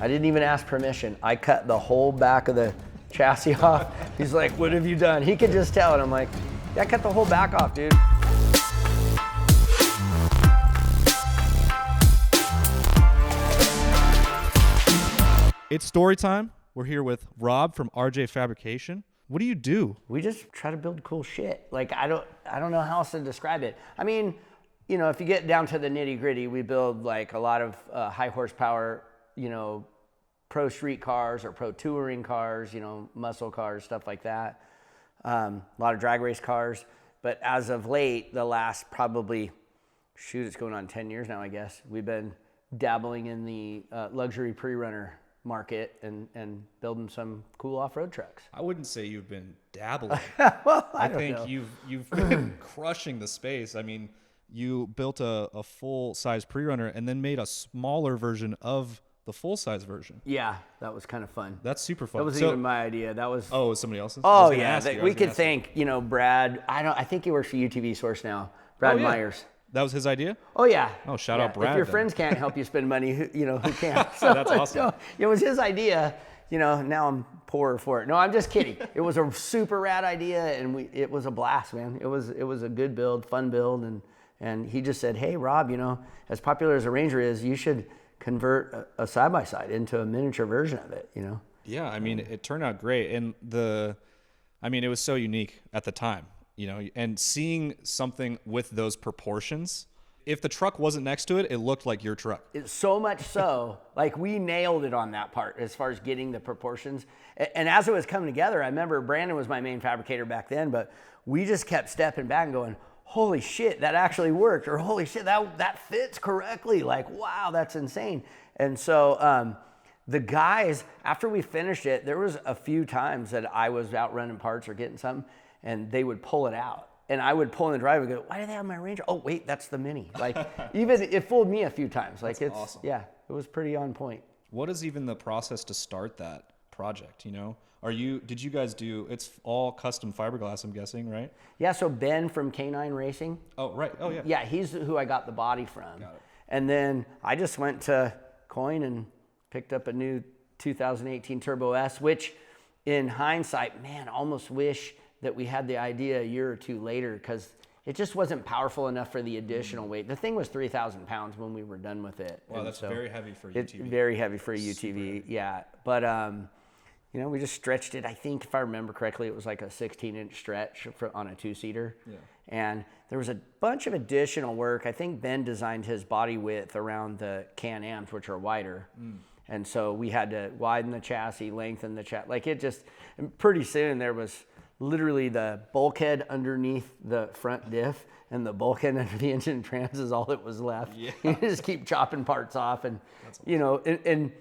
I didn't even ask permission. I cut the whole back of the chassis off. He's like, what have you done? He could just tell. And I'm like, yeah, I cut the whole back off, dude. It's story time. We're here with Rob from RJ Fabrication. What do you do? We just try to build cool shit. Like, I don't know how else to describe it. I mean, you know, if you get down to the nitty gritty, we build like a lot of high horsepower, you know, pro street cars or pro touring cars, you know, muscle cars, stuff like that. A lot of drag race cars. But as of late, the last probably, it's going on 10 years now, I guess. We've been dabbling in the luxury pre-runner market and building some cool off-road trucks. I wouldn't say you've been dabbling. Well, I think know. you've been crushing the space. I mean, you built a full-size pre-runner and then made a smaller version of the full-size version. Yeah, that was kind of fun. That's super fun. That wasn't even my idea. That was... Oh, it was somebody else's? Oh, yeah. We could thank, you know, Brad. I think he works for UTV Source now. Brad Myers. That was his idea? Oh, yeah. Oh, shout out Brad. If your then. friends can't help you spend money, who can? So, That's awesome. So, it was his idea. You know, now I'm poorer for it. No, I'm just kidding. It was a super rad idea, and it was a blast, man. It was a good build, fun build, and he just said, hey, Rob, you know, as popular as a Ranger is, you should convert a side-by-side into a miniature version of it, you know? Yeah, I mean, it turned out great. And it was so unique at the time, you know, and seeing something with those proportions, if the truck wasn't next to it, it looked like your truck. It's so much so, like we nailed it on that part as far as getting the proportions. And as it was coming together, I remember Brandon was my main fabricator back then, but we just kept stepping back and going, holy shit, that actually worked, or holy shit, that fits correctly. Like, wow, that's insane. And so the guys, after we finished it, there was a few times that I was out running parts or getting something, and they would pull it out. And I would pull in the driveway and go, why do they have my Ranger? Oh, wait, that's the Mini. Like, even it fooled me a few times. Like, that's awesome. Yeah, it was pretty on point. What is even the process to start that project, you know? Did you guys it's all custom fiberglass, I'm guessing, right? Yeah, so Ben from K9 Racing. Oh, right. Oh, yeah. Yeah, he's who I got the body from. Got it. And then I just went to Coin and picked up a new 2018 Turbo S, which in hindsight, man, almost wish that we had the idea a year or two later, because it just wasn't powerful enough for the additional weight. The thing was 3,000 pounds when we were done with it. Wow, that's very heavy for a UTV. It's very heavy for a UTV, yeah. But, you know, we just stretched it. I think, if I remember correctly, it was like a 16-inch stretch on a two-seater. Yeah. And there was a bunch of additional work. I think Ben designed his body width around the Can-Ams, which are wider. And so we had to widen the chassis, lengthen the chassis. Like, it just, and pretty soon there was literally the bulkhead underneath the front diff and the bulkhead under the engine trans is all that was left. Yeah. You just keep chopping parts off. And, awesome. You know, and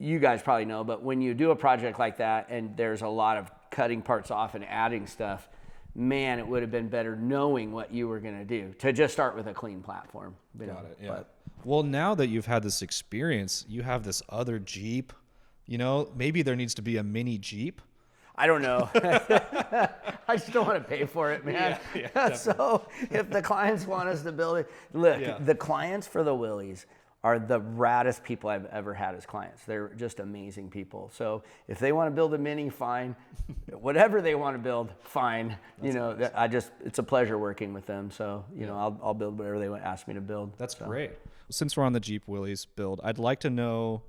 you guys probably know, but when you do a project like that and there's a lot of cutting parts off and adding stuff, man, it would have been better knowing what you were going to do to just start with a clean platform. Got it, yeah. Well, now that you've had this experience, you have this other Jeep, you know, maybe there needs to be a mini Jeep. I don't know. I just don't want to pay for it, man. Yeah, so if the clients want us to build it, look, the clients for the Willies are the raddest people I've ever had as clients. They're just amazing people. So if they want to build a Mini, fine. Whatever they want to build, fine. That's you know, nice. It's a pleasure working with them. So, you know, I'll build whatever they ask me to build. That's great. Since we're on the Jeep Willys build, I'd like to know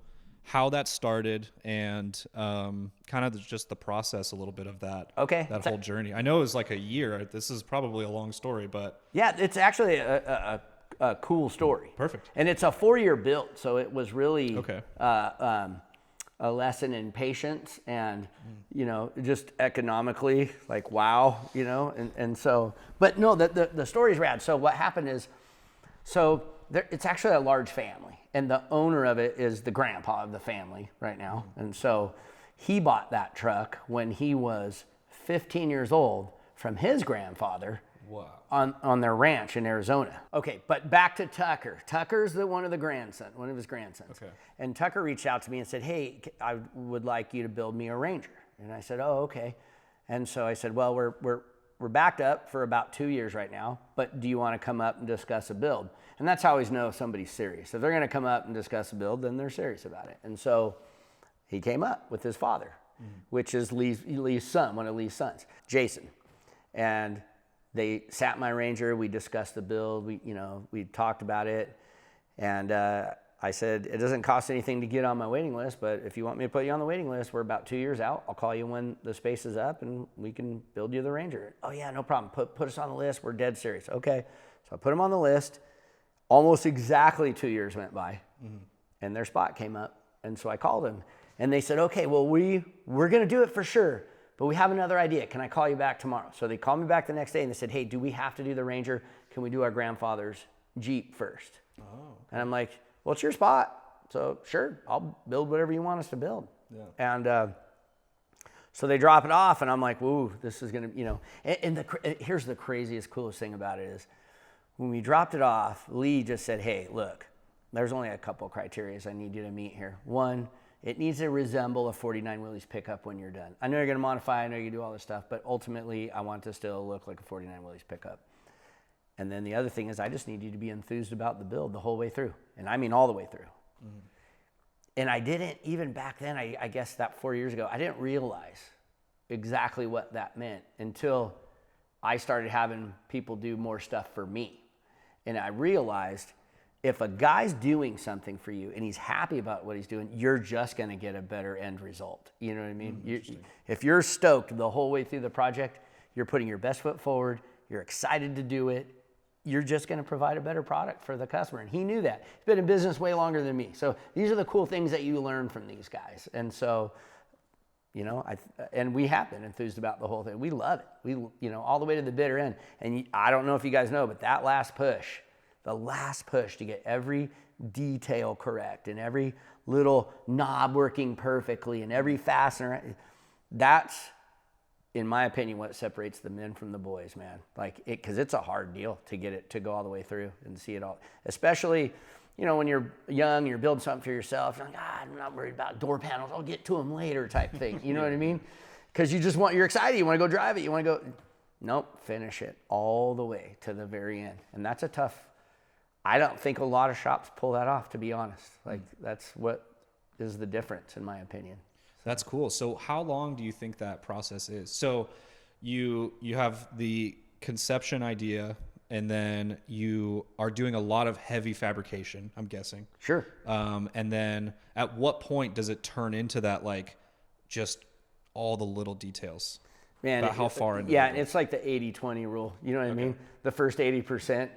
how that started and kind of just the process a little bit of that. Okay. That whole journey. I know it was like a year. This is probably a long story, but. Yeah, it's actually a cool story. Perfect. And it's a 4-year build, so it was really a lesson in patience and, you know, just economically, like, wow, you know, and so, but no, the story's rad. So what happened is, it's actually a large family, and the owner of it is the grandpa of the family right now. And so he bought that truck when he was 15 years old from his grandfather. Wow. On their ranch in Arizona. Okay, but back to Tucker. Tucker's one of his grandsons. Okay. And Tucker reached out to me and said, hey, I would like you to build me a Ranger. And I said, oh, okay. And so I said, well, we're backed up for about 2 years right now, but do you want to come up and discuss a build? And that's how I always know if somebody's serious. If they're going to come up and discuss a build, then they're serious about it. And so he came up with his father, which is Lee's son, one of Lee's sons, Jason. And they sat in my Ranger. We discussed the build. We talked about it. And I said, it doesn't cost anything to get on my waiting list, but if you want me to put you on the waiting list, we're about 2 years out. I'll call you when the space is up and we can build you the Ranger. Oh yeah, no problem. Put us on the list. We're dead serious. Okay. So I put them on the list. Almost exactly 2 years went by and their spot came up. And so I called them and they said, okay, well, we're going to do it for sure, but we have another idea. Can I call you back tomorrow? So they called me back the next day and they said, hey, do we have to do the Ranger? Can we do our grandfather's Jeep first? Oh. And I'm like, well, it's your spot. So sure, I'll build whatever you want us to build. Yeah. And so they drop it off and I'm like, woo, this is going to, and here's the craziest, coolest thing about it is when we dropped it off, Lee just said, hey, look, there's only a couple of criteria I need you to meet here. One, it needs to resemble a 49 Willys pickup when you're done. I know you're going to modify, I know you do all this stuff, but ultimately I want to still look like a 49 Willys pickup. And then the other thing is I just need you to be enthused about the build the whole way through. And I mean all the way through. Mm-hmm. And I didn't, even back then, I guess that 4 years ago, I didn't realize exactly what that meant until I started having people do more stuff for me. And I realized if a guy's doing something for you and he's happy about what he's doing, you're just going to get a better end result. You know what I mean? If you're stoked the whole way through the project, you're putting your best foot forward, you're excited to do it, you're just going to provide a better product for the customer. And he knew that. He's been in business way longer than me. So these are the cool things that you learn from these guys. And so, and we have been enthused about the whole thing. We love it. We, all the way to the bitter end. And I don't know if you guys know, but that last push, the last push to get every detail correct and every little knob working perfectly and every fastener, that's, in my opinion, what separates the men from the boys, man. Because it's a hard deal to get it to go all the way through and see it all. Especially, when you're young, you're building something for yourself. You're like, I'm not worried about door panels. I'll get to them later type thing. You know what I mean? Because you're excited. You want to go drive it. You want to go, nope, finish it all the way to the very end. And that's a tough, I don't think a lot of shops pull that off, to be honest. That's what is the difference, in my opinion. That's cool. So how long do you think that process is? So you have the conception idea and then you are doing a lot of heavy fabrication, I'm guessing. Sure. And then at what point does it turn into that, just all the little details? Man, about how far into and it's like the 80-20 rule. You know what I mean? The first 80%,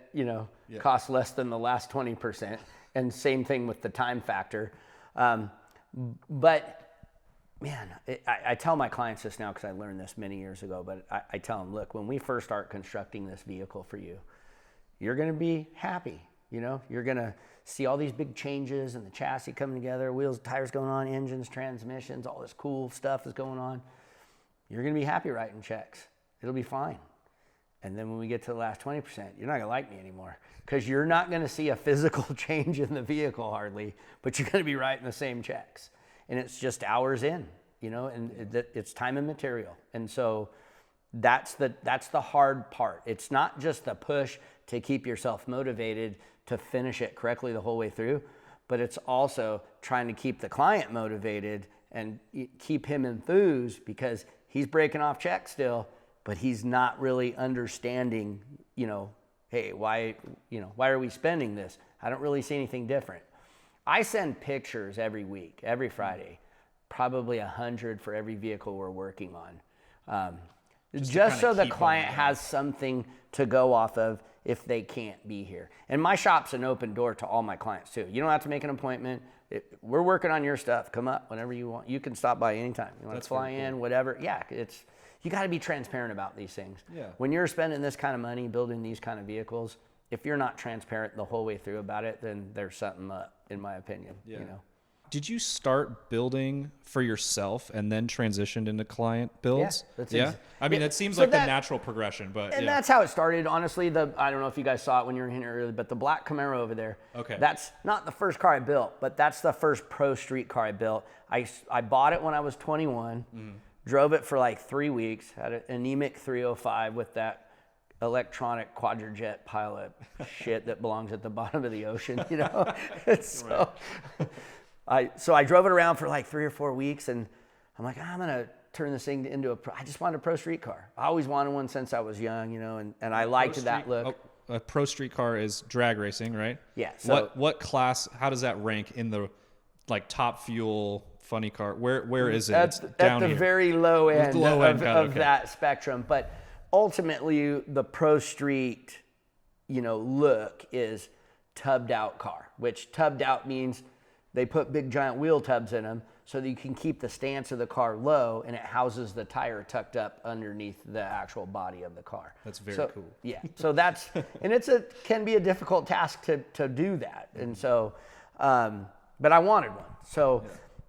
costs less than the last 20%. And same thing with the time factor. But man, I tell my clients this now because I learned this many years ago, but I tell them, look, when we first start constructing this vehicle for you, you're going to be happy. You're going to see all these big changes and the chassis coming together, wheels, tires going on, engines, transmissions, all this cool stuff is going on. You're going to be happy writing checks. It'll be fine. And then when we get to the last 20%, you're not going to like me anymore because you're not going to see a physical change in the vehicle hardly, but you're going to be writing the same checks. And it's just hours in, and it's time and material. And so that's the hard part. It's not just the push to keep yourself motivated to finish it correctly the whole way through, but it's also trying to keep the client motivated and keep him enthused because he's breaking off checks still, but he's not really understanding, hey, why are we spending this? I don't really see anything different. I send pictures every week, every Friday, probably 100 for every vehicle we're working on. Just so the client has something to go off of if they can't be here. And my shop's an open door to all my clients too. You don't have to make an appointment. We're working on your stuff. Come up whenever you want. You can stop by anytime. You want to fly in, whatever. Yeah, you got to be transparent about these things. Yeah. When you're spending this kind of money building these kind of vehicles, if you're not transparent the whole way through about it, then there's something up, in my opinion. Yeah. Did you start building for yourself and then transitioned into client builds? Yeah. I mean, that seems like the natural progression, but and that's how it started. Honestly, I don't know if you guys saw it when you were in here earlier, but the black Camaro over there. Okay. That's not the first car I built, but that's the first pro street car I built. I bought it when I was 21. drove it for like 3 weeks, had an anemic 305 with that electronic quadrijet pile of shit that belongs at the bottom of the ocean, you know? So, I drove it around for like 3 or 4 weeks, and I'm like, I'm gonna turn this thing into I just wanted a pro street car. I always wanted one since I was young, you know, and I liked that look. A pro street car is drag racing, right? Yeah. So what class, how does that rank in the like top fuel funny car? Where is it? It's down at the here. Very low end, of okay. that spectrum. But ultimately, the pro street, you know, look is tubbed out car, which tubbed out means they put big giant wheel tubs in them so that you can keep the stance of the car low, and it houses the tire tucked up underneath the actual body of the car. That's very cool. Yeah. So that's, and can be a difficult task to do that. And so, but I wanted one. So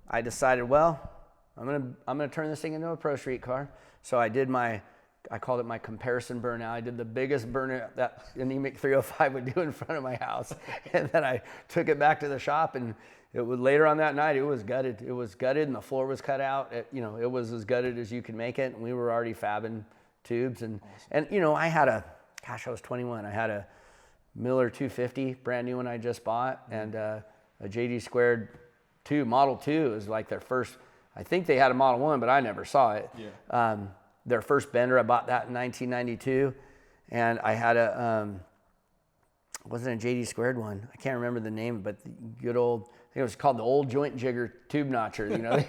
I decided, well, I'm gonna turn this thing into a pro street car. So I called it my comparison burnout. I did the biggest burnout that anemic 305 would do in front of my house. And then I took it back to the shop, and later on that night, it was gutted. It was gutted, and the floor was cut out. It was as gutted as you could make it. And we were already fabbing tubes. And you know, I was 21. I had a Miller 250, brand new one I just bought, and a JD Squared 2, Model 2 is like their first. I think they had a Model 1, but I never saw it. Yeah. Their first Bender, I bought that in 1992, and I had wasn't a JD Squared one. I can't remember the name, but the good old, I think it was called the old joint jigger tube notcher, you know.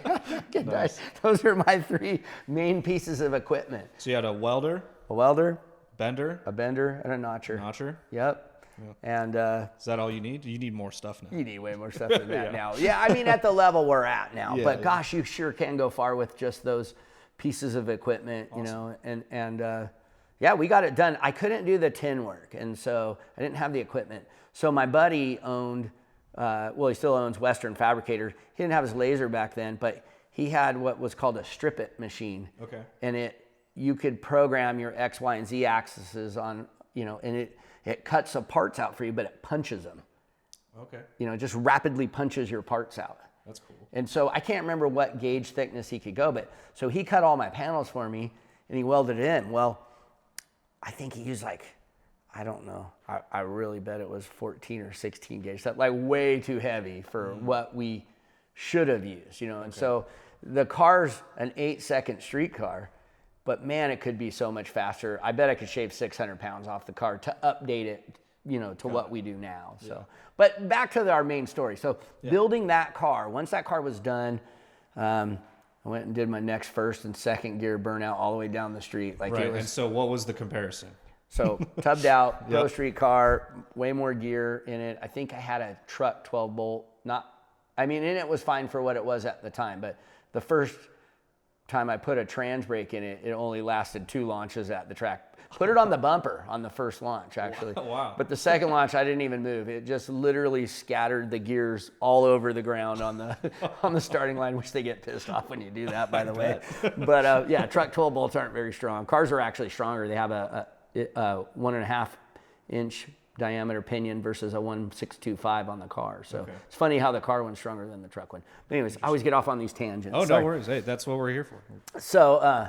Nice. Those are my 3 main pieces of equipment. So you had a welder, a bender, and a notcher. Yep. And is that all you need? You need more stuff now. You need way more stuff than that now. Yeah, I mean, at the level we're at now. But gosh, you sure can go far with just those pieces of equipment, you know. And we got it done. I couldn't do the tin work, and so I didn't have the equipment. So my buddy owned, he still owns Western Fabricator. He didn't have his laser back then, but he had what was called a strip it machine. Okay. And you could program your X, Y, and Z axes on, you know, and it cuts the parts out for you, but it punches them. Okay. You know, it just rapidly punches your parts out. That's cool. And so I can't remember what gauge thickness he could go, but so he cut all my panels for me, and he welded it in. Well, I think he used I don't know. I really bet it was 14 or 16 gauge. That like way too heavy for what we should have used, you know. And so the car's an 8-second street car, but man, it could be so much faster. I bet I could shave 600 pounds off the car to update it, you know, to what we do now. So, but back to our main story. So building that car, once that car was done, I went and did my next first and second gear burnout all the way down the street. And so what was the comparison? So tubbed out, pro street car, way more gear in it. I think I had a truck 12 bolt. And it was fine for what it was at the time, but the first time I put a trans brake in it, it only lasted 2 launches at the track. Put it on the bumper on the first launch, actually. Wow. But the second launch, I didn't even move. It just literally scattered the gears all over the ground on the starting line, which they get pissed off when you do that, by the way. But truck 12 bolts aren't very strong. Cars are actually stronger. They have a 1.5 inch diameter pinion versus a 1.625 on the car. So it's funny how the car one's stronger than the truck one. But anyways, I always get off on these tangents. Oh, no worries. Hey, that's what we're here for. So,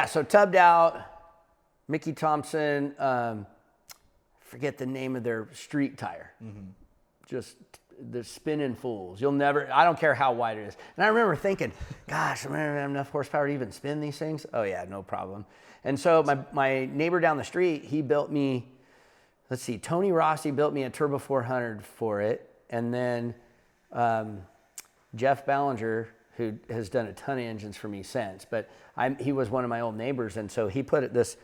so tubbed out, Mickey Thompson, forget the name of their street tire. Just the spinning fools. I don't care how wide it is. And I remember thinking, gosh, I'm gonna have enough horsepower to even spin these things? Oh yeah, no problem. And so my neighbor down the street, he built me, Tony Rossi built me a Turbo 400 for it. And then Jeff Ballinger, who has done a ton of engines for me since, but he was one of my old neighbors. And so he put this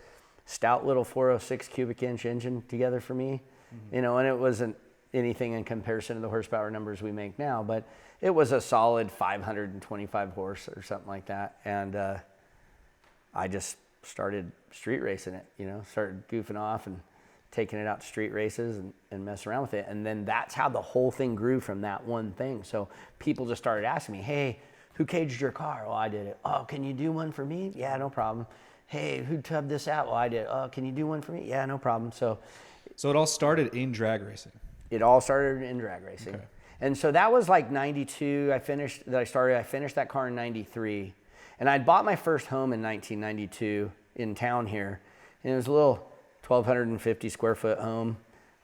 stout little 406 cubic inch engine together for me, you know, and it wasn't anything in comparison to the horsepower numbers we make now, but it was a solid 525 horse or something like that. And I just started street racing it, you know, started goofing off and taking it out to street races and messing around with it. And then that's how the whole thing grew from that one thing. So people just started asking me, hey, who caged your car? Well, I did it. Oh, can you do one for me? Yeah, no problem. Hey, who tubbed this out? Well, I did. Oh, can you do one for me? Yeah, no problem. So it all started in drag racing. It all started in drag racing. Okay. And so that was like 92. I finished that car in 93. And I'd bought my first home in 1992 in town here. And it was a little 1,250 square foot home.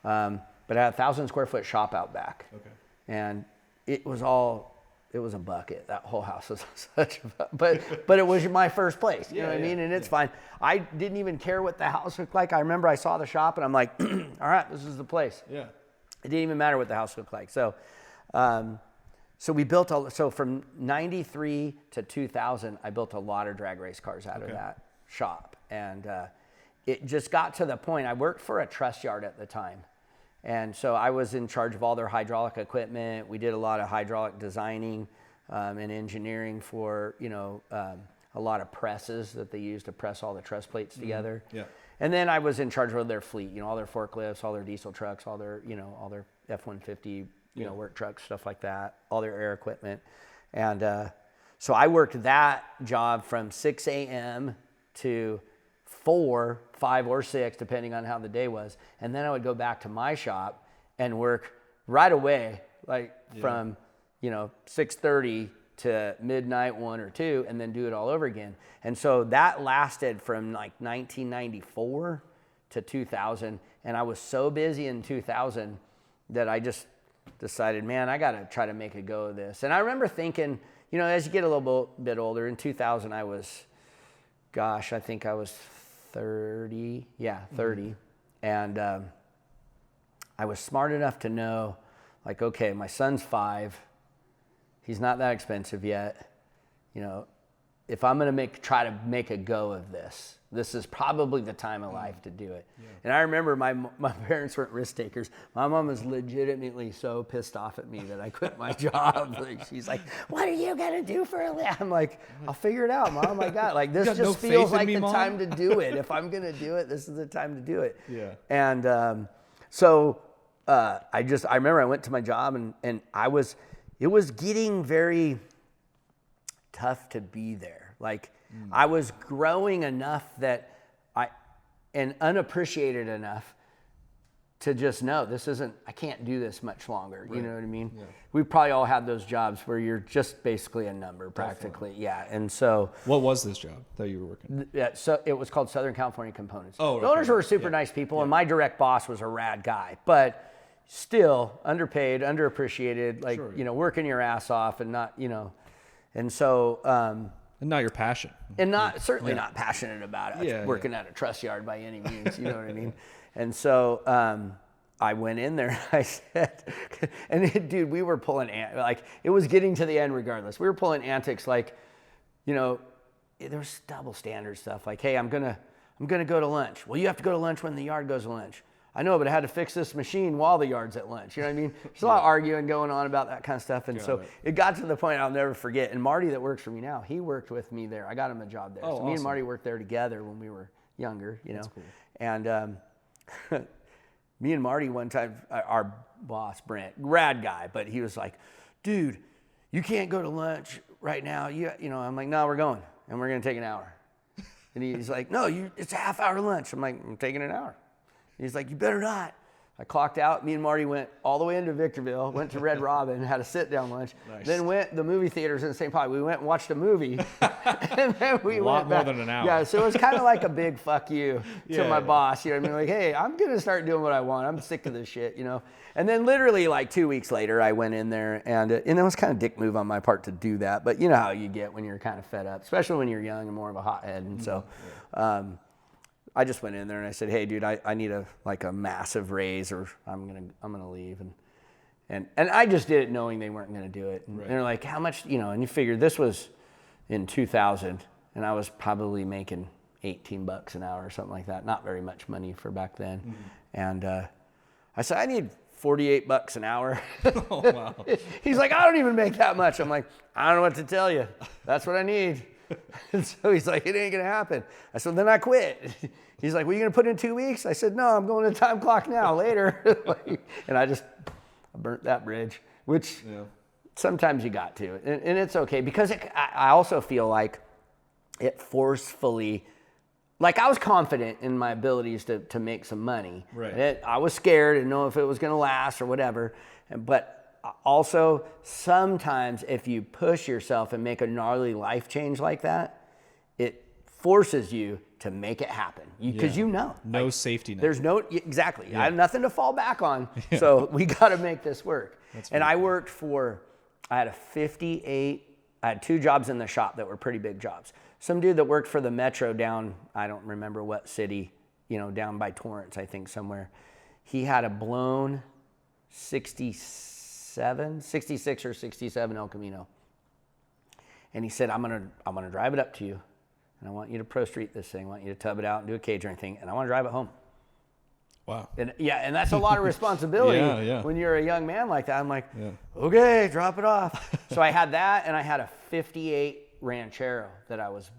But I had a 1,000 square foot shop out back. Okay. And it was a bucket. That whole house was such a bucket. But it was my first place. You know what I mean? And it's fine. I didn't even care what the house looked like. I remember I saw the shop and I'm like, all right, this is the place. Yeah. It didn't even matter what the house looked like. So, we built from 93 to 2000, I built a lot of drag race cars out of that shop. And it just got to the point, I worked for a truss yard at the time. And so I was in charge of all their hydraulic equipment. We did a lot of hydraulic designing and engineering for, a lot of presses that they use to press all the truss plates together. Yeah. And then I was in charge of their fleet, all their forklifts, all their diesel trucks, all their F-150, work trucks, stuff like that, all their air equipment. And so I worked that job from 6 a.m. to 4, 5, or 6, depending on how the day was. And then I would go back to my shop and work right away, from, 6:30 to midnight, 1 or 2, and then do it all over again. And so that lasted from 1994 to 2000. And I was so busy in 2000 that I just decided, man, I got to try to make a go of this. And I remember thinking, as you get a little bit older, in 2000, I was, I think I was 30. Yeah, 30. And I was smart enough to know, okay, my son's 5. He's not that expensive yet. If I'm going to try to make a go of this, this is probably the time of life to do it. Yeah. And I remember my parents weren't risk takers. My mom was legitimately so pissed off at me that I quit my job. She's like, "What are you going to do for a living?" I'm like, "I'll figure it out, Mom. I got this just feels like the time to do it. If I'm going to do it, this is the time to do it." Yeah. And I remember I went to my job and it was getting very tough to be there. I was growing enough and unappreciated enough to just know I can't do this much longer. Right. You know what I mean? Yeah. We probably all had those jobs where you're just basically a number practically. Definitely. Yeah. And so. What was this job that you were working? Yeah. So it was called Southern California Components. Oh, the owners were super nice people and my direct boss was a rad guy, but still underpaid, underappreciated, sure. Working your ass off and not, and so, and not your passion. And certainly not passionate about it. Working at a truss yard by any means, you know what I mean? And so I went in there and I said, dude, we were pulling, it was getting to the end regardless. We were pulling antics there was double standard stuff. Hey, I'm gonna go to lunch. Well, you have to go to lunch when the yard goes to lunch. I know, but I had to fix this machine while the yard's at lunch. You know what I mean? There's a lot of arguing going on about that kind of stuff. And it got to the point I'll never forget. And Marty that works for me now, he worked with me there. I got him a job there. Oh, so awesome. Me and Marty worked there together when we were younger, That's cool. And me and Marty one time, our boss, Brent, rad guy, but he was like, dude, you can't go to lunch right now. I'm like, no, we're going. And we're going to take an hour. And he's like, no, it's a half hour lunch. I'm like, I'm taking an hour. He's like, you better not. I clocked out. Me and Marty went all the way into Victorville, went to Red Robin, had a sit-down lunch. Nice. Then went the movie theaters in St. Paul. We went and watched a movie. And then we went back. More than an hour. Yeah, so it was kind of like a big fuck you to my boss. You know what I mean? Hey, I'm going to start doing what I want. I'm sick of this shit, And then literally 2 weeks later, I went in there. And it was kind of a dick move on my part to do that. But you know how you get when you're kind of fed up, especially when you're young and more of a hothead. And so I just went in there and I said, hey, dude, I need a massive raise or I'm gonna leave. And I just did it knowing they weren't gonna do it. And they're like, how much, and you figure this was in 2000 and I was probably making $18 an hour or something like that. Not very much money for back then. Mm-hmm. And I said, I need $48 an hour. Oh, wow. He's like, I don't even make that much. I'm like, I don't know what to tell you. That's what I need. And so he's like, it ain't gonna happen. I said, then I quit. He's like, well, you gonna put in 2 weeks? I said, no, I'm going to time clock now, later. And I burnt that bridge, which sometimes you got to. And it's okay because I also feel like it forcefully, I was confident in my abilities to make some money. Right. I was scared and know if it was gonna last or whatever. But also, sometimes if you push yourself and make a gnarly life change like that, it forces you to make it happen. Because no safety net. There's no, exactly. I have nothing to fall back on. So we got to make this work. And I worked I had 2 jobs in the shop that were pretty big jobs. Some dude that worked for the Metro down, I don't remember what city, down by Torrance, I think somewhere. He had a blown 66 or 67 El Camino. And he said, I'm gonna drive it up to you. And I want you to pro street this thing. I want you to tub it out and do a catering thing. And I want to drive it home. Wow. And that's a lot of responsibility when you're a young man like that. I'm like, okay, drop it off. So I had that, and I had a 58 Ranchero that I was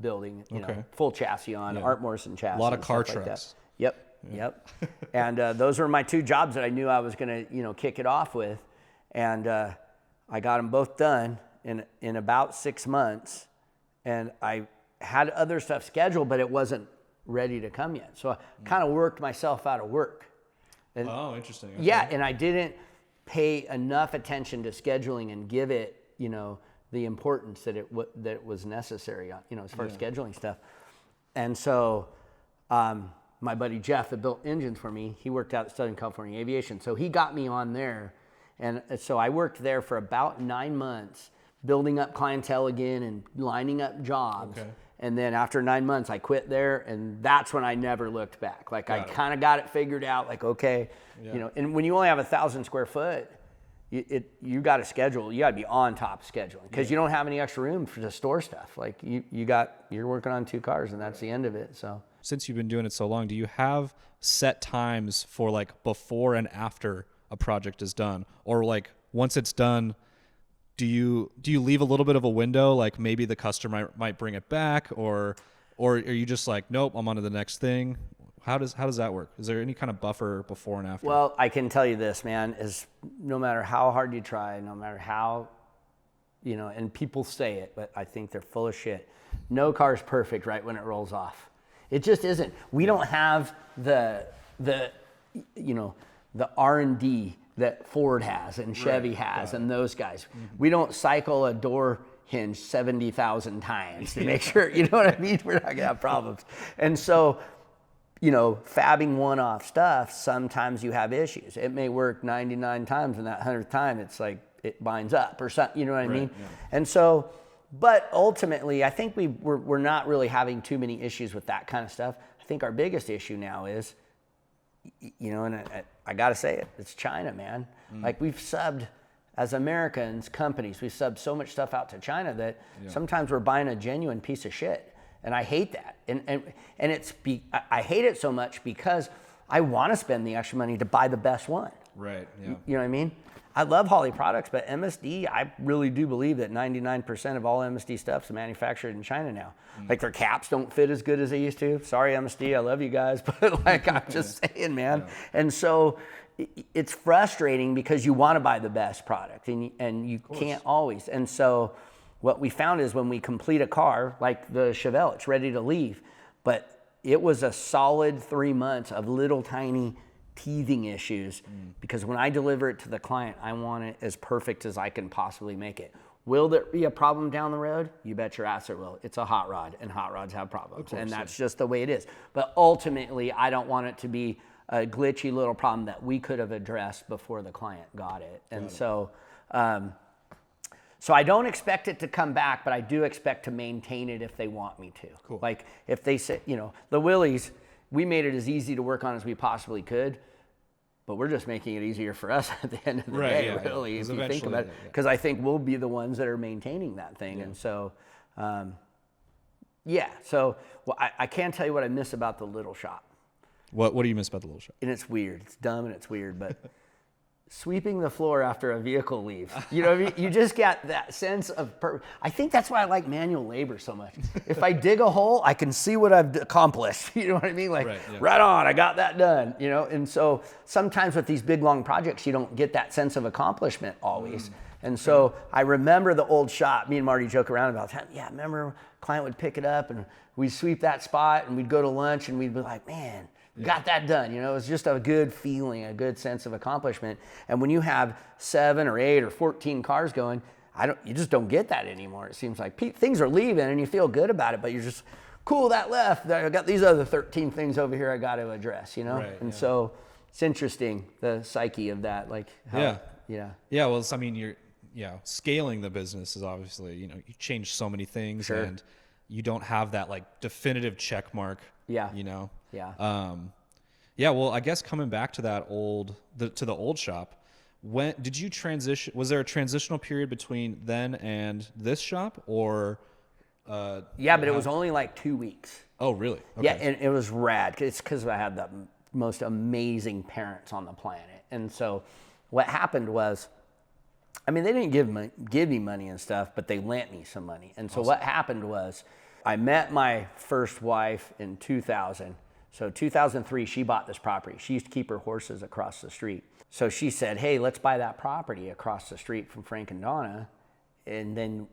building, full chassis on, Art Morrison chassis. A lot of car trucks. trucks. Yep. And those were my 2 jobs that I knew I was going to, kick it off with. And I got them both done in about 6 months. And I had other stuff scheduled, but it wasn't ready to come yet. So I kind of worked myself out of work. And, interesting. Okay. Yeah, and I didn't pay enough attention to scheduling and give it, the importance that it was necessary, as far as scheduling stuff. And so my buddy Jeff that built engines for me, he worked out at Southern California Aviation. So he got me on there. And so I worked there for about 9 months, building up clientele again and lining up jobs. Okay. And then after 9 months, I quit there, and that's when I never looked back. Like I kind of got it figured out. Like okay, and when you only have 1,000 square foot, you got to schedule. You got to be on top of scheduling because you don't have any extra room to store stuff. Like you're working on 2 cars, and that's the end of it. So since you've been doing it so long, do you have set times for like before and after a project is done, or like once it's done? Do you leave a little bit of a window, like maybe the customer might bring it back, or are you just like, nope, I'm on to the next thing? How does that work? Is there any kind of buffer before and after? Well, I can tell you this, man, is no matter how hard you try, no matter how, and people say it, but I think they're full of shit. No car's perfect right when it rolls off. It just isn't. We don't have the R&D that Ford has and Chevy has and those guys. Mm-hmm. We don't cycle a door hinge 70,000 times to make sure, you know what I mean? We're not gonna have problems. And so, fabbing one-off stuff, sometimes you have issues. It may work 99 times, and that 100th time it's like it binds up or something, you know what I mean? Yeah. And so, but ultimately, I think we're not really having too many issues with that kind of stuff. I think our biggest issue now is, and I got to say it, it's China, man. Like we've subbed, as Americans, companies, we've subbed so much stuff out to China that sometimes we're buying a genuine piece of shit. And I hate that. And I hate it so much because I want to spend the extra money to buy the best one. Right, yeah. You know what I mean? I love Holley products, but MSD, I really do believe that 99% of all MSD stuff is manufactured in China now. Like their caps don't fit as good as they used to. Sorry, MSD, I love you guys, but like I'm just saying, man. Yeah. And so it's frustrating because you want to buy the best product and you can't always. And so what we found is when we complete a car, like the Chevelle, it's ready to leave, but it was a solid 3 months of little tiny teething issues because when I deliver it to the client, I want it as perfect as I can possibly make it. Will there be a problem down the road? You bet your ass there will. It's a hot rod, and hot rods have problems, and that's just the way it is. But ultimately, I don't want it to be a glitchy little problem that we could have addressed before the client got it. And so I don't expect it to come back, but I do expect to maintain it if they want me to. Cool. Like if they say, the Willies, we made it as easy to work on as we possibly could, but we're just making it easier for us at the end of the day, really, if you think about it. Because I think we'll be the ones that are maintaining that thing. Yeah. And so, I can't tell you what I miss about the little shop. What do you miss about the little shop? And it's weird. It's dumb and it's weird, but sweeping the floor after a vehicle leaves. You know what I mean? You just get that sense of I think that's why I like manual labor so much. If I dig a hole, I can see what I've accomplished. You know what I mean? Like, right on, I got that done, And so sometimes with these big, long projects, you don't get that sense of accomplishment always. And so I remember the old shop. Me and Marty joke around about that. Yeah, remember a client would pick it up and we'd sweep that spot and we'd go to lunch and we'd be like, man, got that done. You know, it was just a good feeling, a good sense of accomplishment. And when you have 7 or 8 or 14 cars going, you just don't get that anymore. It seems like things are leaving and you feel good about it, but you're just, cool, that left. I got these other 13 things over here I got to address, you know? Right, and so it's interesting, the psyche of that, like how, Yeah, well, I mean, scaling the business is obviously, you change so many things and you don't have that like definitive check mark, you know? Yeah. Well, I guess coming back to that to the old shop, when did you transition? Was there a transitional period between then and this shop, or? But it was only like 2 weeks. Oh, really? Okay. Yeah, and it was rad. It's because I had the most amazing parents on the planet. And so what happened was, I mean, they didn't give me money and stuff, but they lent me some money. And so what happened was, I met my first wife in 2000. So 2003, she bought this property. She used to keep her horses across the street. So she said, hey, let's buy that property across the street from Frank and Donna. And then,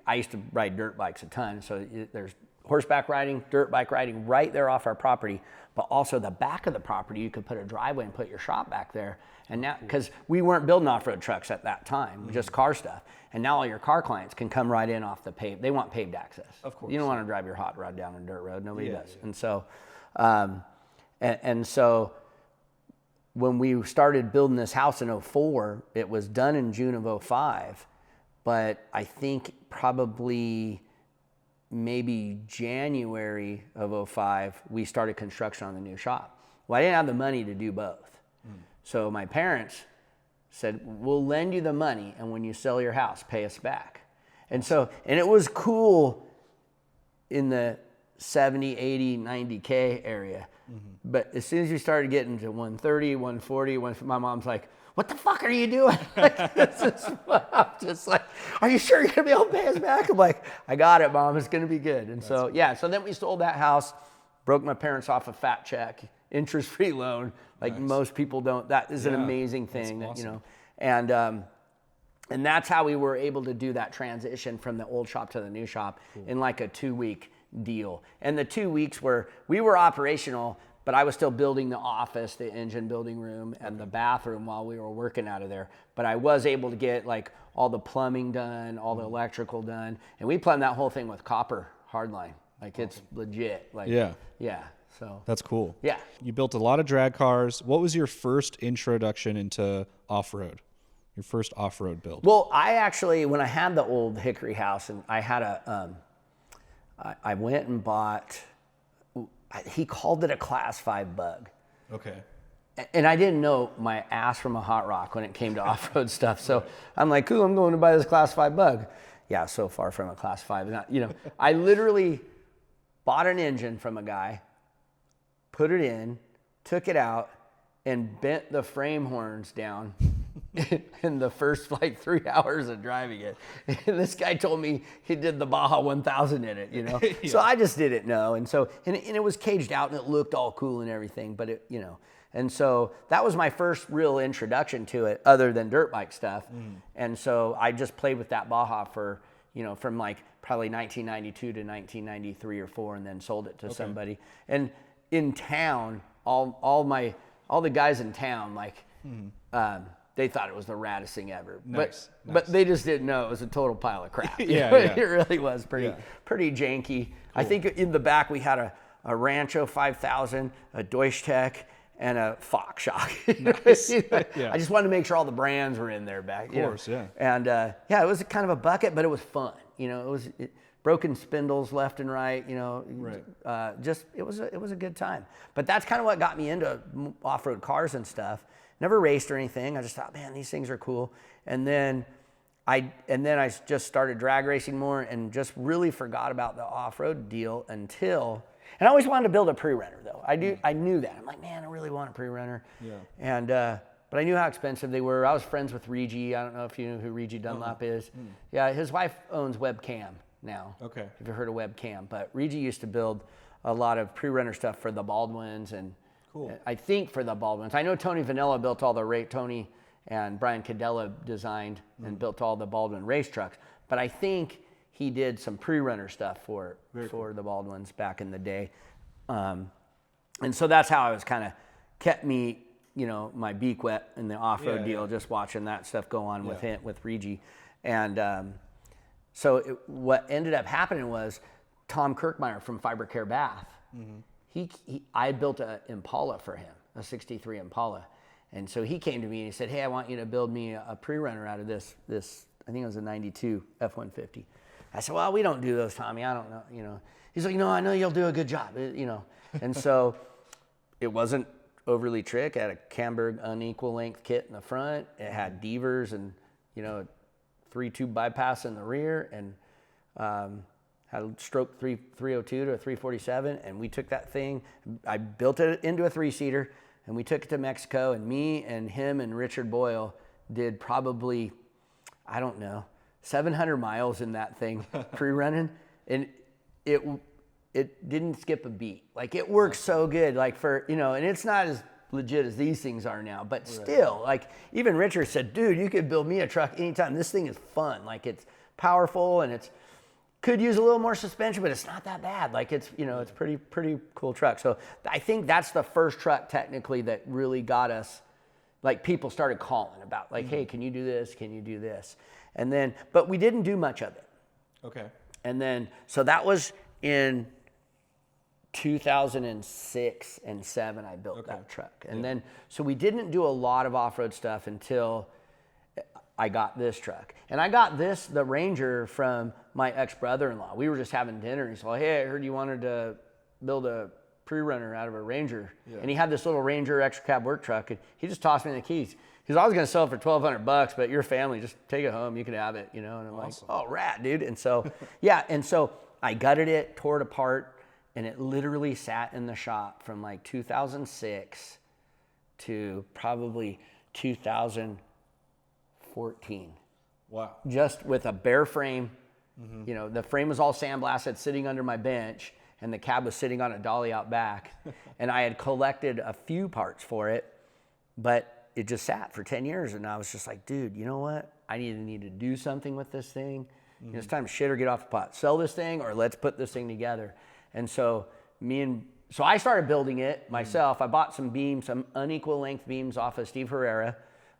I used to ride dirt bikes a ton. So there's horseback riding, dirt bike riding right there off our property. But also the back of the property, you could put a driveway and put your shop back there. And now, because we weren't building off-road trucks at that time, just car stuff. And now all your car clients can come right in off the paved. They want paved access. Of course. You don't want to drive your hot rod down a dirt road. Nobody does. Yeah. And so, so when we started building this house in 04, it was done in June of 05. But I think probably maybe January of 05, we started construction on the new shop. Well, I didn't have the money to do both. So my parents said, we'll lend you the money, and when you sell your house, pay us back. And it was cool in the 70, 80, 90K area. But as soon as you started getting to 130, 140, my mom's like, what the fuck are you doing? I'm just like, are you sure you're gonna be able to pay us back? I'm like, I got it, Mom, it's gonna be good. And so then we sold that house, broke my parents off a fat check, interest-free loan, like most people don't. That is an amazing thing, awesome. And that's how we were able to do that transition from the old shop to the new shop in like a 2-week deal. And the 2 weeks we were operational, but I was still building the office, the engine building room, and the bathroom while we were working out of there. But I was able to get like all the plumbing done, all the electrical done, and we plumbed that whole thing with copper hardline. Like it's legit. Like yeah. So that's cool. Yeah. You built a lot of drag cars. What was your first introduction into off-road? Your first off-road build? Well, I actually, when I had the old Hickory house, and I had I went and bought, he called it a Class 5 bug. Okay. And I didn't know my ass from a hot rock when it came to off-road stuff. So I'm like, cool, I'm going to buy this Class 5 bug. Yeah, so far from a Class 5. I literally bought an engine from a guy, put it in, took it out, and bent the frame horns down in the first like 3 hours of driving it. And this guy told me he did the Baja 1000 in it, Yeah. So I just didn't know. And it was caged out and it looked all cool and everything, but and so that was my first real introduction to it other than dirt bike stuff. And so I just played with that Baja for, from like probably 1992 to 1993 or 4, and then sold it to somebody. And in town, all the guys in town, like, they thought it was the raddest thing ever. Nice. But they just didn't know it was a total pile of crap. Yeah. It really was pretty janky. Cool. I think in the back we had a Rancho 5000, a Deutsch Tech, and a Fox shock. Nice. I just wanted to make sure all the brands were in there back. Of course, yeah. And it was kind of a bucket, but it was fun. It was broken spindles left and right. Right. It was a good time. But that's kind of what got me into off-road cars and stuff. Never raced or anything. I just thought, man, these things are cool. And then I just started drag racing more and just really forgot about the off-road deal until. And I always wanted to build a pre-runner though. I knew that. I'm like, man, I really want a pre-runner. Yeah. And but I knew how expensive they were. I was friends with Regi. I don't know if you know who Regi Dunlop is. Yeah, his wife owns Webcam now. Okay. If you've heard of Webcam, but Regi used to build a lot of pre-runner stuff for the Baldwins and. Cool. I think for the Baldwins. I know Tony Vanilla built all the Tony and Brian Cadella designed and built all the Baldwin race trucks. But I think he did some pre-runner stuff for the Baldwins back in the day. And so that's how I was kind of kept me, my beak wet in the off-road deal, just watching that stuff go on with him, with Regi. And so what ended up happening was Tom Kirkmeyer from Fiber Care Bath, I built an Impala for him, a 63 Impala. And so he came to me and he said, hey, I want you to build me a pre-runner out of this, I think it was a 92 F-150. I said, well, we don't do those, Tommy. I don't know, He's like, no, I know you'll do a good job, And so it wasn't overly trick. It had a Camberg unequal length kit in the front. It had Devers and, a 3-tube bypass in the rear, and had a stroke 302 to a 347. And we took that thing, I built it into a 3-seater, and we took it to Mexico, and me and him and Richard Boyle did probably, 700 miles in that thing pre-running. And it didn't skip a beat. Like, it works so good, like for, and it's not as legit as these things are now, but still, like, even Richard said, dude, you could build me a truck anytime. This thing is fun. Like, it's powerful, and it's could use a little more suspension, but it's not that bad. Like, it's, it's pretty cool truck. So I think that's the first truck technically that really got us, like, people started calling about, like, hey, can you do this? Can you do this? And then, but we didn't do much of it. Okay. And then, so that was in 2006 and 7, I built that truck. And then, so we didn't do a lot of off-road stuff until I got this truck. And I got the Ranger, from my ex-brother-in-law. We were just having dinner. He said, hey, I heard you wanted to build a pre-runner out of a Ranger. Yeah. And he had this little Ranger extra cab work truck, and he just tossed me the keys. He was, I was going to sell it for $1,200, but your family, just take it home. You can have it, And I'm like, oh, rad, dude. And so, and so I gutted it, tore it apart, and it literally sat in the shop from like 2006 to probably 2014. Wow. Just with a bare frame. The frame was all sandblasted, sitting under my bench, and the cab was sitting on a dolly out back. And I had collected a few parts for it, but it just sat for 10 years. And I was just like, dude, you know what? I need to do something with this thing. It's time to shit or get off the pot. Sell this thing, or let's put this thing together. And so so I started building it myself. I bought some beams, some unequal length beams off of Steve Herrera.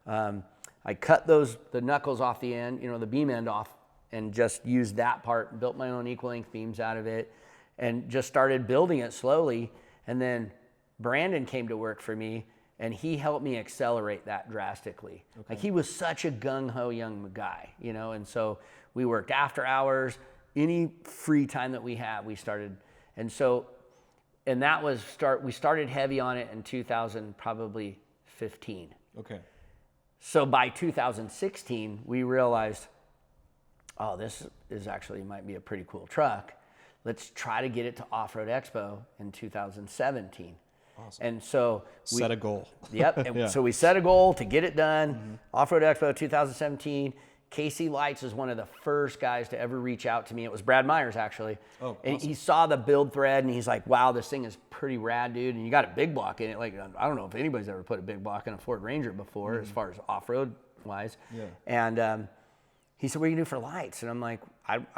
I cut the knuckles off the end, the beam end off, and just used that part and built my own equal length beams out of it, and just started building it slowly. And then Brandon came to work for me, and he helped me accelerate that drastically. Okay. Like, he was such a gung-ho young guy, and so we worked after hours. Any free time that we had, we started. And so, and that was we started heavy on it in 2015. Okay. So by 2016, we realized, oh, this is actually might be a pretty cool truck. Let's try to get it to Off-Road Expo in 2017. Awesome. And so we set a goal. Yep. And so we set a goal to get it done. Off-Road Expo 2017. Casey Lights is one of the first guys to ever reach out to me. It was Brad Myers, actually. Oh, awesome. And he saw the build thread, and he's like, wow, this thing is pretty rad, dude. And you got a big block in it. Like, I don't know if anybody's ever put a big block in a Ford Ranger before, as far as off-road wise. Yeah. And he said, what are you going to do for lights? And I'm like,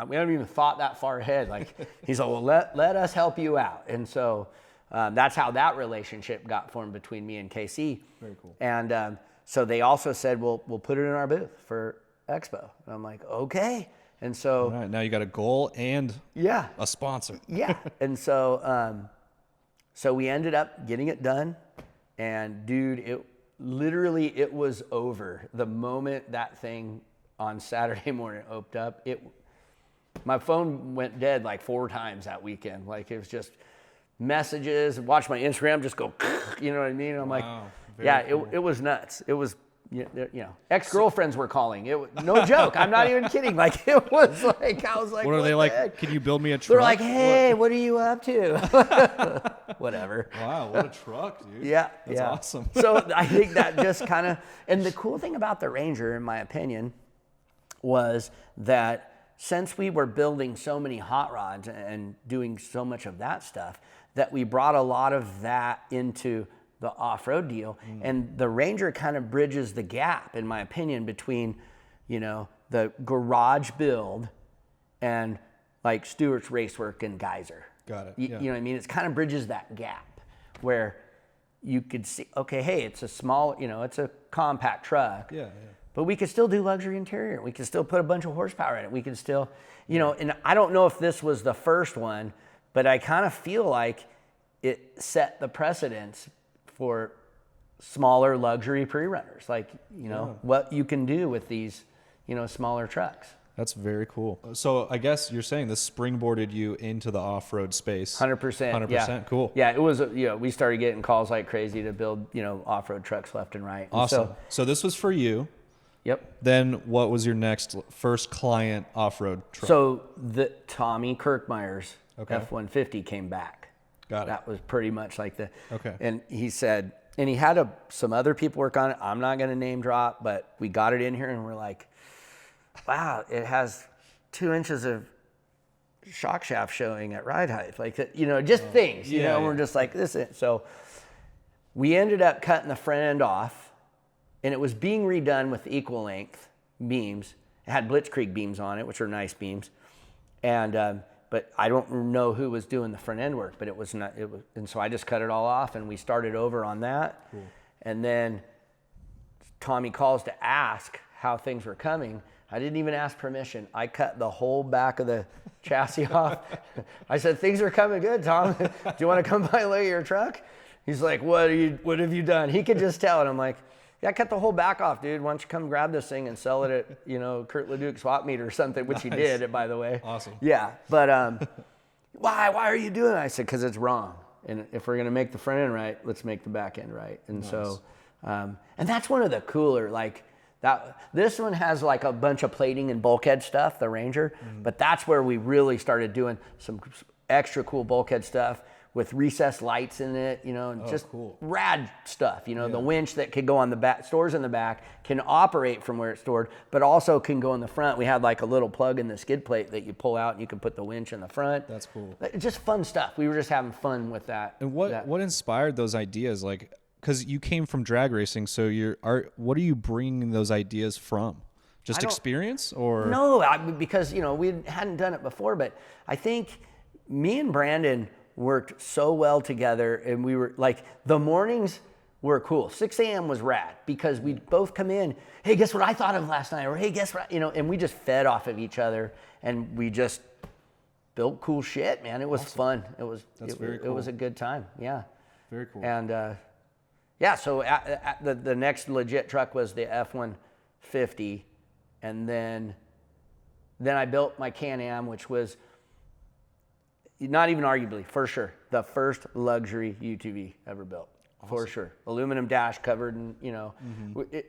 we haven't even thought that far ahead. Like, he's like, well, let us help you out. And so that's how that relationship got formed between me and KC. Very cool. And so they also said, we'll put it in our booth for Expo. And I'm like, okay. And so all right, now you got a goal and a sponsor. Yeah. And so so we ended up getting it done. And dude, it was over the moment that thing on Saturday morning opened up. My phone went dead like 4 times that weekend. Like, it was just messages. Watch my Instagram just go, you know what I mean? And I'm like, cool. It was nuts. It was, ex-girlfriends were calling. No joke. I'm not even kidding. Like, it was like, I was like, what are they like? Can you build me a truck? They're like, hey, what are you up to? Whatever. Wow, what a truck, dude. Yeah. That's awesome. So I think that just kind of, and the cool thing about the Ranger, in my opinion, was that since we were building so many hot rods and doing so much of that stuff, that we brought a lot of that into the off-road deal. And the Ranger kind of bridges the gap, in my opinion, between, the garage build and like Stewart's Racework and Geyser. Got it. You know what I mean? It kind of bridges that gap where you could see, okay, hey, it's a small, it's a compact truck. Yeah. But we could still do luxury interior. We could still put a bunch of horsepower in it. We could still, and I don't know if this was the first one, but I kind of feel like it set the precedence for smaller luxury pre-runners. Like, what you can do with these, smaller trucks. That's very cool. So I guess you're saying this springboarded you into the off-road space. 100%. 100%. Yeah. Cool. Yeah, it was, we started getting calls like crazy to build, off-road trucks left and right. Awesome. So this was for you. Yep. Then what was your first client off-road truck? So the Tommy Kirkmeyer's Okay. F-150 came back. Got it. That was pretty much like Okay. And he said, and he had some other people work on it. I'm not going to name drop, but we got it in here and we're like, wow, it has 2 inches of shock shaft showing at ride height. Like, just things, yeah. we're just like, this is. So we ended up cutting the front end off, and it was being redone with equal length beams. It had Blitzkrieg beams on it, which are nice beams. And, but I don't know who was doing the front end work, but it was not, and so I just cut it all off and we started over on that. Cool. And then Tommy calls to ask how things were coming. I didn't even ask permission. I cut the whole back of the chassis off. I said, things are coming good, Tom. Do you want to come by and look at your truck? He's like, what have you done? He could just tell. And I'm like, yeah, I cut the whole back off, dude. Why don't you come grab this thing and sell it at, Kurt Leduc swap meet or something, which he did, by the way. Awesome. Yeah. But why are you doing it? I said, because it's wrong. And if we're going to make the front end right, let's make the back end right. And nice. So, and that's one of the cooler, this one has like a bunch of plating and bulkhead stuff, the Ranger, but that's where we really started doing some extra cool bulkhead stuff with recessed lights in it, and just cool. Rad stuff. The winch that could go on the back, stores in the back, can operate from where it's stored, but also can go in the front. We had like a little plug in the skid plate that you pull out and you can put the winch in the front. That's cool. It's just fun stuff. We were just having fun with that. And what inspired those ideas? Like, because you came from drag racing, so what are you bringing those ideas from? Just experience, or no? Because we hadn't done it before, but I think me and Brandon worked so well together, and we were like, the mornings were cool. 6 a.m. was rad because we'd both come in. Hey, guess what I thought of last night? Or hey, guess what? And we just fed off of each other, and we just built cool shit, man. It was fun. That's very cool. It was a good time. Yeah. Very cool. And so the next legit truck was the F-150, and then I built my Can-Am, which was not even arguably, for sure, the first luxury UTV ever built. Awesome. For sure. Aluminum dash covered in,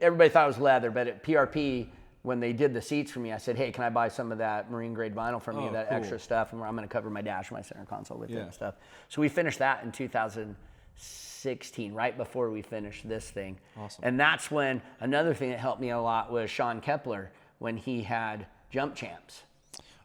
everybody thought it was leather, but at PRP, when they did the seats for me, I said, hey, can I buy some of that marine grade vinyl from you, that extra stuff, and I'm going to cover my dash and my center console with it and stuff. So we finished that in 2016, right before we finished this thing. Awesome. And that's when another thing that helped me a lot was Sean Kepler, when he had Jump Champs.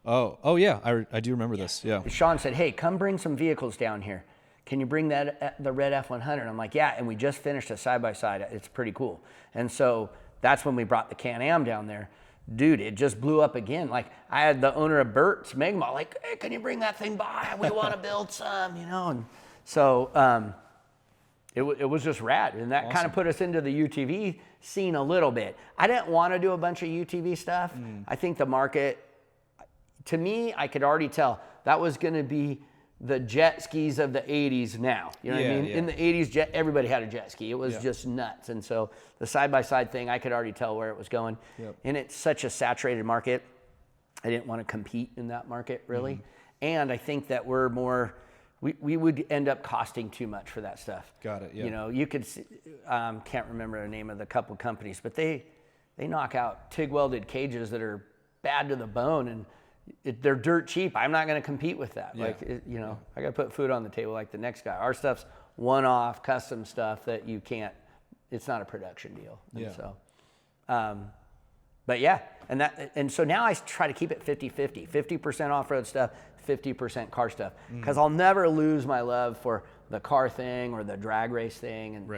Oh yeah, I do remember this. Yeah. Sean said, hey, come bring some vehicles down here. Can you bring the red F-100? I'm like, yeah, and we just finished a side-by-side. It's pretty cool. And so that's when we brought the Can-Am down there. Dude, it just blew up again. Like, I had the owner of Burt's Megma, like, hey, can you bring that thing by? We want to build some, And so it was just rad. And that kind of put us into the UTV scene a little bit. I didn't want to do a bunch of UTV stuff. I think the market, to me, I could already tell that was going to be the jet skis of the 80s now. You know what I mean? Yeah. In the 80s, everybody had a jet ski. It was just nuts. And so the side-by-side thing, I could already tell where it was going. Yep. And it's such a saturated market. I didn't want to compete in that market, really. And I think that we're more, we would end up costing too much for that stuff. Got it, yeah. You could see, can't remember the name of the couple companies, but they knock out TIG welded cages that are bad to the bone, and they're dirt cheap. I'm not going to compete with that. Yeah. I got to put food on the table like the next guy. Our stuff's one-off, custom stuff that you can't. It's not a production deal. And so, but yeah, and so now I try to keep it 50-50. 50% off-road stuff, 50% car stuff, because I'll never lose my love for the car thing or the drag race thing, and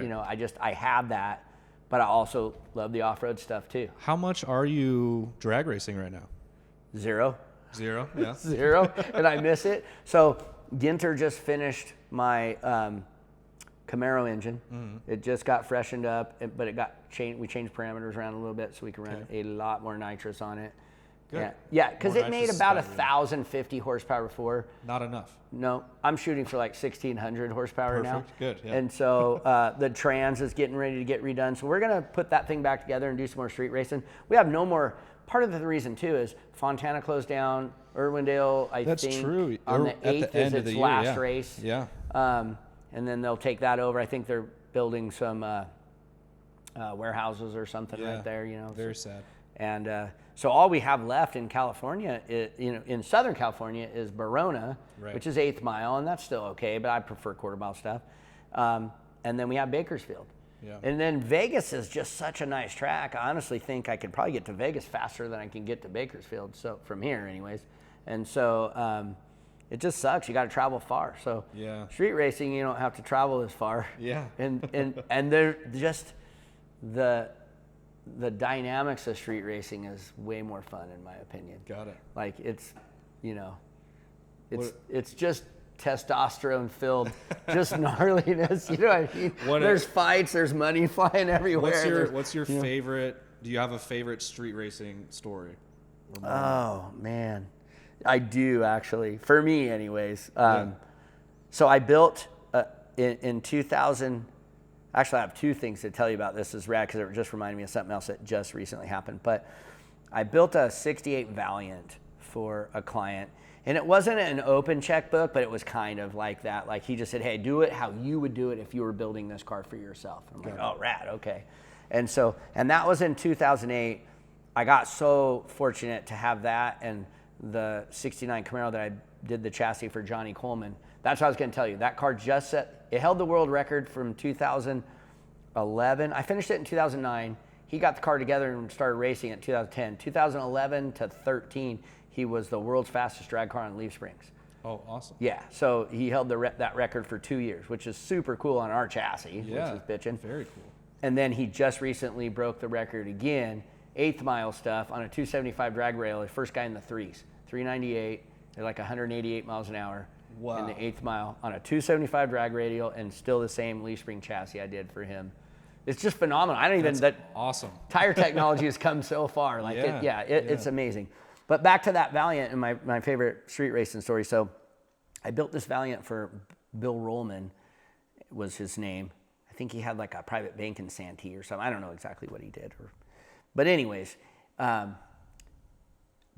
I have that, but I also love the off-road stuff too. How much are you drag racing right now? Zero. Yeah. Zero, and I miss it. So Ginter just finished my Camaro engine. It just got freshened up, but it got changed. We changed parameters around a little bit so we can run a lot more nitrous on it. Good. Yeah, because it made about 1,050 horsepower before. Not enough. No, I'm shooting for like 1,600 horsepower now. Perfect. Good. Yeah. And so the trans is getting ready to get redone. So we're going to put that thing back together and do some more street racing. We have no more. Part of the reason too is Fontana closed down. Irwindale, I think, true. on the 8th is its last race. Yeah. And then they'll take that over. I think they're building some warehouses or something right there. You know. Very sad. And so all we have left in California, in Southern California, is Verona, which is 8th Mile, and that's still okay, but I prefer quarter mile stuff. And then we have Bakersfield. Yeah. And then Vegas is just such a nice track. I honestly think I could probably get to Vegas faster than I can get to Bakersfield, so from here anyways. And so it just sucks. You got to travel far. So street racing, you don't have to travel as far. Yeah. And they're just the dynamics of street racing is way more fun in my opinion. Got it. Like it's just testosterone filled, just gnarliness. You know what I mean? There's fights, there's money flying everywhere. What's your favorite? Do you have a favorite street racing story? Oh man, I do actually. For me, anyways. So I built in 2000. Actually, I have two things to tell you about. This is rad because it just reminded me of something else that just recently happened. But I built a 68 Valiant for a client. And it wasn't an open checkbook, but it was kind of like that. Like he just said, hey, do it how you would do it if you were building this car for yourself. I'm like, oh, rad, okay. And that was in 2008. I got so fortunate to have that and the 69 Camaro that I did the chassis for Johnny Coleman. That's what I was going to tell you. That car it held the world record from 2011. I finished it in 2009. He got the car together and started racing in 2010. 2011 to 13, he was the world's fastest drag car on leaf springs. Oh, awesome. Yeah, so he held that record for 2 years, which is super cool on our chassis, which is bitching. Very cool. And then he just recently broke the record again, 8th Mile stuff on a 275 drag rail, the first guy in the 398. They're like 188 miles an hour. Wow. In the 8th Mile on a 275 drag radial and still the same leaf spring chassis I did for him. It's just phenomenal. I don't even. That's awesome. Tire technology has come so far. Like it's amazing. But back to that Valiant and my favorite street racing story. So I built this Valiant for Bill Rollman, was his name. I think he had like a private bank in Santee or something. I don't know exactly what he did. But anyways,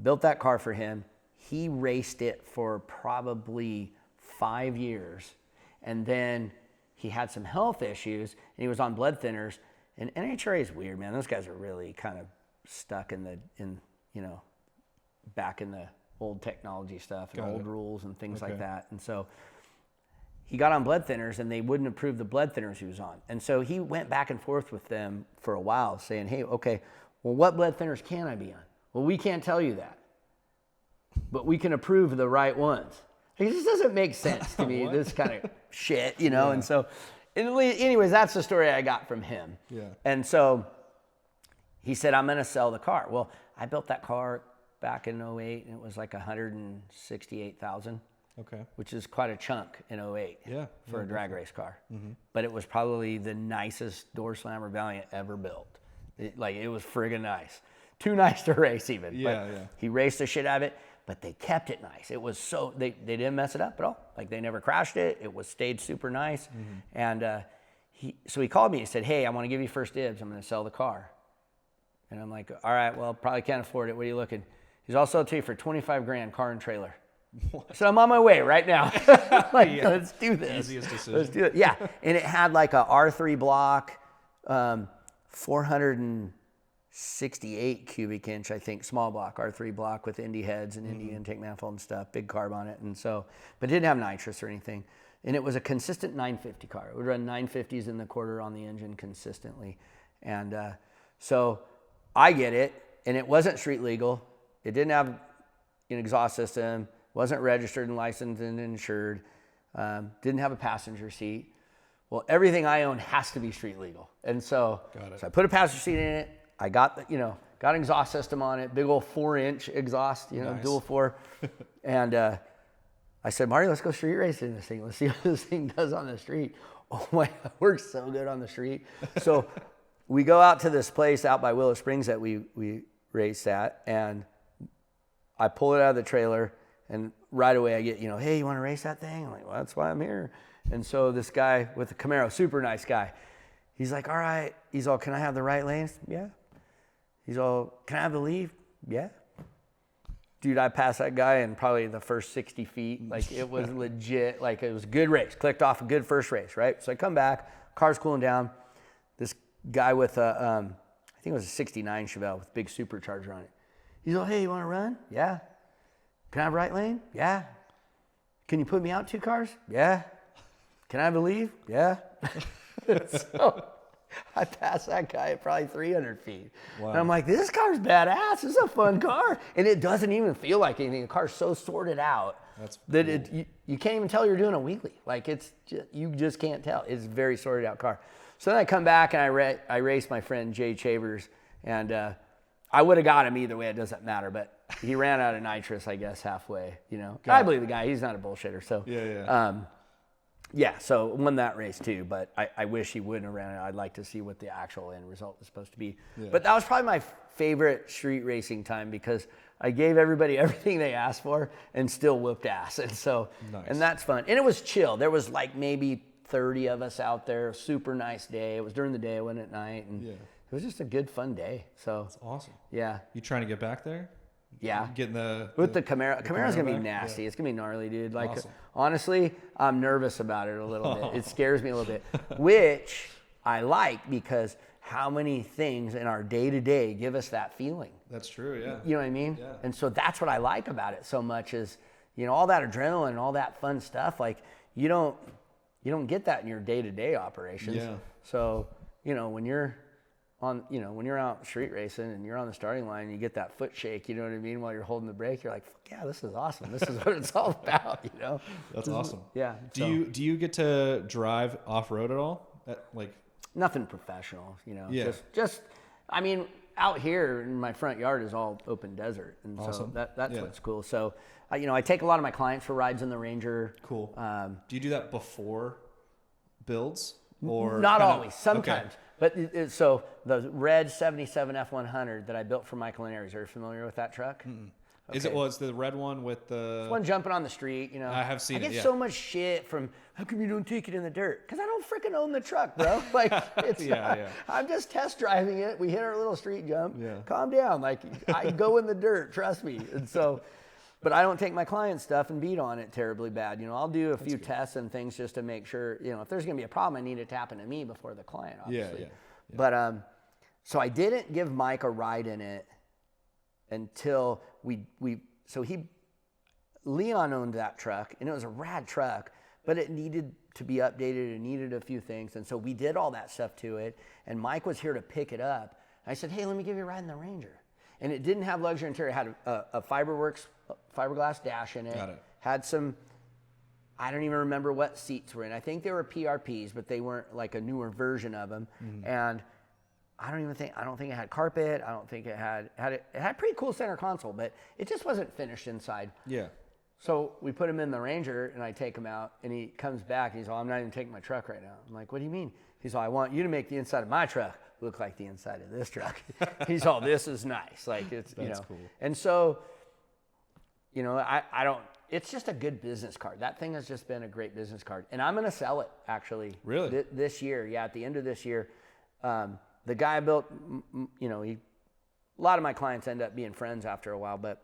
built that car for him. He raced it for probably 5 years. And then he had some health issues and he was on blood thinners. And NHRA is weird, man. Those guys are really kind of stuck back in the old technology stuff and old rules and things like that. And so he got on blood thinners and they wouldn't approve the blood thinners he was on. And so he went back and forth with them for a while saying, hey, okay, well, what blood thinners can I be on? Well, we can't tell you that, but we can approve the right ones. It just doesn't make sense to me, this kind of shit, And so, anyways, that's the story I got from him. Yeah. And so he said, I'm going to sell the car. Well, I built that car back in 08 and it was like $168,000. Okay. Which is quite a chunk in 08 for a drag race car. Mm-hmm. But it was probably the nicest door slammer Valiant ever built. It was friggin' nice. Too nice to race even. He raced the shit out of it, but they kept it nice. It was so, they didn't mess it up at all. Like they never crashed it. It stayed super nice. Mm-hmm. And so he called me and said, hey, I want to give you first dibs. I'm going to sell the car. And I'm like, all right, well, probably can't afford it. What are you looking? He's also to you for $25,000 car and trailer. So I'm on my way right now. Let's do this. Easiest decision. Let's do it. Yeah. And it had like a R3 block, 468 cubic inch, I think, small block, R3 block with Indy heads and Indy intake manifold and stuff, big carb on it. And so, but it didn't have nitrous or anything. And it was a consistent 950 car. It would run 950s in the quarter on the engine consistently. And so I get it. And it wasn't street legal. It didn't have an exhaust system, wasn't registered and licensed and insured, didn't have a passenger seat. Well, everything I own has to be street legal. And so, I put a passenger seat in it. I got got an exhaust system on it, big old 4-inch exhaust, nice. Dual 4. And I said, Marty, let's go street racing this thing. Let's see what this thing does on the street. Oh my, it works so good on the street. So we go out to this place out by Willow Springs that we raced at, and I pull it out of the trailer, and right away I get, hey, you want to race that thing? I'm like, well, that's why I'm here. And so this guy with the Camaro, super nice guy, he's like, all right. He's all, can I have the right lanes? Yeah. He's all, can I have the lead? Yeah. Dude, I passed that guy in probably the first 60 feet. Like, it was legit. Like, it was a good race. Clicked off a good first race, right? So I come back, car's cooling down. This guy with I think it was a 69 Chevelle with big supercharger on it. He's like, hey, you want to run? Yeah. Can I have right lane? Yeah. Can you put me out 2 cars? Yeah. Can I have a leave? Yeah. So I passed that guy at probably 300 feet. Wow. And I'm like, this car's badass. This is a fun car. And it doesn't even feel like anything. The car's so sorted out that cool. You can't even tell you're doing a wheelie. Like, you just can't tell. It's a very sorted out car. So then I come back and I race my friend Jay Chavers, and I would have got him either way. It doesn't matter. But he ran out of nitrous, I guess, halfway. I believe the guy. He's not a bullshitter. So so won that race too, but I wish he wouldn't have ran it. I'd like to see what the actual end result was supposed to be. Yeah. But that was probably my favorite street racing time because I gave everybody everything they asked for and still whooped ass. And so, and that's fun. And it was chill. There was like maybe 30 of us out there. Super nice day. It was during the day, it wasn't at night. And it was just a good, fun day. So that's awesome. Yeah. You trying to get back there? Yeah. Getting with the Camaro. Camara's going to be nasty. Yeah. It's going to be gnarly, dude. Like, awesome. Honestly, I'm nervous about it a little bit. It scares me a little bit, which I like because how many things in our day-to-day give us that feeling? That's true, yeah. You know what I mean? Yeah. And so that's what I like about it so much is, all that adrenaline and all that fun stuff. Like, you don't get that in your day-to-day operations. Yeah. So, when you're when you're out street racing and you're on the starting line and you get that foot shake, you know what I mean, while you're holding the brake, you're like, yeah, this is awesome. This is what it's all about, That's awesome. Yeah. Do you get to drive off-road at all? Nothing professional, Yeah. Just I mean, out here in my front yard is all open desert. And awesome. So that's what's cool. So, I take a lot of my clients for rides in the Ranger. Cool. Do you do that before builds? Or not always, sometimes. Okay. But so the red 77 F100 that I built for Michael and Aries, are you familiar with that truck? Mm-mm. Okay. It's the red one with the... It's one jumping on the street, I have seen it, I get so much shit from, how come you don't take it in the dirt? Because I don't freaking own the truck, bro. Like, it's I'm just test driving it. We hit our little street jump. Yeah. Calm down. Like, I go in the dirt, trust me. And so... But I don't take my client stuff and beat on it terribly bad. I'll do a few tests and things just to make sure, if there's going to be a problem, I need it to happen to me before the client, obviously. Yeah. But so I didn't give Mike a ride in it until Leon owned that truck, and it was a rad truck, but it needed to be updated. It needed a few things. And so we did all that stuff to it, and Mike was here to pick it up. I said, hey, let me give you a ride in the Ranger. And it didn't have luxury interior. It had a fiberglass dash in it. Got it. Had some, I don't even remember what seats were in. I think they were PRPs, but they weren't like a newer version of them. Mm-hmm. And I don't think it had carpet. I don't think it had pretty cool center console, but it just wasn't finished inside. Yeah. So we put him in the Ranger, and I take him out, and he comes back, and he's all, I'm not even taking my truck right now. I'm like, what do you mean? He's all, I want you to make the inside of my truck look like the inside of this truck. He's all, this is nice. Like, it's, That's cool. And so, I don't, it's just a good business card. That thing has just been a great business card. And I'm going to sell it, actually. Really? This year. Yeah, at the end of this year. The guy I built, a lot of my clients end up being friends after a while, but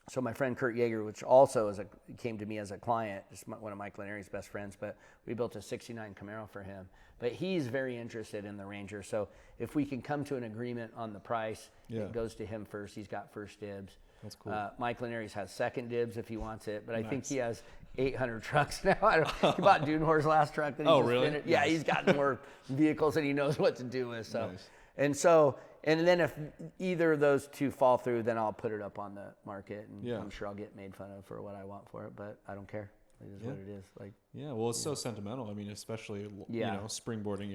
so my friend Kurt Yeager, which also came to me as a client, just one of Mike Laneri's best friends, but we built a 69 Camaro for him. But he's very interested in the Ranger. So if we can come to an agreement on the price, it goes to him first. He's got first dibs. That's cool. Mike Laneri's has second dibs if he wants it, but I think he has 800 trucks now. He bought Dunehore's last truck. That he just really? Finished. Yeah, he's got more vehicles that he knows what to do with. So, nice. And then if either of those two fall through, then I'll put it up on the market, and I'm sure I'll get made fun of for what I want for it, but I don't care. It is what it is. Like, well, it's so sentimental. I mean, especially springboarding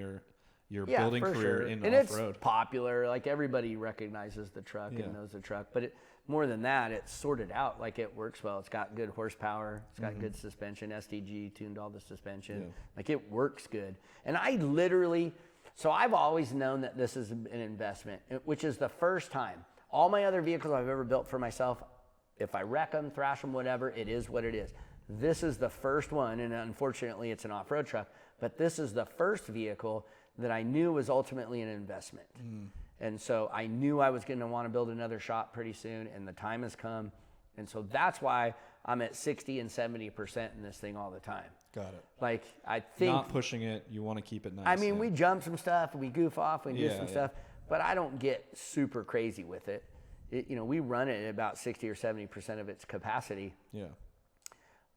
your building career in and off-road. It's popular. Like everybody recognizes the truck and knows the truck. But more than that, it's sorted out. Like it works well. It's got good horsepower. It's got good suspension. STG tuned all the suspension. Yeah. Like it works good. And I literally, so I've always known that this is an investment, which is the first time. All my other vehicles I've ever built for myself, if I wreck them, thrash them, whatever, it is what it is. This is the first one, and unfortunately it's an off-road truck, but this is the first vehicle that I knew was ultimately an investment. And so I knew I was going to want to build another shop pretty soon, and the time has come. And so that's why I'm at 60 and 70% in this thing all the time. Got it. Like, I think... Not pushing it, you want to keep it nice. I mean, we jump some stuff, we goof off, we do some yeah. stuff, but I don't get super crazy with it. We run it at about 60 or 70% of its capacity. Yeah.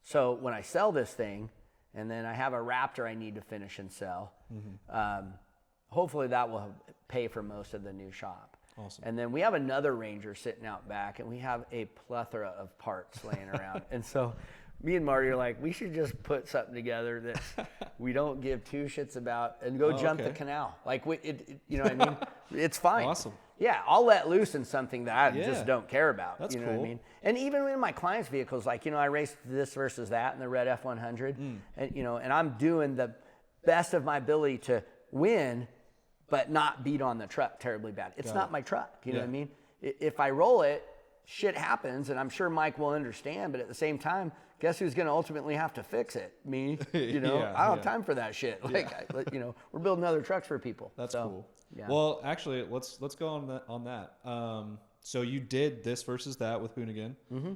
So when I sell this thing, and then I have a Raptor I need to finish and sell, hopefully that will pay for most of the new shop. Awesome. And then we have another Ranger sitting out back, and we have a plethora of parts laying around. And so me and Marty are like, we should just put something together that we don't give two shits about and go jump the canal. Like, you know what I mean? It's fine. Awesome. Yeah, I'll let loose in something that I just don't care about. That's know cool. what I mean? And even in my clients' vehicles, like, I raced this versus that in the red F100, and and I'm doing the best of my ability to win, but not beat on the truck terribly bad. It's not my truck, you know what I mean? If I roll it, shit happens, and I'm sure Mike will understand, but at the same time, guess who's going to ultimately have to fix it? Me. I don't have time for that shit. Like, we're building other trucks for people. That's cool. Yeah. Well, actually, let's go on that. So you did this versus that with Hoonigan.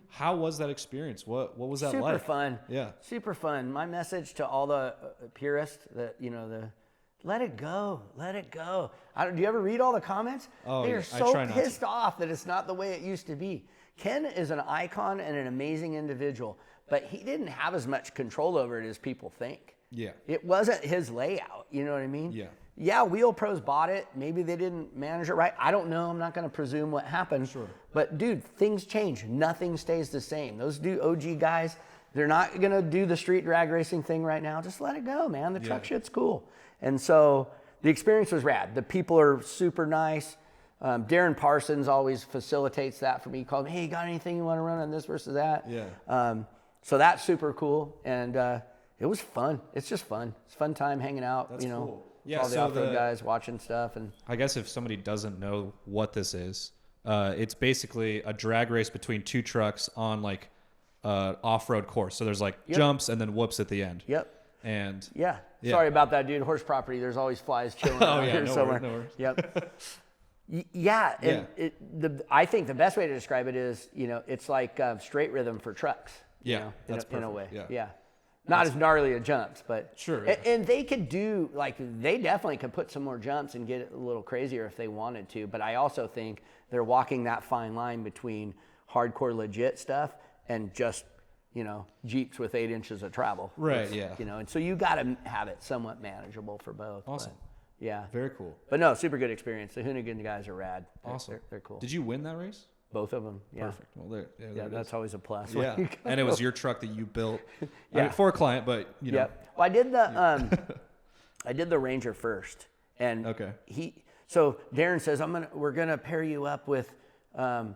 How was that experience? What was that like? Super fun. Yeah. Super fun. My message to all the purists that, let it go. Let it go. Do you ever read all the comments? Oh, They yeah. are so pissed off that it's not the way it used to be. Ken is an icon and an amazing individual, but he didn't have as much control over it as people think. Yeah. It wasn't his layout. You know what I mean? Yeah. Yeah, Wheel Pros bought it. Maybe they didn't manage it right. I don't know. I'm not going to presume what happened. Sure. But, dude, things change. Nothing stays the same. Those OG guys, they're not going to do the street drag racing thing right now. Just let it go, man. The truck shit's cool. And so the experience was rad. The people are super nice. Darren Parsons always facilitates that for me. He called me, hey, you got anything you want to run on this versus that? Yeah. So that's super cool. And it was fun. It's just fun. It's a fun time hanging out. That's cool. Yeah, all the off-road guys watching stuff. And I guess if somebody doesn't know what this is, it's basically a drag race between two trucks on like off-road course. So there's like jumps and then whoops at the end. Yep. And yeah. Sorry about that, dude. Horse property. There's always flies chilling around here somewhere. No worries. Yep. I think the best way to describe it is, it's like straight rhythm for trucks. That's in a way. perfect. Yeah. Not as gnarly as jumps, but sure. And they could do they definitely could put some more jumps and get it a little crazier if they wanted to. But I also think they're walking that fine line between hardcore legit stuff and just Jeeps with 8 inches of travel. Right. Yeah. And so you got to have it somewhat manageable for both. Awesome. But, yeah. Very cool. But no, super good experience. The Hoonigan guys are rad. Awesome. They're cool. Did you win that race? Both of them. Yeah. Perfect. Well, there that's always a plus. Yeah. And it was your truck that you built. Yeah. I mean, for a client, but Well, I did the I did the Ranger first, and so Darren says we're gonna pair you up with I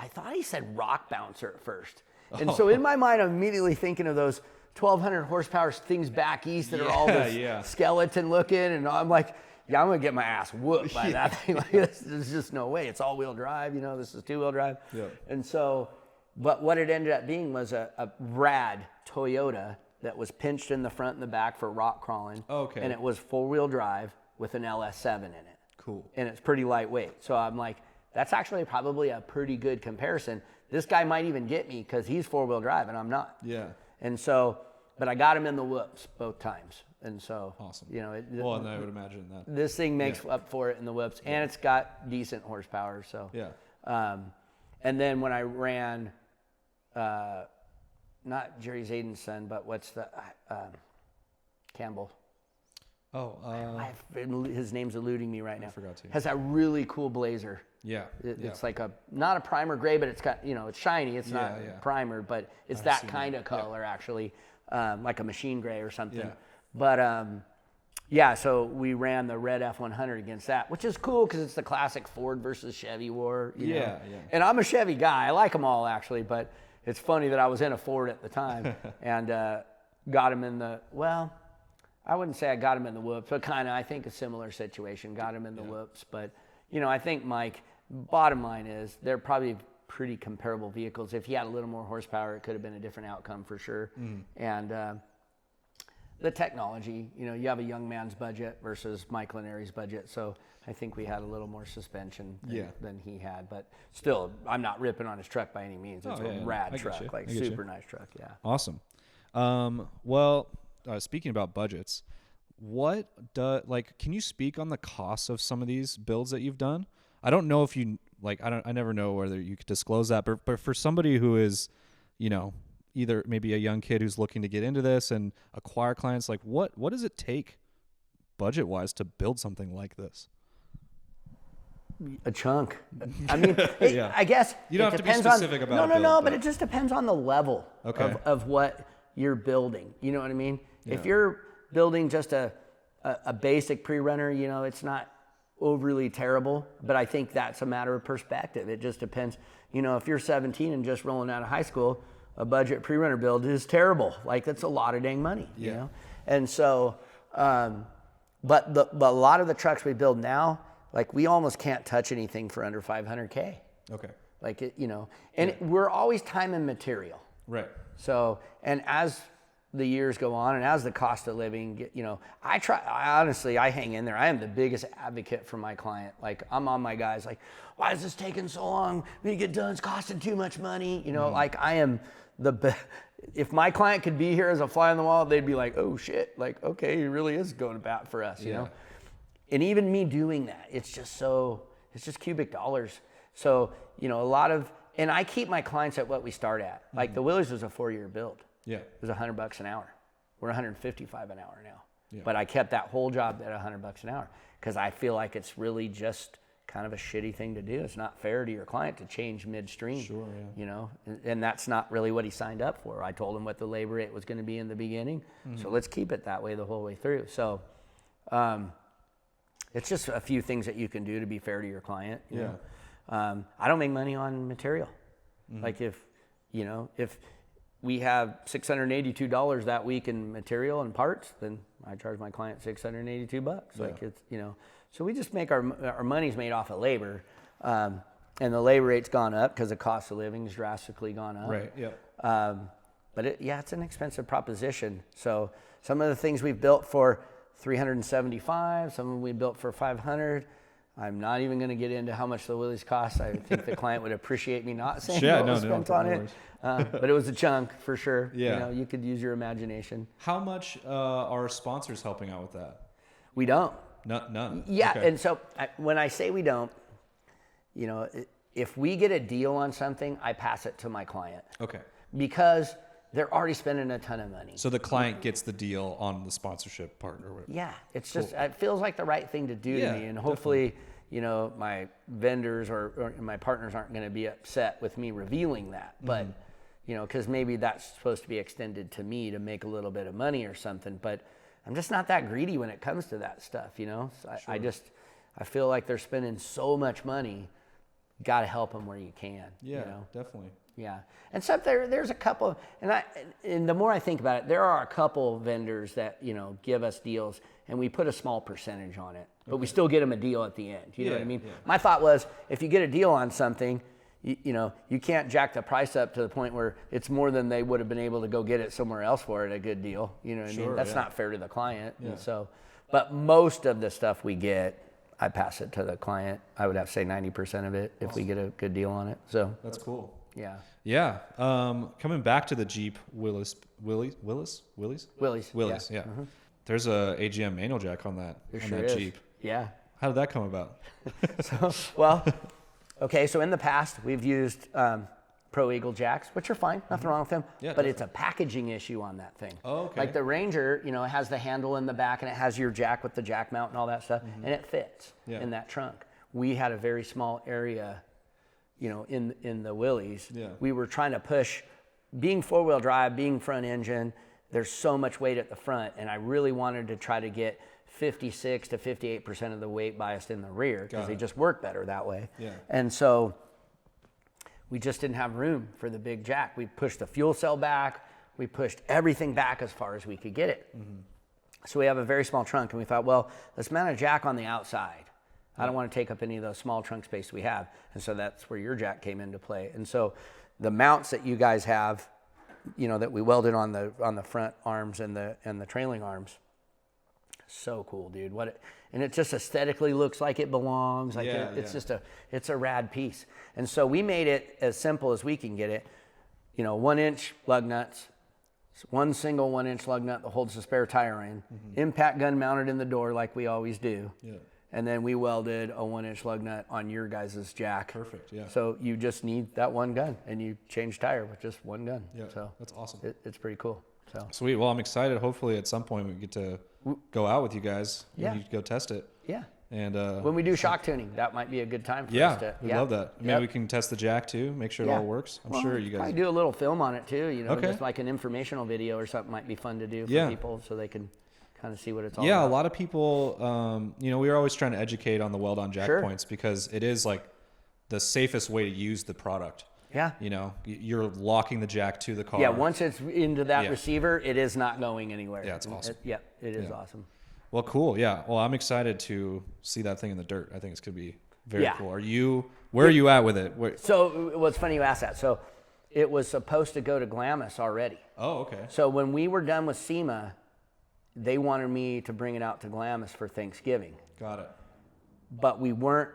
thought he said Rock Bouncer at first, and so in my mind I'm immediately thinking of those 1200 horsepower things back east that are all this skeleton looking, and I'm like, yeah, I'm gonna get my ass whooped by that thing. Like, there's just no way. It's all-wheel drive, this is two-wheel drive. Yeah. And so, but what it ended up being was a rad Toyota that was pinched in the front and the back for rock crawling. Okay. And it was four-wheel drive with an LS7 in it. Cool. And it's pretty lightweight. So I'm like, that's actually probably a pretty good comparison. This guy might even get me because he's four-wheel drive and I'm not. Yeah. And so, but I got him in the whoops both times. And so, awesome. and I would imagine that this thing makes up for it in the whoops, and it's got decent horsepower. So, and then when I ran, not Jerry Zaden's son, but what's the Campbell? Oh, his name's eluding me right now. I forgot to. Has that really cool blazer. Yeah. It's like not a primer gray, but it's got it's shiny. It's not primer, but it's that kind of color actually, like a machine gray or something. Yeah. But Yeah, so we ran the red F-100 against that, which is cool because it's the classic Ford versus Chevy war. You know? Yeah. And I'm a Chevy guy. I like them all, actually, but it's funny that I was in a Ford at the time and got him in the, well, I wouldn't say I got him in the whoops, but kind of, I think a similar situation, got him in the whoops. But, you know, I think, Mike, bottom line is they're probably pretty comparable vehicles. If he had a little more horsepower, it could have been a different outcome for sure. And the technology, you know, you have a young man's budget versus Mike Lanieri's budget. So I think we had a little more suspension than he had. But still, I'm not ripping on his truck by any means. It's a rad truck, like super nice truck, yeah. Awesome. Well, speaking about budgets, can you speak on the cost of some of these builds that you've done? I don't know if you, I never know whether you could disclose that, but for somebody who is, you know, either maybe a young kid who's looking to get into this and acquire clients, like what does it take budget wise to build something like this? A chunk. I mean, I guess you don't have to be specific about it. No, but it just depends on the level of what you're building. You know what I mean? Yeah. If you're building just a basic pre-runner, you know, it's not overly terrible, but I think that's a matter of perspective. It just depends. You know, if you're 17 and just rolling out of high school, a budget pre-runner build is terrible. Like, that's a lot of dang money, you know? And so, but a lot of the trucks we build now, like, we almost can't touch anything for under $500K. Okay. Like, you know, and we're always time and material. Right. So, and as the years go on and as the cost of living, you know, I honestly hang in there. I am the biggest advocate for my client. Like, I'm on my guys, like, why is this taking so long? We get done, it's costing too much money. You know, like, I am if my client could be here as a fly on the wall, they'd be like, oh shit, like, okay, he really is going to bat for us, you know? And even me doing that, it's just cubic dollars. So, you know, and I keep my clients at what we start at. Like, the Willys was a 4-year build. Yeah. It was $100 an hour. We're $155 an hour now. Yeah. But I kept that whole job at $100 an hour because I feel like it's really just kind of a shitty thing to do. It's not fair to your client to change midstream. Sure, yeah. You know, and that's not really what he signed up for. I told him what the labor rate was going to be in the beginning. So let's keep it that way the whole way through. So it's just a few things that you can do to be fair to your client. You know? I don't make money on material. Like, if we have $682 that week in material and parts, then I charge my client $682. Like, it's, you know, so we just make our money's made off of labor, and the labor rate's gone up because the cost of living's drastically gone up. Right. Yeah. But it's an expensive proposition. So some of the things we've built for $375, some of them we built for $500. I'm not even going to get into how much the Willys cost. I think the client would appreciate me not saying what was spent on it. But it was a chunk for sure. Yeah. You know, you could use your imagination. How much are sponsors helping out with that? We don't. None. Yeah, okay. And so when I say we don't, you know, if we get a deal on something, I pass it to my client. Okay. Because they're already spending a ton of money. So the client gets the deal on the sponsorship part or whatever. Yeah, it's just, it feels like the right thing to do to me. And hopefully, you know, my vendors or my partners aren't going to be upset with me revealing that. But, you know, because maybe that's supposed to be extended to me to make a little bit of money or something. But I'm just not that greedy when it comes to that stuff, you know? So I feel like they're spending so much money. You got to help them where you can. Yeah, you know? Definitely. Yeah, and so there's a couple, and the more I think about it, there are a couple vendors that, you know, give us deals, and we put a small percentage on it, but we still get them a deal at the end. You know what I mean? Yeah. My thought was, if you get a deal on something, you know, you can't jack the price up to the point where it's more than they would have been able to go get it somewhere else for at a good deal. You know what I mean? That's not fair to the client. Yeah. And so, but most of the stuff we get, I pass it to the client. I would have to say 90% of it if we get a good deal on it. So that's cool. Yeah. Yeah. Coming back to the Jeep Willys. Yeah. There's a AGM Manual Jack on that Jeep. Yeah. How did that come about? So in the past we've used Pro Eagle jacks, which are fine, nothing wrong with them. Yeah, but it's a packaging issue on that thing. Oh, okay. Like the Ranger, you know, it has the handle in the back and it has your jack with the jack mount and all that stuff, and it fits in that trunk. We had a very small area, you know, in the Willys. Yeah. We were trying to push, being 4-wheel drive, being front engine, there's so much weight at the front, and I really wanted to try to get 56 to 58% of the weight biased in the rear because they just work better that way. Yeah. And so we just didn't have room for the big jack. We pushed the fuel cell back. We pushed everything back as far as we could get it. So we have a very small trunk, and we thought, well, let's mount a jack on the outside. I don't want to take up any of those small trunk space we have. And so that's where your jack came into play. And so the mounts that you guys have, you know, that we welded on the front arms and the trailing arms, so cool, dude. And it just aesthetically looks like it belongs. Like it's just it's a rad piece. And so we made it as simple as we can get it. You know, 1-inch lug nuts, one single 1-inch lug nut that holds the spare tire in, impact gun mounted in the door like we always do. Yeah. And then we welded a 1-inch lug nut on your guys' jack. Perfect, yeah. So you just need that one gun, and you change tire with just one gun. Yeah, so that's awesome. It's pretty cool. So sweet. Well, I'm excited. Hopefully at some point we get to go out with you guys. Yeah. And you go test it. Yeah. And when we do shock tuning, that might be a good time for us to. We love that. Maybe we can test the jack too, make sure it all works. I'm sure you guys. Probably do a little film on it too, you know, just like an informational video or something might be fun to do for people so they can kind of see what it's all about. Yeah, a lot of people, you know, we were always trying to educate on the weld on jack points because it is like the safest way to use the product. Yeah. You know, you're locking the jack to the car. Yeah, once it's into that receiver, it is not going anywhere. Yeah, it's awesome. It is awesome. Well, cool. Yeah. Well, I'm excited to see that thing in the dirt. I think it's going to be very cool. Where are you at with it? So it's funny you asked that. So it was supposed to go to Glamis already. Oh, okay. So when we were done with SEMA, they wanted me to bring it out to Glamis for Thanksgiving. Got it. But we weren't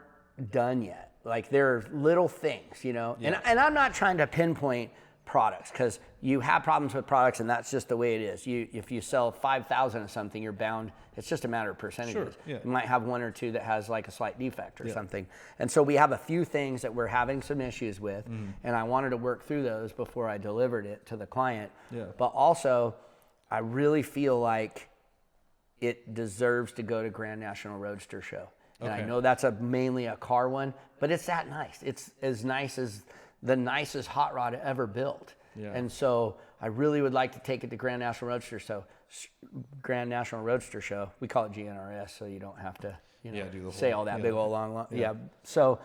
done yet. Like there are little things, you know, and I'm not trying to pinpoint products because you have problems with products and that's just the way it is. If you sell 5,000 of something, you're bound. It's just a matter of percentages. Sure, yeah. You might have one or two that has like a slight defect or something. And so we have a few things that we're having some issues with, and I wanted to work through those before I delivered it to the client. Yeah. But also, I really feel like it deserves to go to Grand National Roadster Show. And I know that's mainly a car one, but it's that nice. It's as nice as the nicest hot rod ever built. Yeah. And so I really would like to take it to Grand National Roadster Show. Grand National Roadster Show. We call it GNRS, so you don't have to say all that big old long. Yeah. So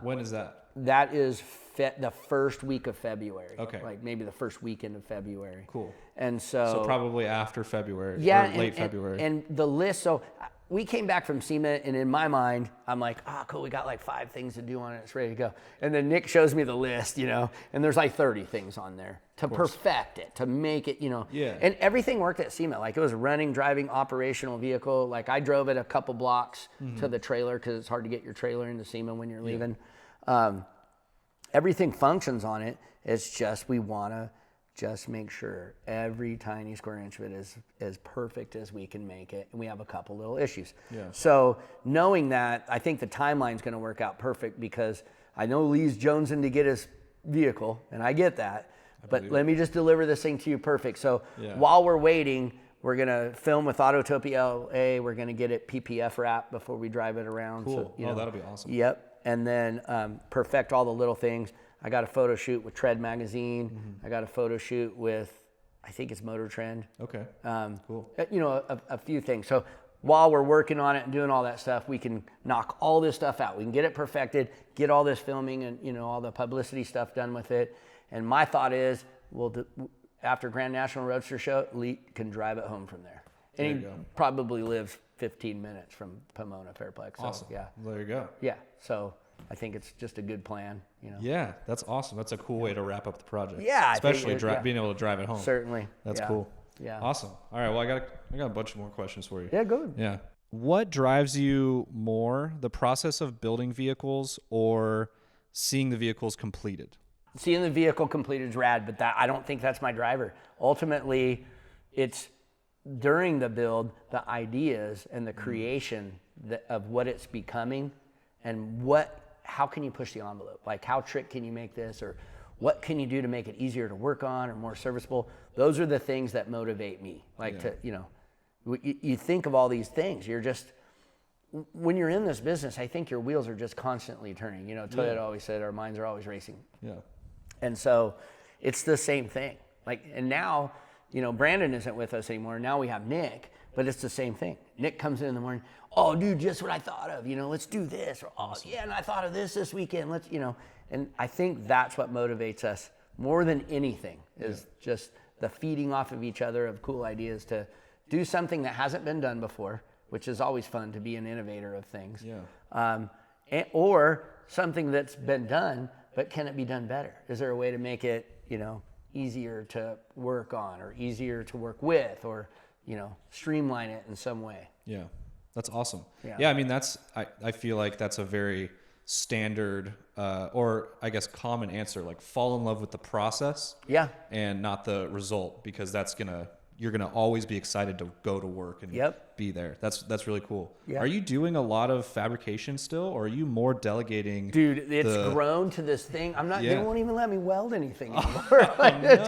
when is that? That is the first week of February. Okay. Like maybe the first weekend of February. Cool. And so probably after February. Yeah, or late February. And the list. So we came back from SEMA, and in my mind, I'm like, oh, cool, we got like 5 things to do on it. It's ready to go. And then Nick shows me the list, you know, and there's like 30 things on there to perfect it, to make it, you know. Yeah. And everything worked at SEMA. Like it was a running, driving, operational vehicle. Like I drove it a couple blocks to the trailer because it's hard to get your trailer into SEMA when you're leaving. Everything functions on it. It's just we want to just make sure every tiny square inch of it is as perfect as we can make it. And we have a couple little issues. Yeah. So knowing that, I think the timeline's going to work out perfect because I know Lee's jonesing to get his vehicle, and I get that. But let me just deliver this thing to you perfect. So while we're waiting, we're going to film with Autotopia LA. We're going to get it PPF wrapped before we drive it around. Cool. So, that'll be awesome. Yep. And then perfect all the little things. I got a photo shoot with Tread Magazine. I got a photo shoot with, I think it's Motor Trend. Okay, cool. You know, a few things. So while we're working on it and doing all that stuff, we can knock all this stuff out. We can get it perfected, get all this filming and, you know, all the publicity stuff done with it. And my thought is, after Grand National Roadster Show, Lee can drive it home from there. And he probably lives 15 minutes from Pomona Fairplex. So, awesome. Yeah. There you go. Yeah. So I think it's just a good plan, you know. Yeah, that's awesome. That's a cool way to wrap up the project. Yeah, especially being able to drive it home. Certainly. That's cool. Yeah. Awesome. All right. Well, I got a bunch more questions for you. Yeah, good. Yeah. What drives you more, the process of building vehicles or seeing the vehicles completed? Seeing the vehicle completed is rad, but I don't think that's my driver. Ultimately, it's during the build, the ideas and the creation of what it's becoming, and how can you push the envelope? Like how trick can you make this, or what can you do to make it easier to work on or more serviceable? Those are the things that motivate me. Like to, you know, you think of all these things. You're just, when you're in this business, I think your wheels are just constantly turning. You know, Toyota always said our minds are always racing. Yeah. And so it's the same thing. Like, and now, you know, Brandon isn't with us anymore. Now we have Nick, But it's the same thing. Nick comes in the morning, oh, dude, just what I thought of, let's do this. Or, oh, yeah, and I thought of this weekend. Let's, and I think that's what motivates us more than anything is just the feeding off of each other of cool ideas to do something that hasn't been done before, which is always fun to be an innovator of things. Yeah. Or something that's been done, but can it be done better? Is there a way to make it, easier to work on or easier to work with or, streamline it in some way? Yeah, that's awesome. Yeah, I mean, I feel like that's a very standard or I guess common answer, like fall in love with the process and not the result, because you're gonna always be excited to go to work and be there. That's really cool. Are you doing a lot of fabrication still, or are you more delegating? Dude, it's grown to this thing. I'm not. They won't even let me weld anything anymore.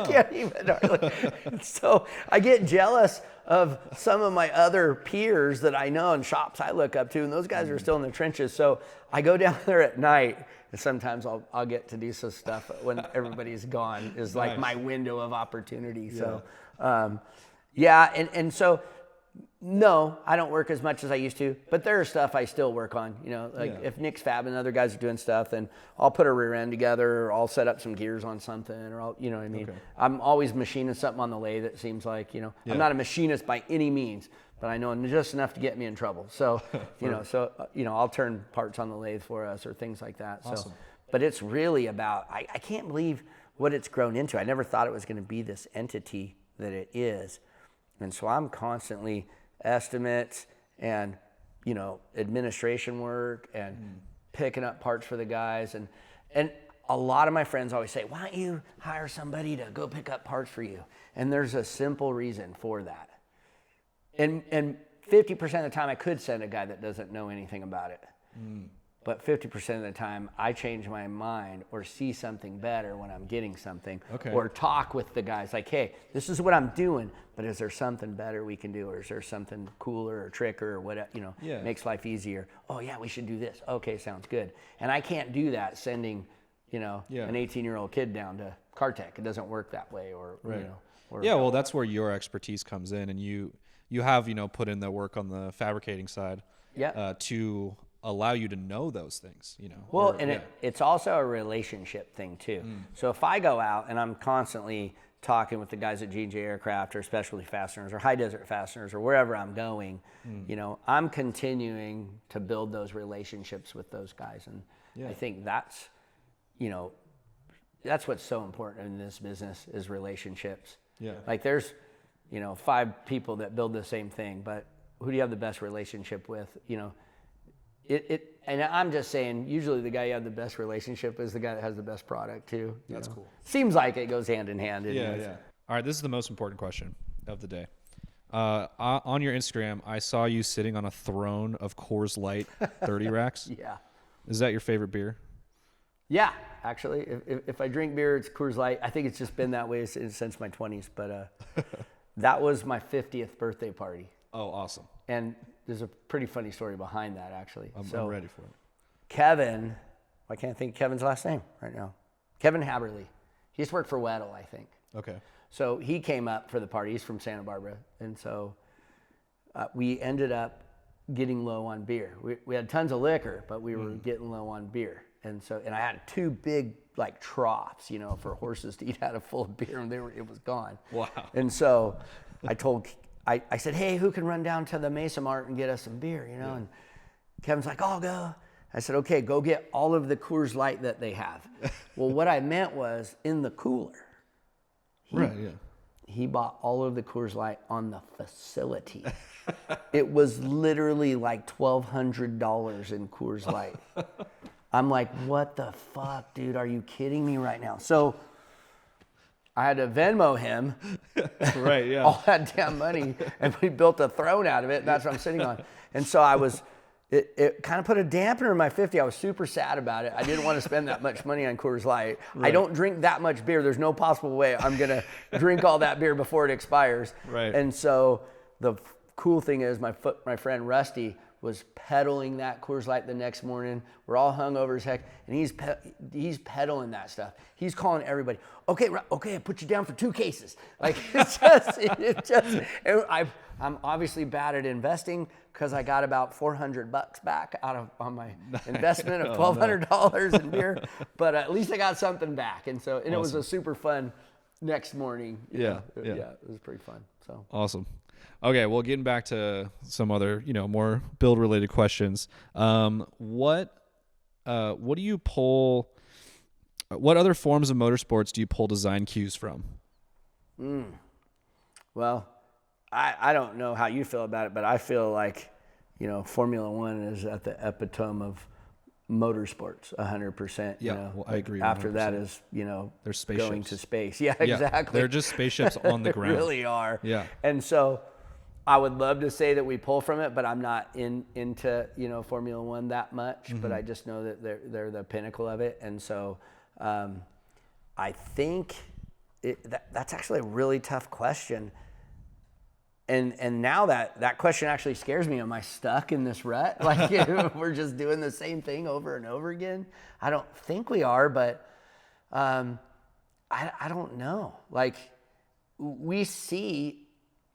Can't even. So I get jealous of some of my other peers that I know in shops I look up to, and those guys are still in the trenches. So I go down there at night, and sometimes I'll get to do some stuff when everybody's gone. Is like my window of opportunity. So. And so, no, I don't work as much as I used to, but there's stuff I still work on, if Nick's Fab and other guys are doing stuff, then I'll put a rear end together, or I'll set up some gears on something, or I'll, what I mean? Okay. I'm always machining something on the lathe. It seems like, I'm not a machinist by any means, but I know just enough to get me in trouble. So, I'll turn parts on the lathe for us or things like that. Awesome. So, but it's really about, I can't believe what it's grown into. I never thought it was going to be this entity that it is. And so I'm constantly estimates and, administration work and picking up parts for the guys. And a lot of my friends always say, why don't you hire somebody to go pick up parts for you? And there's a simple reason for that. And 50% of the time I could send a guy that doesn't know anything about it. But 50% of the time, I change my mind or see something better when I'm getting something. Okay. Or talk with the guys like, hey, this is what I'm doing, but is there something better we can do? Or is there something cooler or tricker or whatever, makes life easier? Oh, yeah, we should do this. Okay, sounds good. And I can't do that sending, an 18-year-old kid down to Cartech. It doesn't work that way. Well, that's where your expertise comes in, and you have, put in the work on the fabricating side to allow you to know those things, Well, it's also a relationship thing too. So if I go out and I'm constantly talking with the guys at G&J Aircraft or Specialty Fasteners or High Desert Fasteners or wherever I'm going, I'm continuing to build those relationships with those guys. And I think that's what's so important in this business is relationships. Yeah. Like there's, 5 people that build the same thing, but who do you have the best relationship with? And I'm just saying, usually the guy you have the best relationship is the guy that has the best product too. That's cool. Seems like it goes hand in hand. Yeah. All right, this is the most important question of the day. On your Instagram, I saw you sitting on a throne of Coors Light 30 racks. Yeah. Is that your favorite beer? Yeah, actually. If I drink beer, it's Coors Light. I think it's just been that way since my 20s. But that was my 50th birthday party. Oh, awesome. And there's a pretty funny story behind that, actually. I'm ready for it. Kevin, I can't think of Kevin's last name right now. Kevin Haberly. He used to work for Weddle, I think. Okay. So he came up for the party. He's from Santa Barbara. And so we ended up getting low on beer. We had tons of liquor, but we were getting low on beer. And I had 2 big troughs, for horses to eat out of full of beer, and it was gone. Wow. And so I said, hey, who can run down to the Mesa Mart and get us some beer, Yeah. And Kevin's like, I'll go. I said, okay, go get all of the Coors Light that they have. Well, what I meant was in the cooler. He bought all of the Coors Light on the facility. It was literally like $1,200 in Coors Light. I'm like, what the fuck, dude? Are you kidding me right now? So I had to Venmo him all that damn money, and we built a throne out of it, and that's what I'm sitting on. And so it kind of put a dampener in my 50. I was super sad about it. I didn't want to spend that much money on Coors Light. Right. I don't drink that much beer. There's no possible way I'm going to drink all that beer before it expires. Right. And so the cool thing is my friend Rusty was pedaling that Coors Light the next morning. We're all hungover as heck, and he's pedaling that stuff. He's calling everybody. Okay, I put you down for 2 cases. Like it's just. And I'm obviously bad at investing because I got about $400 back on my investment of $1,200 in beer, but at least I got something back, and so it was a super fun next morning. Yeah, it was pretty fun. So awesome. Okay, well, getting back to some other, more build related questions. What do you pull? What other forms of motorsports do you pull design cues from? Well, I don't know how you feel about it, but I feel like, Formula One is at the epitome of motorsports, 100%. Yeah, well, I agree. After 100%. that is, they're spaceships. Going to space. Yeah, exactly. They're just spaceships on the ground. They really are. Yeah. And so I would love to say that we pull from it, but I'm not into Formula One that much. But I just know that they're the pinnacle of it, and so I think that's actually a really tough question. And now that question actually scares me. Am I stuck in this rut? Like we're just doing the same thing over and over again? I don't think we are, but I don't know. Like we see,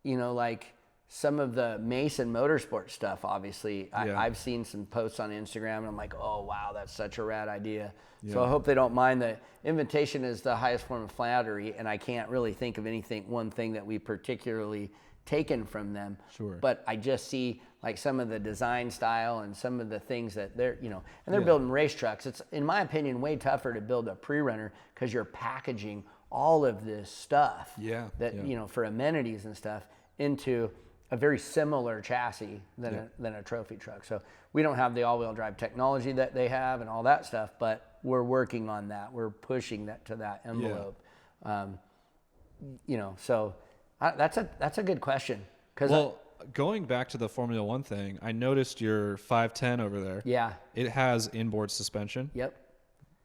like some of the Mason Motorsport stuff, obviously. I've seen some posts on Instagram, and I'm like, oh, wow, that's such a rad idea. Yeah. So I hope they don't mind that invitation is the highest form of flattery, and I can't really think of one thing that we particularly taken from them. Sure. But I just see like some of the design style and some of the things that they're, and they're building race trucks. It's, in my opinion, way tougher to build a pre-runner because you're packaging all of this stuff for amenities and stuff into a very similar chassis than a trophy truck. So we don't have the all-wheel drive technology that they have and all that stuff, but we're working on that. We're pushing that to that envelope. So that's a good question. Going back to the Formula One thing, I noticed your 510 over there. Yeah. It has inboard suspension. Yep.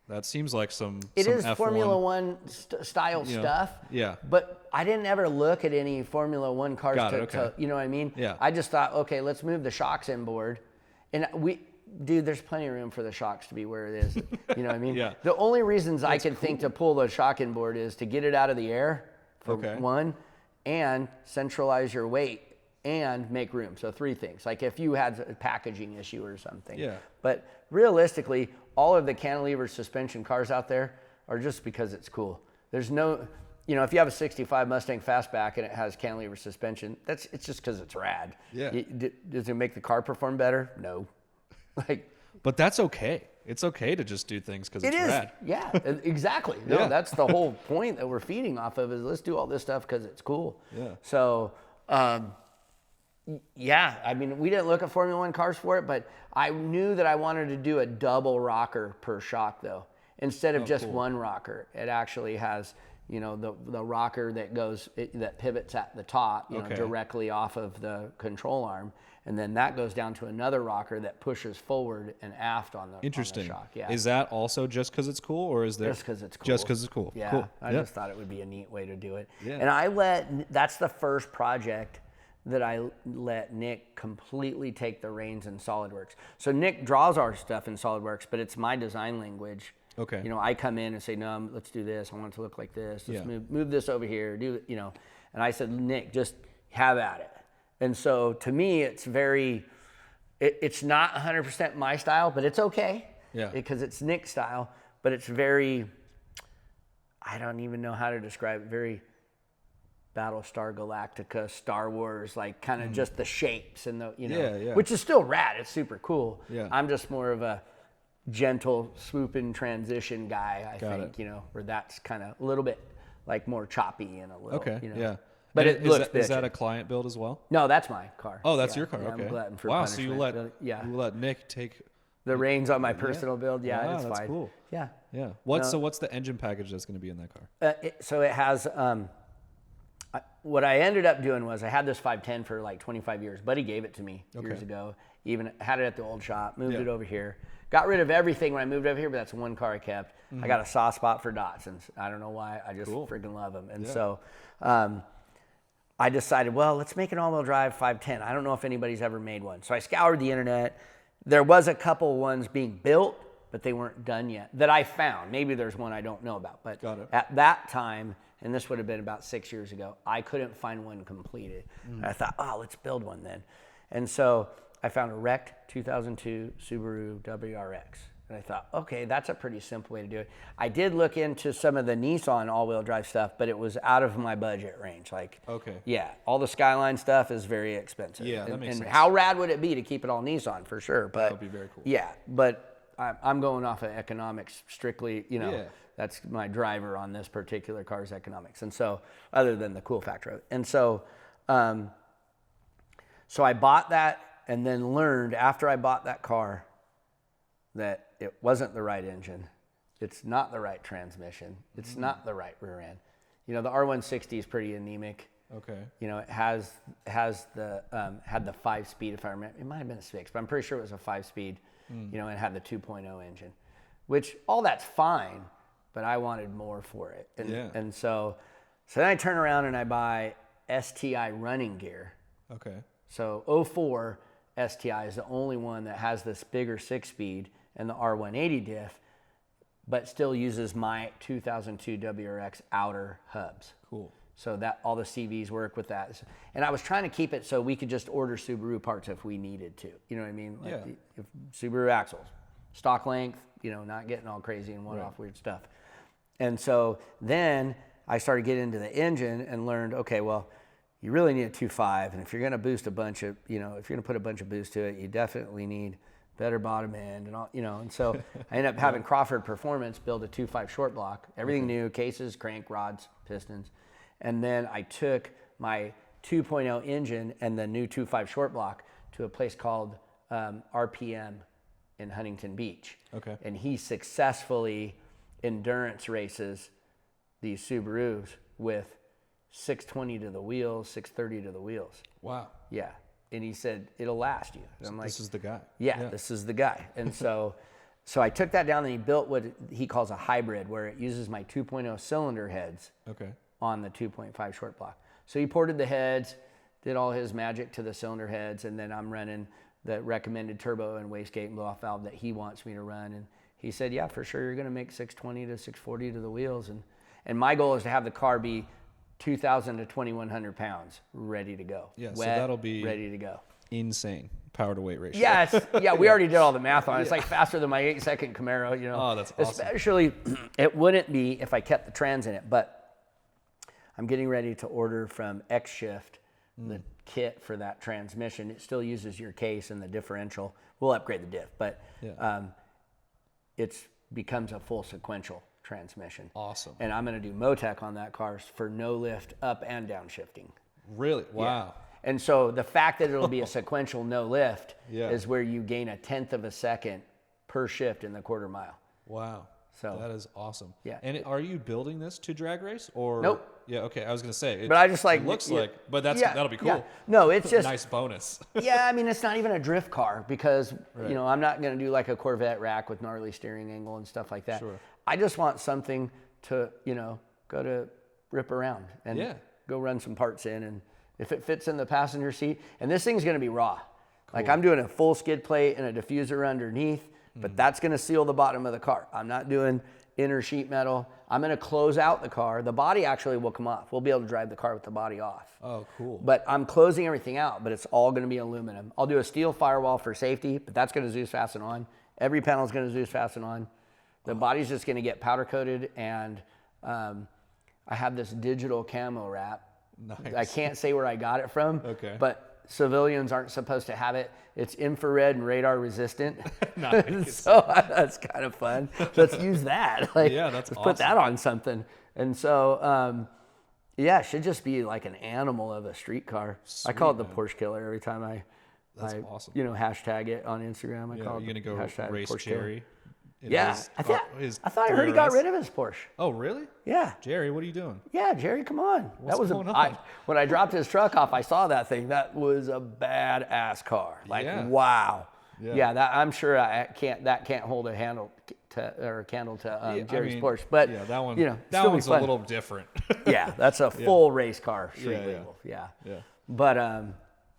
That seems like some F1 Formula One style stuff. Yeah. But I didn't ever look at any Formula One cars to you know what I mean? Yeah. I just thought, okay, let's move the shocks inboard. And there's plenty of room for the shocks to be where it is. You know what I mean? Yeah. The only reasons I could think to pull the shock inboard is to get it out of the air, for one, and centralize your weight and make room. So 3 things. Like if you had a packaging issue or something. Yeah. But realistically, all of the cantilever suspension cars out there are just because it's cool. There's no, if you have a 65 Mustang Fastback and it has cantilever suspension, it's just because it's rad. Yeah. Does it make the car perform better? No. But that's okay. It's okay to just do things because it's rad. Yeah, exactly. No, that's the whole point that we're feeding off of is let's do all this stuff because it's cool. Yeah. So, I mean, we didn't look at Formula One cars for it, but I knew that I wanted to do a double rocker per shock though. Instead of just one rocker, it actually has, the rocker that pivots at the top, directly off of the control arm. And then that goes down to another rocker that pushes forward and aft on the Interesting. shock. Yeah. Is that also just because it's cool, or is there just because it's cool? Just because it's cool. Yeah. Cool. I just thought it would be a neat way to do it. Yeah. And that's the first project that I let Nick completely take the reins in SolidWorks. So Nick draws our stuff in SolidWorks, but it's my design language. Okay. I come in and say, no, let's do this. I want it to look like this. Let's move this over here. And I said, Nick, just have at it. And so to me, it's it's not 100% my style, but it's okay. Yeah. Because it's Nick's style, but it's very, I don't even know how to describe it, very Battlestar Galactica, Star Wars, like kind of just the shapes and which is still rad. It's super cool. Yeah. I'm just more of a gentle swoop-in transition guy, I think, where that's kind of a little bit like more choppy and a little, Yeah. But is that a client build as well? No, that's my car. Oh, that's your car. Yeah, okay. I'm glutton for wow. So punishment. you let Nick take the reins on my personal build. Yeah, wow, it's that's fine. Cool. Yeah. Yeah. What's the engine package that's going to be in that car? So it has. What I ended up doing was I had this 510 for like 25 years. Buddy gave it to me years ago. Even had it at the old shop. Moved it over here. Got rid of everything when I moved over here, but that's one car I kept. I got a soft spot for Datsuns. I don't know why. I just freaking love them. And so I decided, well, let's make an all-wheel drive 510. I don't know if anybody's ever made one. So I scoured the internet. There was a couple ones being built, but they weren't done yet that I found. Maybe there's one I don't know about. But at that time, and this would have been about 6 years ago, I couldn't find one completed. And I thought, oh, let's build one then. And so I found a wrecked 2002 Subaru WRX. And I thought, okay, that's a pretty simple way to do it. I did look into some of the Nissan all-wheel drive stuff, but it was out of my budget range. Like, yeah, all the Skyline stuff is very expensive. Yeah, that makes sense. How rad would it be to keep it all Nissan for sure? But that would be very cool. Yeah, but I'm going off of economics strictly. You know, that's my driver on this particular car's economics. And so, other than the cool factor of it, and so, so I bought that, and then learned after I bought that car that it wasn't the right engine, it's not the right transmission, it's not the right rear end. You know, the R160 is pretty anemic. Okay. You know, it has the had the 5-speed, if I remember. It might have been a 6, but I'm pretty sure it was a 5-speed. You know, and had the 2.0 engine, which all that's fine, but I wanted more for it. And so then I turn around and I buy STI running gear. Okay. So 04 STI is the only one that has this bigger 6-speed and the R180 diff, but still uses my 2002 WRX outer hubs. Cool. So that all the CVs work with that. And I was trying to keep it so we could just order Subaru parts if we needed to. You know what I mean? Like if Subaru axles, stock length, you know, not getting all crazy and one-off weird stuff. And so then I started getting into the engine and learned, okay, well, you really need a 2.5. And if you're going to boost a bunch of, you know, if you're going to put a bunch of boost to it, you definitely need better bottom end and all, you know. And so I ended up having Crawford Performance build a 2.5 short block, everything new, cases, crank, rods, pistons. And then I took my 2.0 engine and the new 2.5 short block to a place called RPM in Huntington Beach. Okay. And he successfully endurance races these Subarus with 620 to the wheels, 630 to the wheels. Wow. Yeah. And he said, it'll last you. And I'm like, this is the guy. Yeah, this is the guy. And so I took that down and he built what he calls a hybrid, where it uses my 2.0 cylinder heads. Okay. On the 2.5 short block. So he ported the heads, did all his magic to the cylinder heads, and then I'm running the recommended turbo and wastegate and blow off valve that he wants me to run. And he said, yeah, for sure, you're going to make 620 to 640 to the wheels. And my goal is to have the car be 2,000 to 2,100 pounds ready to go. Yeah, wet, so that'll be ready to go. Insane power to weight ratio. Yes, yeah, we already did all the math on it. It's like faster than my 8-second Camaro, you know. Oh, that's awesome. Especially, it wouldn't be if I kept the trans in it, but I'm getting ready to order from X-Shift the kit for that transmission. It still uses your case and the differential. We'll upgrade the diff, but it becomes a full sequential transmission. Awesome. And I'm going to do Motec on that car for no lift up and down shifting. Really? Wow. Yeah. And so the fact that it'll be a sequential no lift Yeah. is where you gain 1/10 of a second per shift in the quarter mile. Wow. So that is awesome. Yeah. And are you building this to drag race or? Nope. Yeah. Okay. I was gonna say. But I just like it looks like, but yeah, that'll be cool. yeah. No, it's just nice bonus. Yeah, I mean, it's not even a drift car because you know I'm not going to do like a Corvette rack with gnarly steering angle and stuff like that. Sure. I just want something to go to rip around and go run some parts in, and if it fits in the passenger seat, and this thing's going to be raw. Cool. Like I'm doing a full skid plate and a diffuser underneath, but that's going to seal the bottom of the car. I'm not doing inner sheet metal. I'm going to close out the car. The body actually will come off. We'll be able to drive the car with the body off. Oh, cool. But I'm closing everything out, but it's all going to be aluminum. I'll do a steel firewall for safety, but that's going to Zeus fasten on. Every panel is going to Zeus fasten on. The body's just going to get powder coated, and I have this digital camo wrap. Nice. I can't say where I got it from, Okay. but civilians aren't supposed to have it. It's infrared and radar resistant. Nice. So that's kind of fun. Let's use that. Like, Yeah, that's let's awesome. put that on something. And so, yeah, it should just be like an animal of a street car. I call it the Porsche killer every time I awesome. Hashtag it on Instagram. I call it you're gonna go hashtag race Porsche killer. Jerry. in Yeah, his I car- thought his I heard he got 3RS? rid of his Porsche. Oh, really? Yeah. Jerry, what are you doing? Yeah, Jerry, come on. What's going on? When I dropped his truck off, I saw that thing. That was a badass car. Like, Yeah. wow. Yeah. Yeah, that I'm sure that can't hold a candle to I Jerry's mean, Porsche. But yeah, that one, you know, that still be one's a fun. little different. Yeah, that's a full race car street Yeah, legal. Yeah. Yeah. But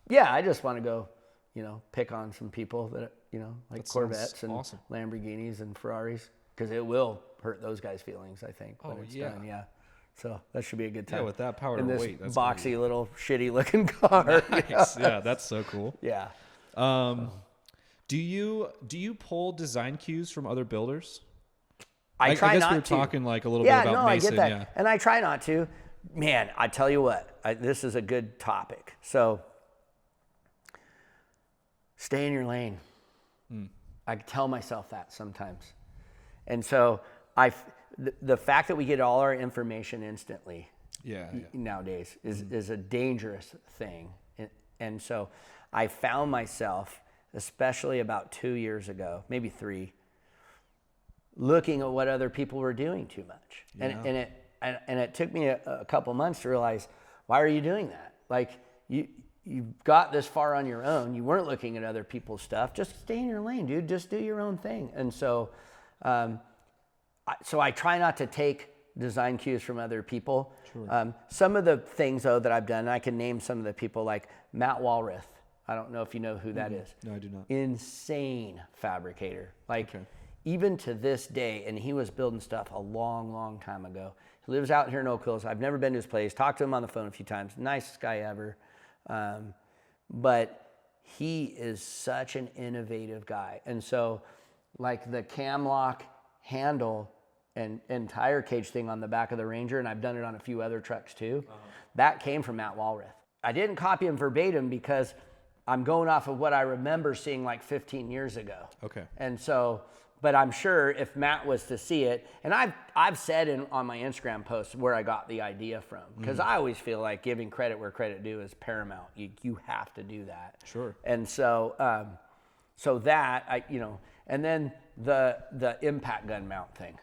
yeah, I just want to go, you know, pick on some people that, you know, like That sounds Corvettes and awesome. Lamborghinis and Ferraris, because it will hurt those guys' feelings, I think, when Oh, it's yeah. done. Yeah. So that should be a good time. Yeah, with that power in to this weight, that's gonna boxy little shitty looking car. Nice. Yeah, that's so cool. Yeah. Do you pull design cues from other builders? I try guess not we were to. talking like a little Yeah, bit about no, Mason. I get that. Yeah. And I try not to. Man, I tell you what, this is a good topic. So stay in your lane. I tell myself that sometimes. And so the fact that we get all our information instantly nowadays is a dangerous thing. And so I found myself, especially about 2 years ago, maybe 3, looking at what other people were doing too much. Yeah. And it took me a couple months to realize, why are you doing that? Like you got this far on your own. You weren't looking at other people's stuff. Just stay in your lane, dude. Just do your own thing. And so, so I try not to take design cues from other people. Sure. Some of the things though that I've done, I can name some of the people, like Matt Walrath. I don't know if you know who that is. No, I do not. Insane fabricator. Like even to this day, and he was building stuff a long, long time ago. He lives out here in Oak Hills. I've never been to his place. Talked to him on the phone a few times. Nicest guy ever. But he is such an innovative guy. And so like the cam lock handle and tire cage thing on the back of the Ranger, and I've done it on a few other trucks too, that came from Matt Walrath. I didn't copy him verbatim because I'm going off of what I remember seeing like 15 years ago. Okay. And so, but I'm sure if Matt was to see it, and I've said on my Instagram posts where I got the idea from, because I always feel like giving credit where credit due is paramount. You have to do that. Sure. And so, so that and then the impact gun mount thing.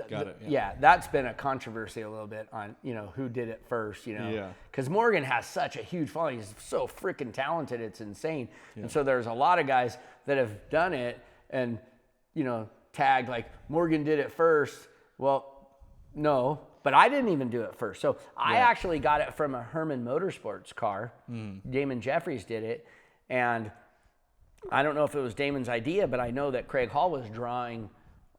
Got it. Yeah, that's been a controversy a little bit on, who did it first, Yeah. Because Morgan has such a huge following. He's so freaking talented. It's insane. Yeah. And so there's a lot of guys that have done it and, tagged like Morgan did it first. Well, no, but I didn't even do it first. So I actually got it from a Herman Motorsports car. Damon Jeffries did it. And I don't know if it was Damon's idea, but I know that Craig Hall was drawing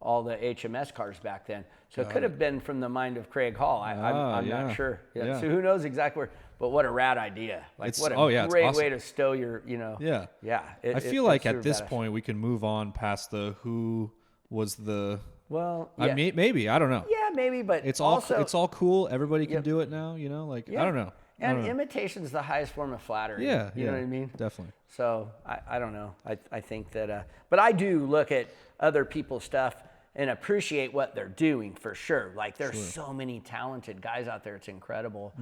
all the HMS cars back then. So it could have been from the mind of Craig Hall. I'm not sure. Yeah. So who knows exactly where, but what a rad idea. Like what a great way to stow your, Yeah. Yeah. I feel like at this point we can move on past the who was the, well, I mean, maybe, I don't know. Yeah, maybe, but it's also, it's all cool. Everybody can do it now, I don't know. And imitation's the highest form of flattery. Yeah. You know what I mean? Definitely. So I don't know. I think that, but I do look at other people's stuff and appreciate what they're doing for sure. Like there's so many talented guys out there. It's incredible.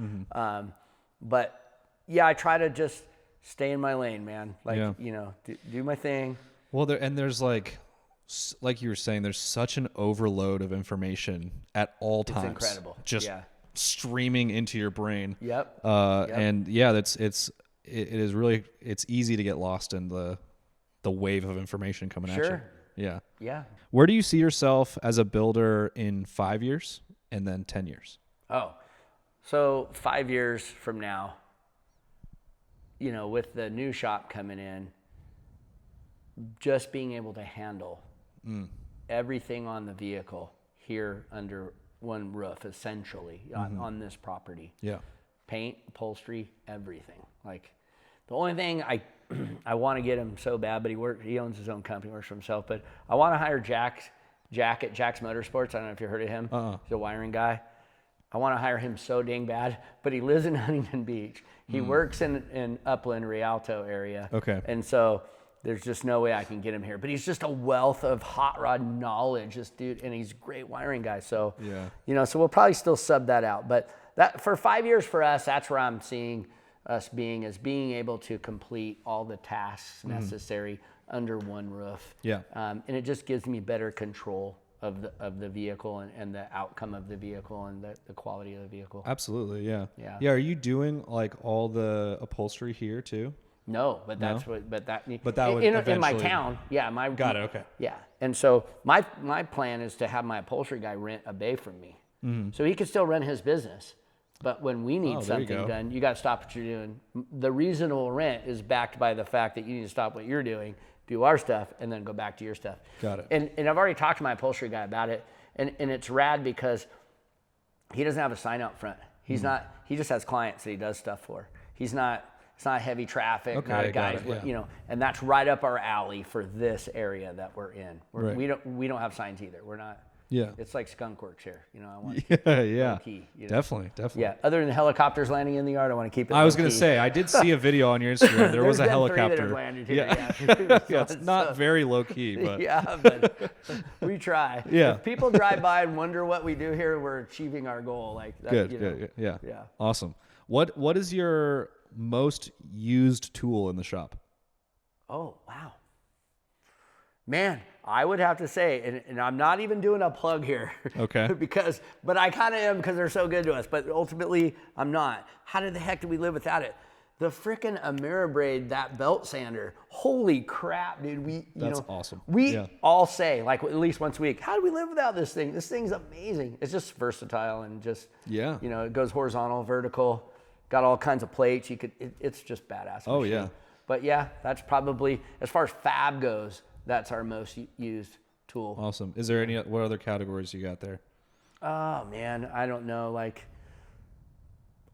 But yeah, I try to just stay in my lane, man. Like, do my thing. Well, there's like you were saying, there's such an overload of information at all times. It's incredible. Just streaming into your brain. Yep. And yeah, it is really, it's easy to get lost in the wave of information coming at you. Yeah. Yeah. Where do you see yourself as a builder in 5 years and then 10 years? Oh, so 5 years from now, with the new shop coming in, just being able to handle everything on the vehicle here under one roof, essentially, on this property. Yeah. Paint, upholstery, everything. Like the only thing I want to get him so bad, but he owns his own company, works for himself, but I want to hire Jack at Jack's Motorsports. I don't know if you heard of him. He's a wiring guy. I want to hire him so dang bad, but he lives in Huntington Beach. He works in Upland, Rialto area. Okay. And so there's just no way I can get him here, but he's just a wealth of hot rod knowledge, this dude, and he's a great wiring guy. So, so we'll probably still sub that out, but that for 5 years for us, that's where I'm seeing us being able to complete all the tasks necessary under one roof. Yeah. And it just gives me better control of the vehicle and the outcome of the vehicle and the quality of the vehicle. Absolutely. Yeah. Yeah. Yeah. Are you doing like all the upholstery here too? No, but that's No? what. But that would in my eventually- town. Yeah, Got it. Okay. Yeah, and so my plan is to have my upholstery guy rent a bay from me, so he can still run his business. But when we need there you something go. done, you got to stop what you're doing. The reasonable rent is backed by the fact that you need to stop what you're doing, do our stuff, and then go back to your stuff. Got it. And I've already talked to my upholstery guy about it, and it's rad because he doesn't have a sign out front. He's not. He just has clients that he does stuff for. He's not. It's not heavy traffic. Okay, not a got guy. it, yeah. And that's right up our alley for this area that we're in. Right. We don't have signs either. We're not. Yeah. It's like skunk works here. I want. Yeah. Key, Definitely. Yeah. Other than the helicopters landing in the yard, I want to keep it. I was going to say, I did see a video on your Instagram. There was a There's been 3 that helicopter. have landed here, Yeah. Yeah, it's not So- very low key, but Yeah, but we try. Yeah. If people drive by and wonder what we do here, we're achieving our goal. Like that, good. Yeah. Yeah. Awesome. What is your most used tool in the shop? Oh, wow. Man, I would have to say, and I'm not even doing a plug here. Okay. but I kind of am because they're so good to us. But ultimately, I'm not. How the heck do we live without it? The frickin' Ameribraid, that belt sander. Holy crap, dude. That's awesome. We Yeah. all say, like at least once a week, how do we live without this thing? This thing's amazing. It's just versatile and just, Yeah. it goes horizontal, vertical, got all kinds of plates. It's just badass. Oh, machine. yeah. But yeah, that's probably, as far as fab goes, that's our most used tool. Awesome. Is there what other categories you got there? Oh man, I don't know. Like,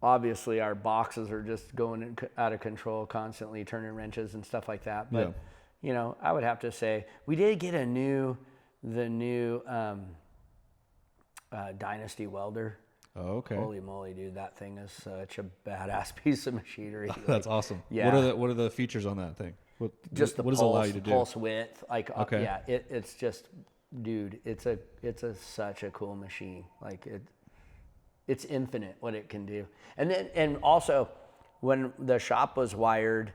obviously our boxes are just going out of control, constantly turning wrenches and stuff like that. But I would have to say we did get the new Dynasty welder. Oh, okay. Holy moly, dude! That thing is such a badass piece of machinery. That's awesome. Yeah. What are the features on that thing? What Just the what does it allow you to do? pulse width, like Okay. yeah, it's just, dude, it's such a cool machine. Like it's infinite what it can do. And also, when the shop was wired,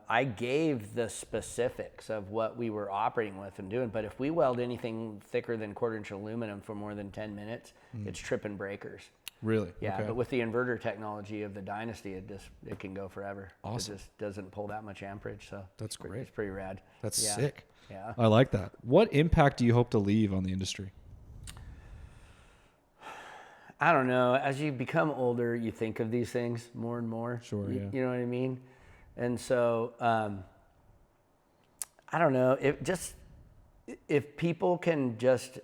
I gave the specifics of what we were operating with and doing. But if we weld anything thicker than 1/4 inch aluminum for more than 10 minutes, it's tripping breakers. Really? Yeah, Okay. but with the inverter technology of the Dynasty, it can go forever. Awesome. It just doesn't pull that much amperage, so That's great. It's pretty rad. That's Yeah. sick. Yeah. I like that. What impact do you hope to leave on the industry? I don't know. As you become older, you think of these things more and more. Sure, yeah. You know what I mean? And so, I don't know. If people can just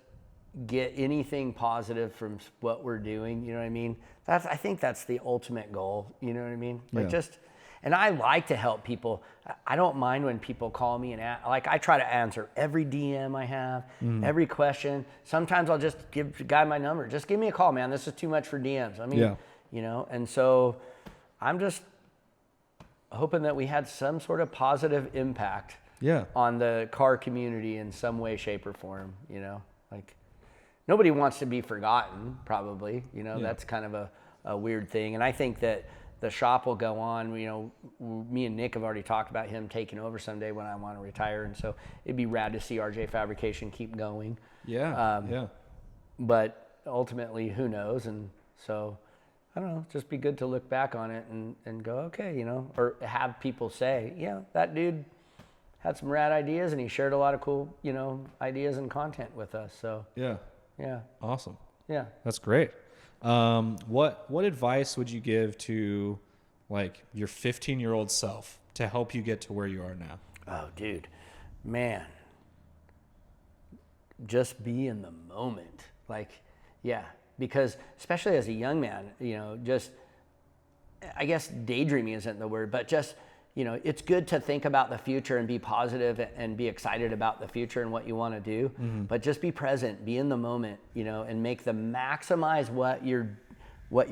get anything positive from what we're doing, you know what I mean? I think that's the ultimate goal. You know what I mean? Like Yeah. and I like to help people. I don't mind when people call me and I try to answer every DM I have, every question. Sometimes I'll just give the guy my number. Just give me a call, man. This is too much for DMs. I mean, and so I'm just hoping that we had some sort of positive impact on the car community in some way, shape, or form, like nobody wants to be forgotten, probably, that's kind of a weird thing. And I think that the shop will go on, me and Nick have already talked about him taking over someday when I want to retire. And so it'd be rad to see RJ Fabrication keep going. Yeah. But ultimately, who knows? And so, I don't know, just be good to look back on it and go, okay, or have people say, yeah, that dude had some rad ideas and he shared a lot of cool, ideas and content with us. So, Yeah. yeah. Awesome. Yeah. That's great. What advice would you give to like your 15-year-old self to help you get to where you are now? Oh, dude, man, just be in the moment. Like, yeah, because especially as a young man, I guess daydreaming isn't the word, but just, it's good to think about the future and be positive and be excited about the future and what you want to do, but just be present, be in the moment, and maximize what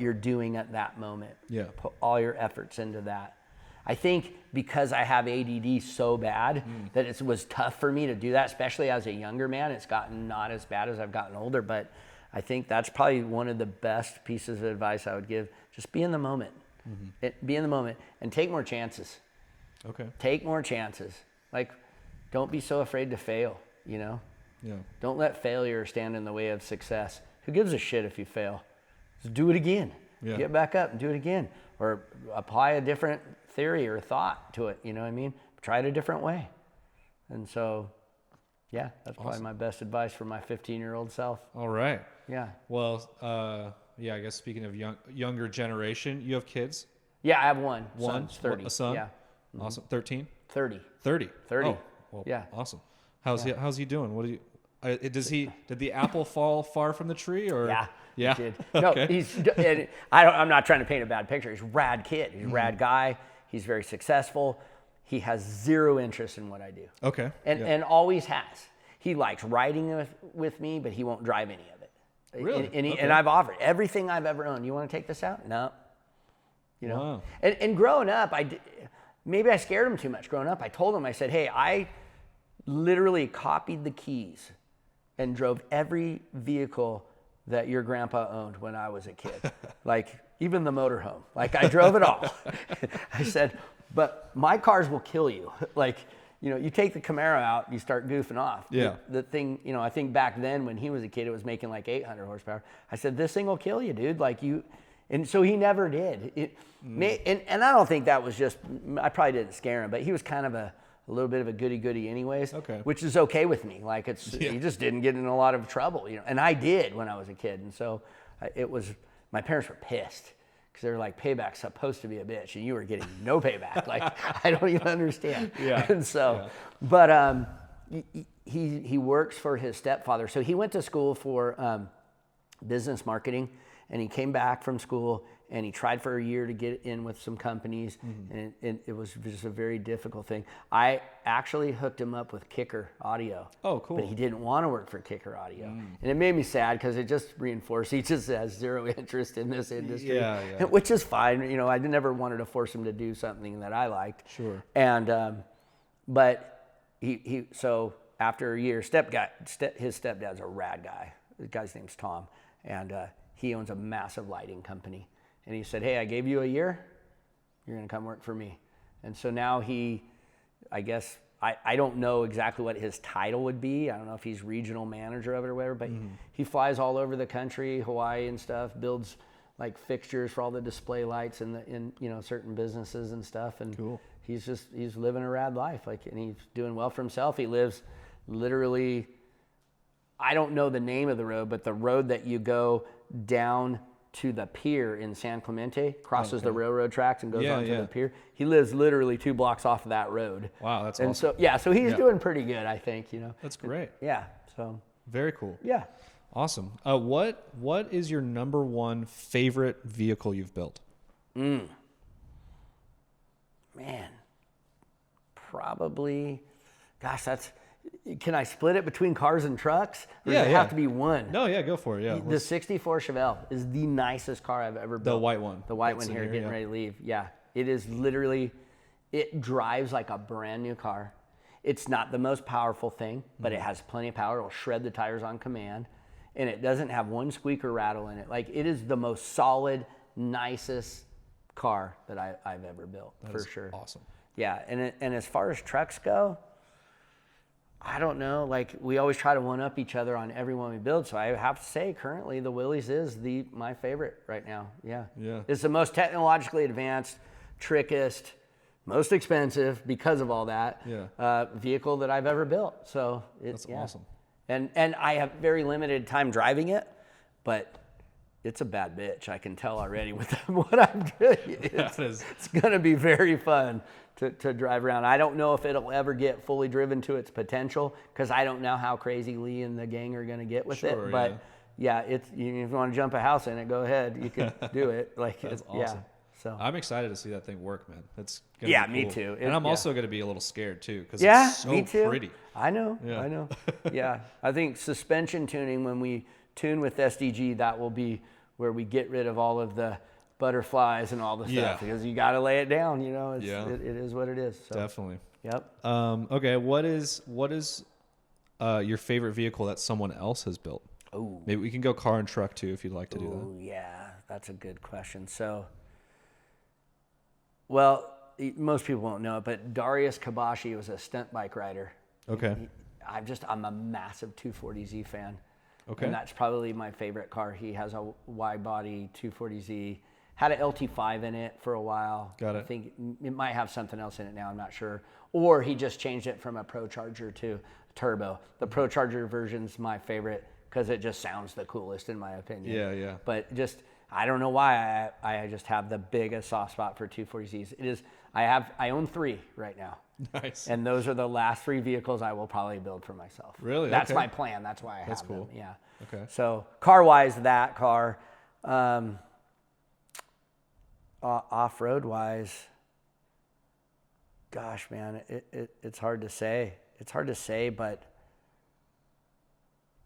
you're doing at that moment. Yeah. Put all your efforts into that. I think because I have ADD so bad that it was tough for me to do that, especially as a younger man. It's gotten not as bad as I've gotten older, but I think that's probably one of the best pieces of advice I would give. Just be in the moment. Be in the moment and take more chances. Okay. Take more chances. Like, don't be so afraid to fail, Yeah. Don't let failure stand in the way of success. Who gives a shit if you fail? Just do it again. Get back up and do it again, or apply a different theory or thought to it. You know what I mean? Try it a different way. And so, yeah, that's probably my best advice for my 15-year-old self. All right. Yeah. Well, I guess speaking of younger generation, you have kids? Yeah, I have one. One? Son's 30. A son? Yeah. Awesome. 13? 30. 30. 30. Oh, well, yeah. Awesome. How's he doing? What do you? Did the apple fall far from the tree, or? Yeah. He did. No, I'm not trying to paint a bad picture. He's a rad kid. He's a rad guy. He's very successful. He has zero interest in what I do. Okay. And always has. He likes riding with me, but he won't drive any of it. Really? And I've offered everything I've ever owned. You want to take this out? No. You know. Wow. And growing up, maybe I scared him too much. Growing up, I told him, I said, hey, I literally copied the keys and drove every vehicle that your grandpa owned when I was a kid. Like even the motorhome. Like I drove it all. I said, but my cars will kill you. Like, you take the Camaro out, you start goofing off. Yeah. The thing, I think back then when he was a kid, it was making like 800 horsepower. I said, this thing will kill you, dude. Like and so he never did. And I don't think that was just, I probably didn't scare him, but he was kind of a little bit of a goody-goody anyways, which is okay with me. Like he just didn't get in a lot of trouble, and I did when I was a kid. And so my parents were pissed because they were like, payback's supposed to be a bitch and you were getting no payback. Like, I don't even understand. Yeah. And so, but he works for his stepfather. So he went to school for business marketing, and he came back from school and he tried for a year to get in with some companies, and it was just a very difficult thing. I actually hooked him up with Kicker Audio. Oh, cool. But he didn't want to work for Kicker Audio. And it made me sad because it just reinforced he just has zero interest in this industry, which is fine. I never wanted to force him to do something that I liked. Sure. And, but so after a year, his stepdad's a rad guy. The guy's name's Tom, and he owns a massive lighting company. And he said, hey, I gave you a year. You're going to come work for me. And so now I guess, I don't know exactly what his title would be. I don't know if he's regional manager of it or whatever, but he flies all over the country, Hawaii and stuff, builds like fixtures for all the display lights in certain businesses and stuff. And cool. He's living a rad life. And he's doing well for himself. He lives literally, I don't know the name of the road, but the road that you go down to the pier in San Clemente, crosses the railroad tracks and goes onto the pier. He lives literally 2 blocks off of that road. Wow, that's and awesome. So he's doing pretty good, I think. That's great. Yeah. So very cool. Yeah. Awesome. What is your number one favorite vehicle you've built? Man, probably. Gosh, can I split it between cars and trucks? Or does it have to be one? No, go for it. Yeah. The 64 Chevelle is the nicest car I've ever built. The white one. The white one here, getting ready to leave. Yeah. It is literally, it drives like a brand new car. It's not the most powerful thing, but it has plenty of power. It'll shred the tires on command. And it doesn't have one squeak or rattle in it. Like, it is the most solid, nicest car that I've ever built, for sure. Awesome. Yeah. And as far as trucks go, I don't know, like we always try to one-up each other on every one we build. So I have to say currently the Willys is my favorite right now. Yeah. It's the most technologically advanced, trickiest, most expensive because of all that vehicle that I've ever built. So it's awesome. And I have very limited time driving it, but it's a bad bitch. I can tell already with what I'm doing. It's going to be very fun to drive around. I don't know if it'll ever get fully driven to its potential because I don't know how crazy Lee and the gang are going to get with it. But if you want to jump a house in it, go ahead. You can do it. That's awesome. Yeah. So I'm excited to see that thing work, man. That's gonna be cool. Me too. And I'm also going to be a little scared too because it's so me too. pretty. I know. Yeah. I think suspension tuning, when we tune with SDG, that will be where we get rid of all of the butterflies and all the stuff because you got to lay it down. It is what it is. So. Definitely. Yep. Okay. What is your favorite vehicle that someone else has built? Oh, maybe we can go car and truck too if you'd like to do that. Oh yeah, that's a good question. So, well, most people won't know it, but Darius Kabashi was a stunt bike rider. Okay. I'm a massive 240Z fan. Okay. And that's probably my favorite car. He has a wide body 240Z. Had an LT5 in it for a while. Got it. I think it might have something else in it now. I'm not sure. Or he just changed it from a Pro Charger to turbo. The Pro Charger version's my favorite because it just sounds the coolest in my opinion. Yeah. But just, I don't know why I just have the biggest soft spot for 240Zs. It is, I own 3 right now. Nice. And those are the last 3 vehicles I will probably build for myself. Really? That's Okay. my plan. That's why I have cool. them. Yeah. Okay. So car-wise, that car. Off-road wise, gosh, man, it's hard to say. It's hard to say, but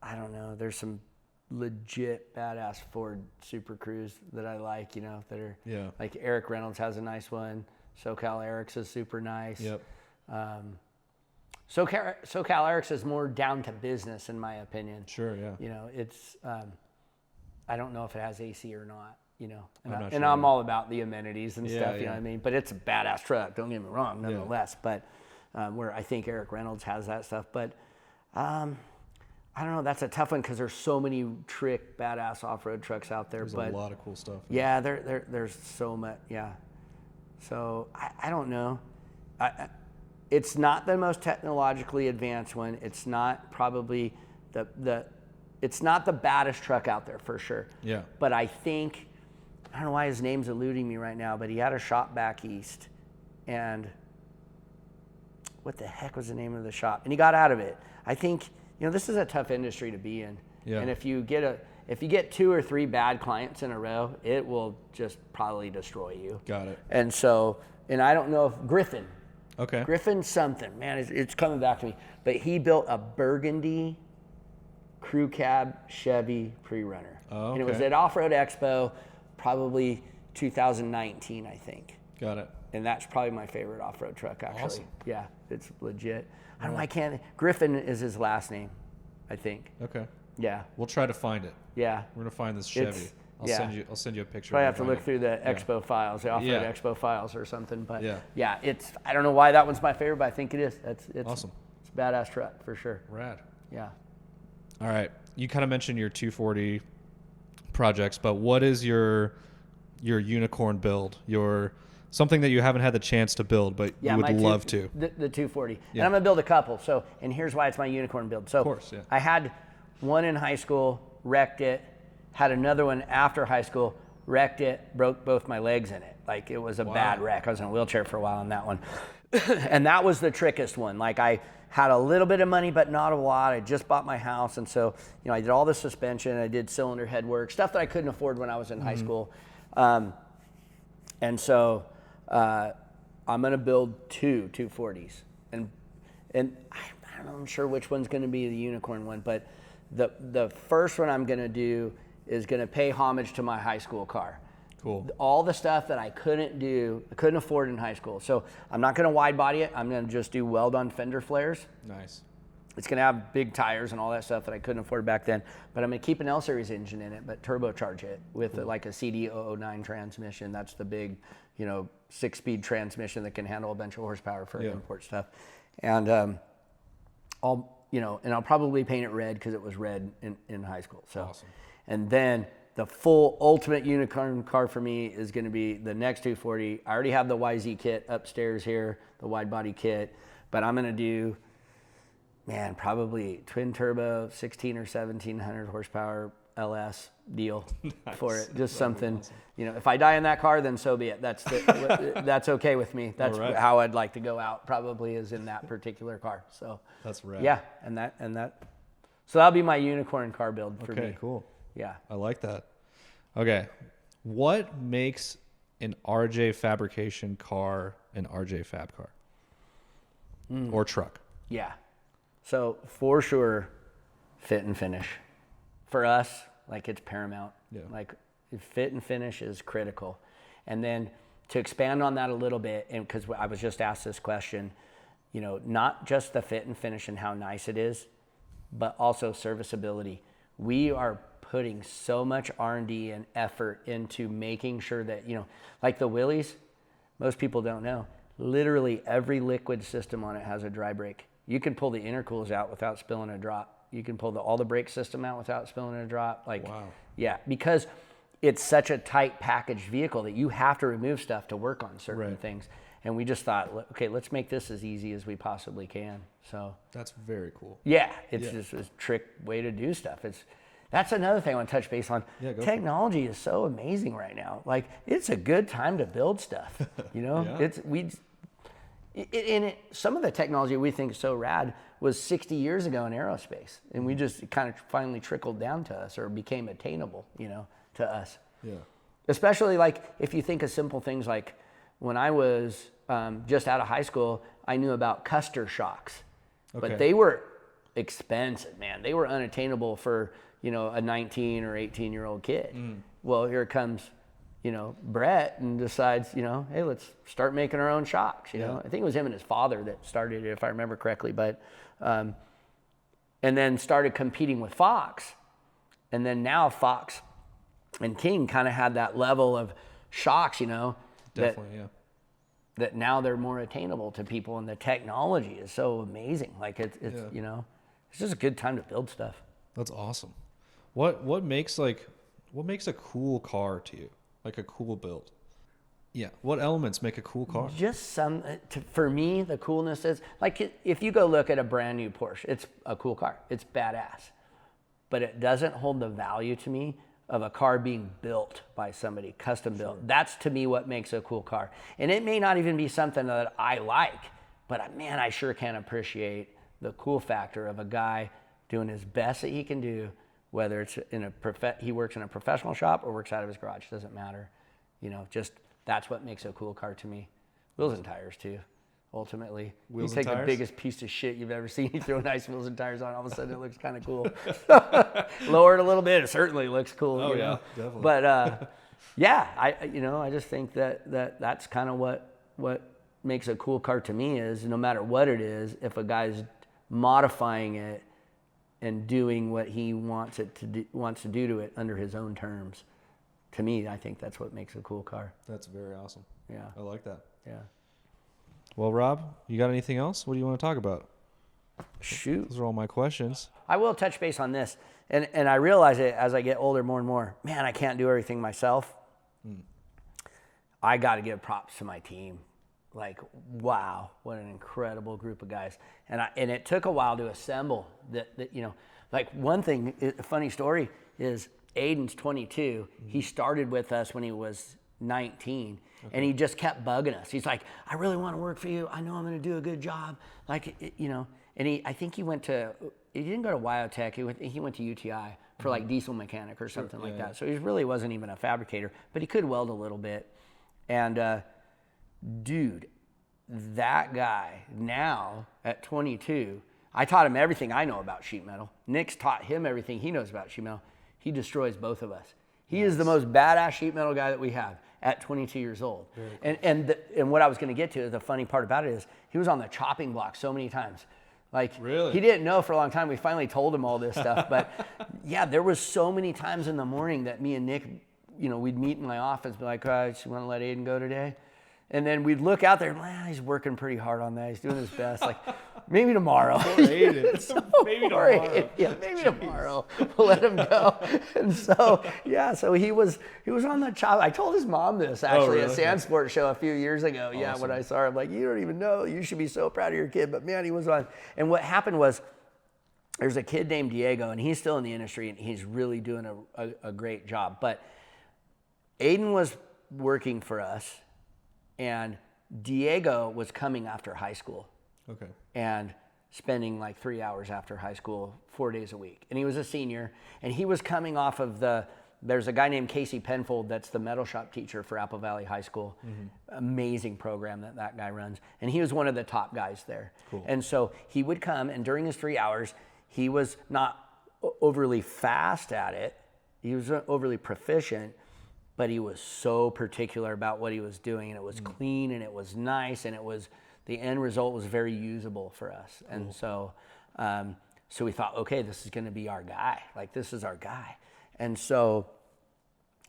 I don't know. There's some legit badass Ford Super Cruise that I like, that are like Eric Reynolds has a nice one. SoCal Eric's is super nice. Yep. SoCal Eric's is more down to business in my opinion. Sure, yeah. It's I don't know if it has AC or not. I'm I'm all about the amenities and stuff, you know yeah. what I mean? But it's a badass truck, don't get me wrong, nonetheless. But where I think Eric Reynolds has that stuff. But I don't know, that's a tough one because there's so many trick, badass off-road trucks out there. There's a lot of cool stuff. Yeah, there's so much, yeah. So I don't know. It's not the most technologically advanced one. It's not probably it's not the baddest truck out there for sure. Yeah. But I think, I don't know why his name's eluding me right now, but he had a shop back east, and what the heck was the name of the shop? And he got out of it. I think, this is a tough industry to be in. Yeah. And if you get 2 or 3 bad clients in a row, it will just probably destroy you. Got it. And so, and I don't know if Griffin something, man, it's coming back to me. But he built a burgundy crew cab Chevy Pre-Runner. Oh, okay. And it was at Off-Road Expo, probably 2019, I think. Got it. And that's probably my favorite off-road truck, actually. Awesome. Yeah, it's legit. I don't know, I can't, Griffin is his last name, I think. Okay. Yeah. We'll try to find it. Yeah. We're gonna find this Chevy. I'll send you a picture. Probably if have to find look it. through the Expo files, the off-road Yeah. Expo files or something. But Yeah. it's, I don't know why that one's my favorite, but I think it is. It's Awesome. It's a badass truck for sure. Rad. Yeah. All right. You kind of mentioned your 240 projects, but what is your unicorn build? Your something that you haven't had the chance to build, but you would love to. The 240. Yeah. And I'm going to build a couple. So, and here's why it's my unicorn build. So Of course, yeah. I had one in high school, wrecked it, had another one after high school, wrecked it, broke both my legs in it. Like it was a bad wreck. I was in a wheelchair for a while on that one. And that was the trickiest one. Like I had a little bit of money, but not a lot. I just bought my house. And so, I did all the suspension. I did cylinder head work, stuff that I couldn't afford when I was in high school. And so I'm going to build 2 240s. And I don't know, I'm sure which one's going to be the unicorn one, but the first one I'm going to do is going to pay homage to my high school car. Cool. All the stuff that I couldn't afford in high school. So I'm not going to wide body it. I'm going to just do weld-on fender flares. Nice. It's going to have big tires and all that stuff that I couldn't afford back then. But I'm going to keep an L-Series engine in it, but turbocharge it with like a CD009 transmission. That's the big, 6-speed transmission that can handle a bunch of horsepower for import stuff. And I'll probably paint it red because it was red in high school. So, awesome. And then the full ultimate unicorn car for me is going to be the next 240. I already have the YZ kit upstairs here, the wide body kit, but I'm going to do, probably twin turbo, 16 or 1700 horsepower LS deal for it. Just something, awesome. If I die in that car, then so be it. That's okay with me. That's how I'd like to go out, probably is in that particular car. So that's rad. Yeah. And that, so that'll be my unicorn car build for me. Okay, cool. Yeah. I like that. Okay. What makes an RJ fabrication car an RJ Fab car? Or truck? Yeah. So for sure, fit and finish. For us, it's paramount. Yeah. Fit and finish is critical. And then to expand on that a little bit, and because I was just asked this question, not just the fit and finish and how nice it is, but also serviceability. We are putting so much R&D and effort into making sure that, like the Willys, most people don't know, literally every liquid system on it has a dry brake. You can pull the intercools out without spilling a drop. You can pull all the brake system out without spilling a drop. Wow. Yeah, because it's such a tight packaged vehicle that you have to remove stuff to work on certain things. And we just thought, okay, let's make this as easy as we possibly can. So that's very cool. Yeah, it's just a trick way to do stuff. That's another thing I want to touch base on. Technology is so amazing right now. Like, it's a good time to build stuff. You know, some of the technology we think is so rad was 60 years ago in aerospace, and we just kind of finally trickled down to us or became attainable, you know, to us. Yeah. Especially like if you think of simple things like when I was just out of high school, I knew about Custer shocks, but they were expensive, man. They were unattainable for, you know, a 19 or 18-year-old kid. Well, here comes, you know, Brett and decides, you know, hey, let's start making our own shocks. You know, I think it was him and his father that started it, if I remember correctly. But and then started competing with Fox, and then now Fox and King kind of had that level of shocks, you know, that now they're more attainable to people, and the technology is so amazing. Like it's you know, it's just a good time to build stuff. That's awesome. What makes a cool car to you? Like a cool build? Yeah. What elements make a cool car? Just for me, the coolness is like if you go look at a brand new Porsche, it's a cool car. It's badass, but it doesn't hold the value to me of a car being built by somebody, custom built. That's to me what makes a cool car. And it may not even be something that I like, but man, I sure can appreciate the cool factor of a guy doing his best that he can do, whether it's he works in a professional shop or works out of his garage, doesn't matter. You know, just that's what makes a cool car to me. Wheels and tires too, ultimately. You take the biggest piece of shit you've ever seen, you throw nice wheels and tires on, all of a sudden it looks kind of cool. Lower it a little bit, it certainly looks cool. Oh, you know? Definitely. But yeah, I just think that's kind of what makes a cool car to me is no matter what it is, if a guy's modifying it and doing what he wants to do to it under his own terms. To me, I think that's what makes a cool car. That's very awesome. Yeah. I like that. Yeah. Well, Rob, you got anything else? What do you want to talk about? Shoot. Those are all my questions. I will touch base on this. And I realize it as I get older more and more. Man, I can't do everything myself. I got to give props to my team. Like, wow, what an incredible group of guys. And it took a while to assemble that you know, like one thing, a funny story is Aiden's 22. He started with us when he was 19, and he just kept bugging us. He's like, I really want to work for you. I know I'm going to do a good job. Like, you know, and he didn't go to Wyotech. He went to UTI for like diesel mechanic or something like that. So he really wasn't even a fabricator, but he could weld a little bit. And dude, that guy now at 22, I taught him everything I know about sheet metal. Nick's taught him everything he knows about sheet metal. He destroys both of us. He is the most badass sheet metal guy that we have at 22 years old. Cool. And what I was going to get to is the funny part about it is he was on the chopping block so many times. Like, really? He didn't know for a long time. We finally told him all this stuff. But yeah, there was so many times in the morning that me and Nick, you know, we'd meet in my office and be like, all right, you want to let Aiden go today? And then we'd look out there and, well, he's working pretty hard on that. He's doing his best. Like, maybe tomorrow. Maybe tomorrow. Yeah, maybe tomorrow. We'll let him go. And so, yeah, so he was on the chop. I told his mom this actually at Sandsport show a few years ago. Awesome. Yeah, when I saw her, I'm like, you don't even know. You should be so proud of your kid. But man, he was on. And what happened was, there's a kid named Diego, and he's still in the industry, and he's really doing a great job. But Aiden was working for us, and Diego was coming after high school. Okay. And spending like 3 hours after high school, 4 days a week. And he was a senior, and he was coming off of there's a guy named Casey Penfold that's the metal shop teacher for Apple Valley High School. Mm-hmm. Amazing program that guy runs. And he was one of the top guys there. Cool. And so he would come, and during his 3 hours, he was not overly fast at it. He was not overly proficient, but he was so particular about what he was doing, and it was clean, and it was nice, and the end result was very usable for us. Cool. And so, so we thought, okay, this is going to be our guy. Like, this is our guy. And so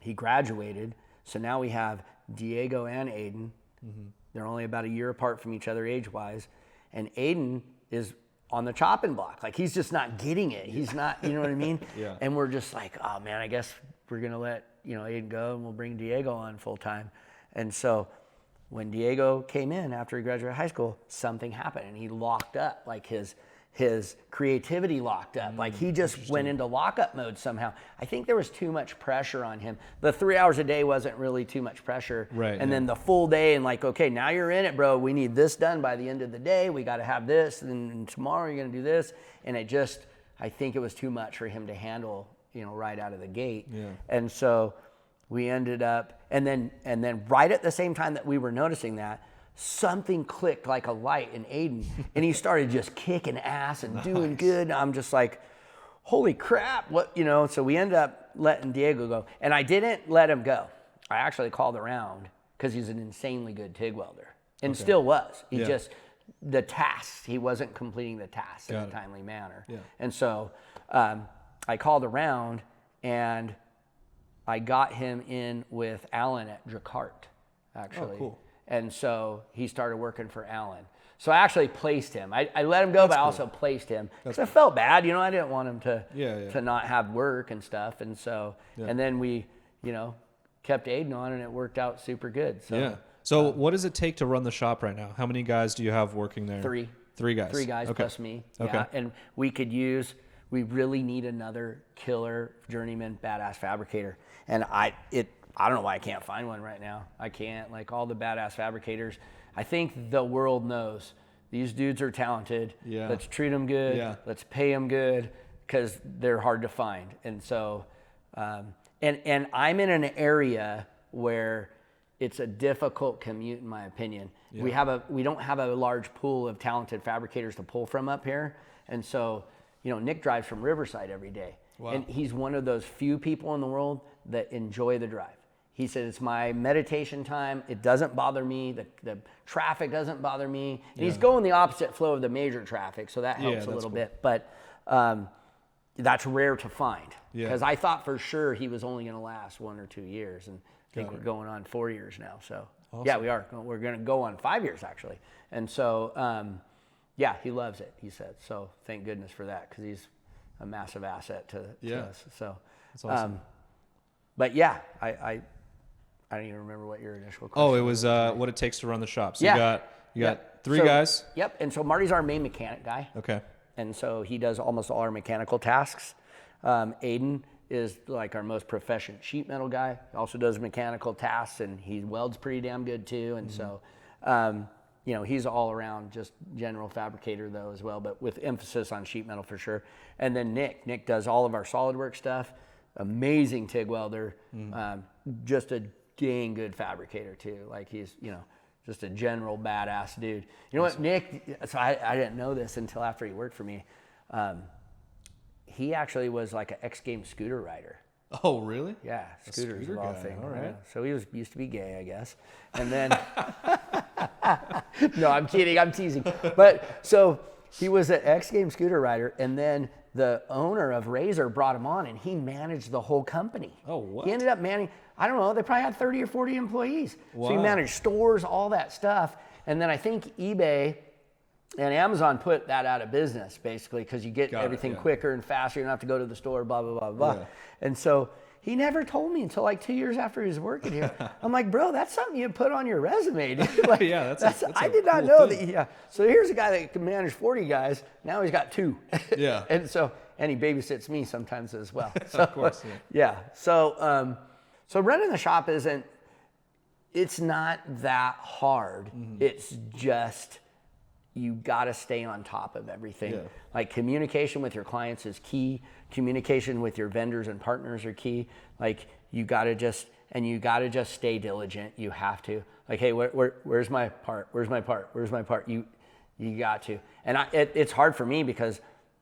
he graduated. So now we have Diego and Aiden. Mm-hmm. They're only about a year apart from each other age-wise. And Aiden is on the chopping block. Like, he's just not getting it. He's not, you know what I mean? Yeah. And we're just like, oh, man, I guess we're going to let Aiden, go and we'll bring Diego on full time. And so when Diego came in after he graduated high school, something happened and he locked up, like his creativity locked up. Like he just went into lockup mode somehow. I think there was too much pressure on him. The 3 hours a day wasn't really too much pressure. Right. And then the full day and like, okay, now you're in it, bro. We need this done by the end of the day. We got to have this. And tomorrow you're going to do this. And I think it was too much for him to handle, right out of the gate. Yeah. And so we ended up, and then right at the same time that we were noticing that, something clicked like a light in Aiden, and he started just kicking ass and doing good. And I'm just like, holy crap, what, so we ended up letting Diego go. And I didn't let him go. I actually called around because he's an insanely good TIG welder and still was. He just, the tasks, he wasn't completing the tasks in a timely manner. Yeah. And so I called around and I got him in with Alan at Dracart, actually. Oh, cool. And so he started working for Alan. So I actually placed him. I let him go, but I also placed him because I felt bad. I didn't want him to not have work and stuff. And so, and then we, kept Aiden on, and it worked out super good. So, yeah. So what does it take to run the shop right now? How many guys do you have working there? 3. 3 guys. 3 guys okay. plus me. Okay. Yeah. And we really need another killer journeyman badass fabricator. And I don't know why I can't find one right now. I can't. Like all the badass fabricators, I think the world knows these dudes are talented. Yeah. Let's treat them good. Yeah. Let's pay them good because they're hard to find. And so, and I'm in an area where it's a difficult commute, in my opinion. Yeah. We don't have a large pool of talented fabricators to pull from up here. And so, Nick drives from Riverside every day. Wow. And he's one of those few people in the world that enjoy the drive. He said, it's my meditation time. It doesn't bother me. The traffic doesn't bother me. And he's going the opposite flow of the major traffic, so that helps a little bit. But that's rare to find. Because I thought for sure he was only going to last 1 or 2 years. And I think we're going on 4 years now. So, yeah, we are. We're going to go on 5 years, actually. And so, he loves it, he said. So thank goodness for that, because he's a massive asset to us. So that's awesome. But yeah, I don't even remember what your initial question was. Oh, it was what it takes to run the shop. So you got 3 guys? Yep. And so Marty's our main mechanic guy. Okay. And so he does almost all our mechanical tasks. Aiden is like our most proficient sheet metal guy. He also does mechanical tasks, and he welds pretty damn good too. And so, he's all around just general fabricator though as well, but with emphasis on sheet metal for sure. And then Nick does all of our SolidWorks stuff. Amazing TIG welder, just a dang good fabricator too. Like he's, just a general badass dude. You know what, Nick, so I didn't know this until after he worked for me. He actually was like an X Games scooter rider. Oh, really? Yeah, scooters of all things. All right. Yeah. So he used to be gay, I guess. And then, no, I'm kidding, I'm teasing. But so he was an X Games scooter rider, and then the owner of Razor brought him on, and he managed the whole company. Oh, what? He ended up managing, I don't know, they probably had 30 or 40 employees. Wow. So he managed stores, all that stuff. And then I think eBay and Amazon put that out of business, basically, because you get everything quicker and faster. You don't have to go to the store, blah, blah, blah, blah. Yeah. And so he never told me until like 2 years after he was working here. I'm like, bro, that's something you put on your resume, dude. Like, that's I did not know thing. That. So here's a guy that can manage 40 guys. Now he's got 2. Yeah. And he babysits me sometimes as well. So, of course. Yeah. So, so running the shop it's not that hard. Mm-hmm. It's just, you got to stay on top of everything. Yeah. Like communication with your clients is key. Communication with your vendors and partners are key. Like you got to just stay diligent. You have to. Like, hey, where's my part? Where's my part? Where's my part? You got to. And it's hard for me because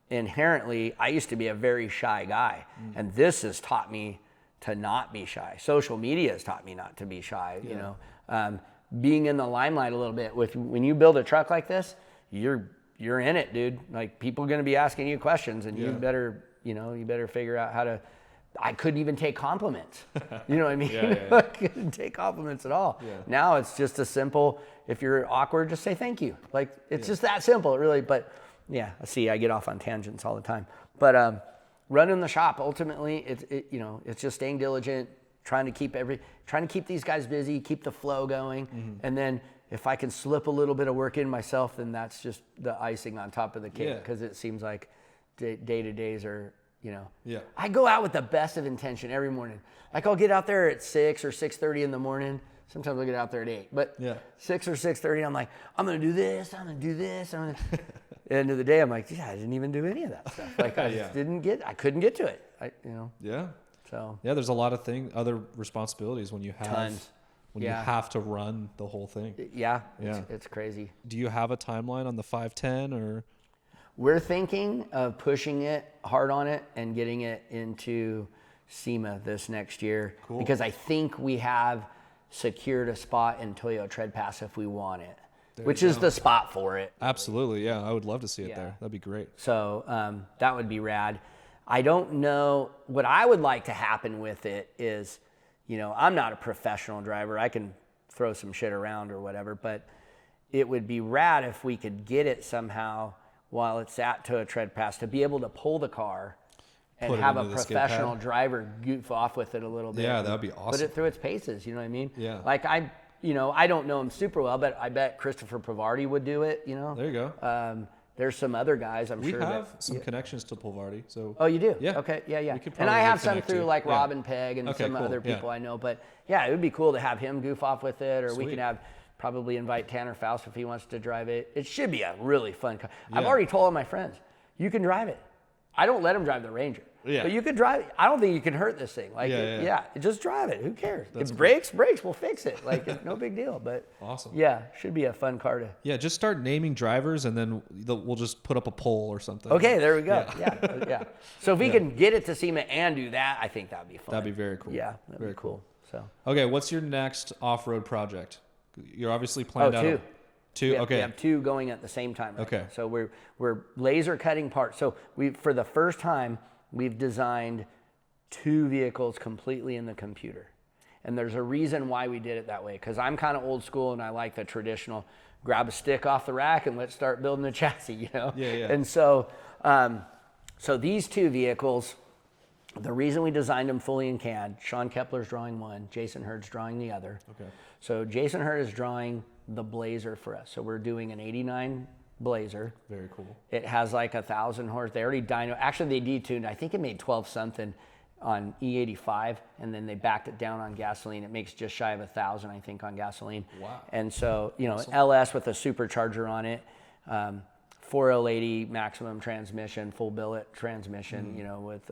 inherently I used to be a very shy guy. And this has taught me to not be shy. Social media has taught me not to be shy, being in the limelight a little bit. When you build a truck like this, you're in it, dude. Like people are going to be asking you questions, and you better figure out how to. I couldn't even take compliments. You know what I mean? I couldn't take compliments at all. Yeah. Now it's just a simple. If you're awkward, just say thank you. Like it's just that simple, really. But yeah, see, I get off on tangents all the time. But running the shop, ultimately, it's just staying diligent, trying to keep these guys busy, keep the flow going, and then if I can slip a little bit of work in myself, then that's just the icing on top of the cake, because it seems like day-to-days are, I go out with the best of intention every morning. Like I'll get out there at 6 or 6:30 in the morning. Sometimes I'll get out there at 8, but 6 or 6:30, I'm like, I'm going to do this, I'm going to do this. At the end of the day, I'm like, I didn't even do any of that stuff. Like I just I couldn't get to it. Yeah. So. Yeah, there's a lot of other responsibilities when you have. Tons. You have to run the whole thing. Yeah. It's crazy. Do you have a timeline on the 510 or? We're thinking of pushing it hard on it and getting it into SEMA this next year. Cool. Because I think we have secured a spot in Toyo Tread Pass if we want it, which is the spot for it. Absolutely. Yeah. I would love to see it there. That'd be great. So that would be rad. I don't know what I would like to happen with it is, I'm not a professional driver. I can throw some shit around or whatever, but it would be rad if we could get it somehow while it's at Toyo Tread Pass to be able to pull the car and have a professional driver goof off with it a little bit. Yeah, that would be awesome. Put it through its paces, you know what I mean? Yeah. Like I don't know him super well, but I bet Christopher Pavardi would do it, There you go. There's some other guys I'm sure we have some connections to Pavardi. So. Oh, you do? Yeah. Okay. Yeah. And I have some through like Robin Pegg and some other people I know. But yeah, it would be cool to have him goof off with it, or we can probably invite Tanner Faust if he wants to drive it. It should be a really fun car. I've already told all my friends, you can drive it. I don't let them drive the Ranger. Yeah. But you could drive it. I don't think you can hurt this thing. Like, just drive it. Who cares? If it breaks, we'll fix it. Like, it's no big deal. But awesome. Yeah, should be a fun car to. Yeah, just start naming drivers, and then we'll just put up a poll or something. Okay, there we go. Yeah. So if we can get it to SEMA and do that, I think that'd be fun. That'd be very cool. Yeah, that'd be cool. So. Okay, what's your next off-road project? You're obviously planned out. Two. Two. We have two going at the same time. Right okay. Now. So we're laser cutting parts. So for the first time, we've designed 2 vehicles completely in the computer. And there's a reason why we did it that way, because I'm kind of old school and I like the traditional grab a stick off the rack and let's start building the chassis, Yeah. And so these 2 vehicles, the reason we designed them fully in CAD, Sean Kepler's drawing one, Jason Hurd's drawing the other. Okay. So Jason Hurd is drawing the Blazer for us. So we're doing an 89 Blazer. Very cool. It has like 1,000 horse. They already actually they detuned. I think it made 12 something on E85, and then they backed it down on gasoline. It makes just shy of 1,000, I think, on gasoline. Wow. And so, awesome. LS with a supercharger on it, 4L80 maximum transmission, full billet transmission, with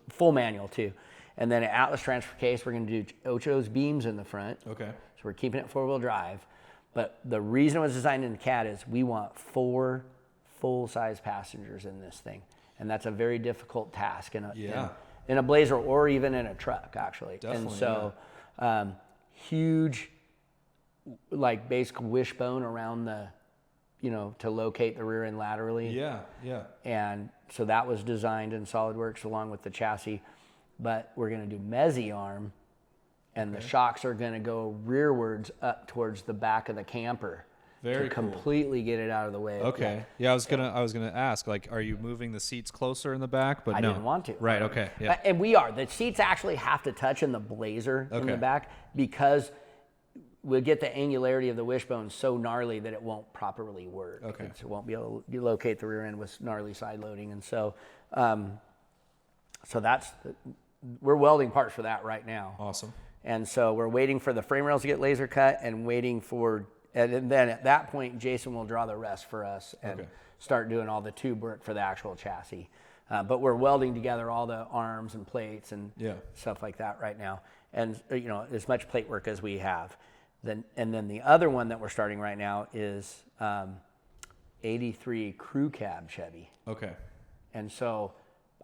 full manual too. And then an Atlas transfer case, we're going to do Ocho's beams in the front. Okay. So we're keeping it 4-wheel drive. But the reason it was designed in CAD is we want 4 full-size passengers in this thing. And that's a very difficult task in a Blazer or even in a truck, actually. Definitely, and so huge, like basic wishbone around the, to locate the rear end laterally. Yeah. And so that was designed in SolidWorks along with the chassis. But we're going to do Mezzi arm, and the shocks are going to go rearwards up towards the back of the camper. Very to completely get it out of the way. Okay. Yeah, I was gonna ask, like, are you moving the seats closer in the back? But I didn't want to. Right. Okay. Yeah. And we are. The seats actually have to touch in the Blazer in the back, because we'll get the angularity of the wishbone so gnarly that it won't properly work. Okay. It won't be able to locate the rear end with gnarly side loading, and so we're welding parts for that right now. Awesome. And so we're waiting for the frame rails to get laser cut and and then at that point, Jason will draw the rest for us and start doing all the tube work for the actual chassis. But we're welding together all the arms and plates and stuff like that right now. And, as much plate work as we have. And then the other one that we're starting right now is 83 crew cab Chevy. Okay. And so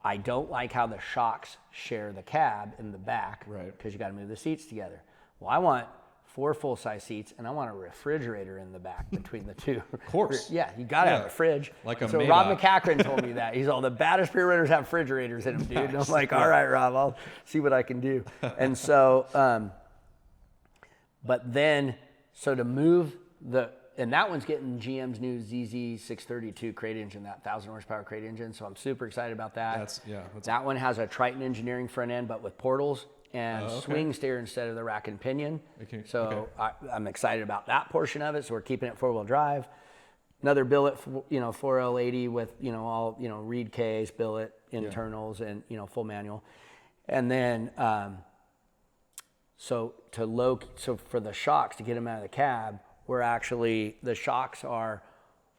I don't like how the shocks share the cab in the back, right? Because you got to move the seats together. Well, I want 4 full-size seats, and I want a refrigerator in the back between the 2. Of course. Yeah, you got to have a fridge. Like a So Maybach. Rob McCachran told me that. He's all, the baddest pre-runners have refrigerators in them, dude. And I'm like, all right, Rob, I'll see what I can do. And so, but then, so to move and that one's getting GM's new ZZ632 crate engine, that 1,000 horsepower crate engine. So I'm super excited about that. That's that one has a Triton engineering front end, but with portals and okay. swing steer instead of the rack and pinion. Okay. So I'm excited about that portion of it. So we're keeping it 4-wheel drive. Another billet, 4L80 with, all, reed case, billet, internals, and, full manual. And then, so for the shocks, to get them out of the cab, the shocks are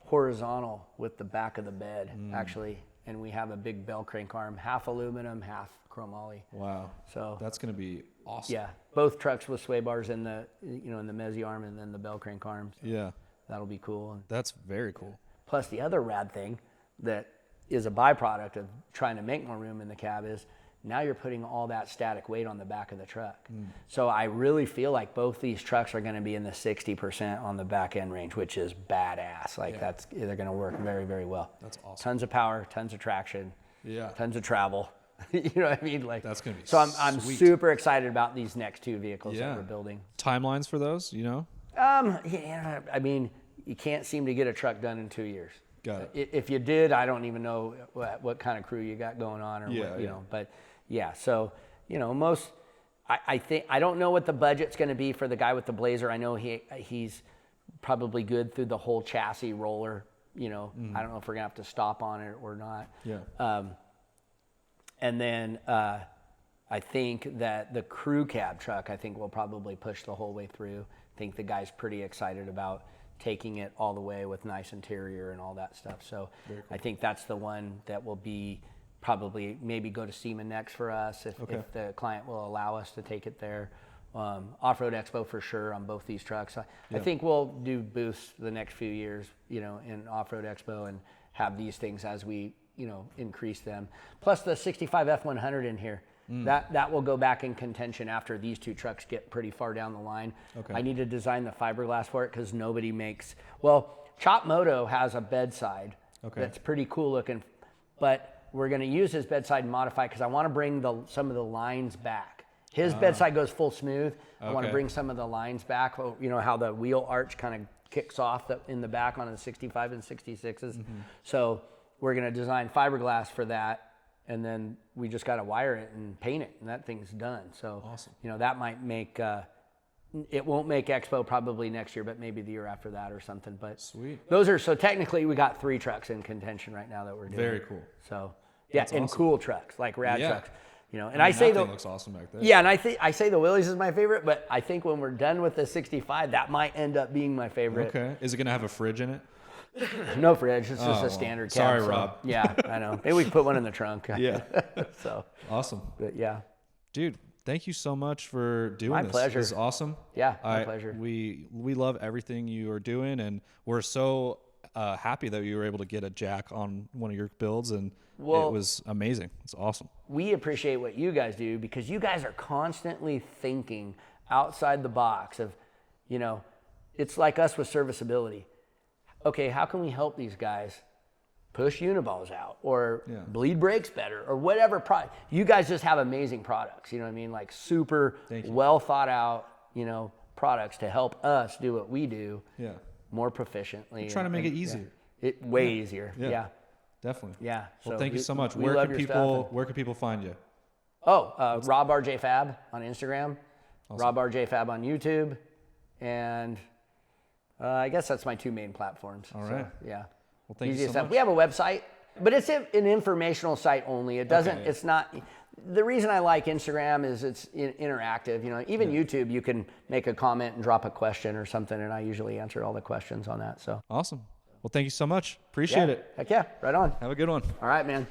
horizontal with the back of the bed, actually. And we have a big bell crank arm, half aluminum, half chromoly. Wow. So that's going to be awesome. Yeah. Both trucks with sway bars in the, in the mezzi arm and then the bell crank arms. Yeah. That'll be cool. That's very cool. Plus, the other rad thing that is a byproduct of trying to make more room in the cab is now you're putting all that static weight on the back of the truck. So I really feel like both these trucks are going to be in the 60% on the back end range, which is badass. They're going to work very, very well. That's awesome. Tons of power, tons of traction, tons of travel. You know what I mean? That's going to be so I'm super excited about these next two vehicles that we're building. Timelines for those, I mean, you can't seem to get a truck done in 2 years. Got it. If you did, I don't even know what kind of crew you got going on, or but so I don't know what the budget's going to be for the guy with the Blazer. I know he's probably good through the whole chassis roller. I don't know if we're gonna have to stop on it or not. And then I think that the crew cab truck, will probably push the whole way through. I think the guy's pretty excited about taking it all the way with nice interior and all that stuff. So cool. I think that's the one that will be probably maybe go to SEMA next for us if the client will allow us to take it there. Off-Road Expo for sure on both these trucks. I think we'll do booths the next few years, in Off-Road Expo and have these things as we, increase them. Plus the 65 F100 in here. That will go back in contention after these two trucks get pretty far down the line. I need to design the fiberglass for it because nobody makes. Well, Chop Moto has a bedside that's pretty cool looking, but we're going to use his bedside and modify because I want to bring some of the lines back. His bedside goes full smooth. I want to bring some of the lines back. How the wheel arch kind of kicks off in the back on the 65 and 66s. So we're going to design fiberglass for that. And then we just got to wire it and paint it, and that thing's done. So, awesome. That might make, it won't make Expo probably next year, but maybe the year after that or something. But sweet. So technically we got 3 trucks in contention right now that we're doing. Very cool. So, That's and awesome. Cool trucks, like rad trucks. And I say that thing looks awesome back there. Yeah, and I say the Willys is my favorite, but I think when we're done with the 65, that might end up being my favorite. Okay. Is it going to have a fridge in it? No fridge. It's just a standard cab. Sorry, so, Rob. Yeah, I know. Maybe we can put one in the trunk. Yeah. So awesome. But yeah. Dude, thank you so much for doing this. My pleasure. This is awesome. Yeah, my pleasure. We love everything you are doing, and we're so happy that you were able to get a jack on one of your builds, and it was amazing. It's awesome. We appreciate what you guys do because you guys are constantly thinking outside the box of, it's like us with serviceability. Okay, how can we help these guys push uniballs out or bleed brakes better or whatever product? You guys just have amazing products, you know what I mean? Like super well thought out, products to help us do what we do more proficiently. We're trying to make it easier. Way easier. Yeah. Definitely. Yeah. Well, thank you so much. Where can people find you? Rob RJ Fab on Instagram, awesome. Rob RJ Fab on YouTube, and I guess that's my 2 main platforms. All right. So, yeah. Well, thank you so much. We have a website, but it's an informational site only. It doesn't. Okay. It's not. The reason I like Instagram is it's interactive. Even YouTube, you can make a comment and drop a question or something, and I usually answer all the questions on that. So awesome. Well, thank you so much. Appreciate it. Heck yeah. Right on. Have a good one. All right, man.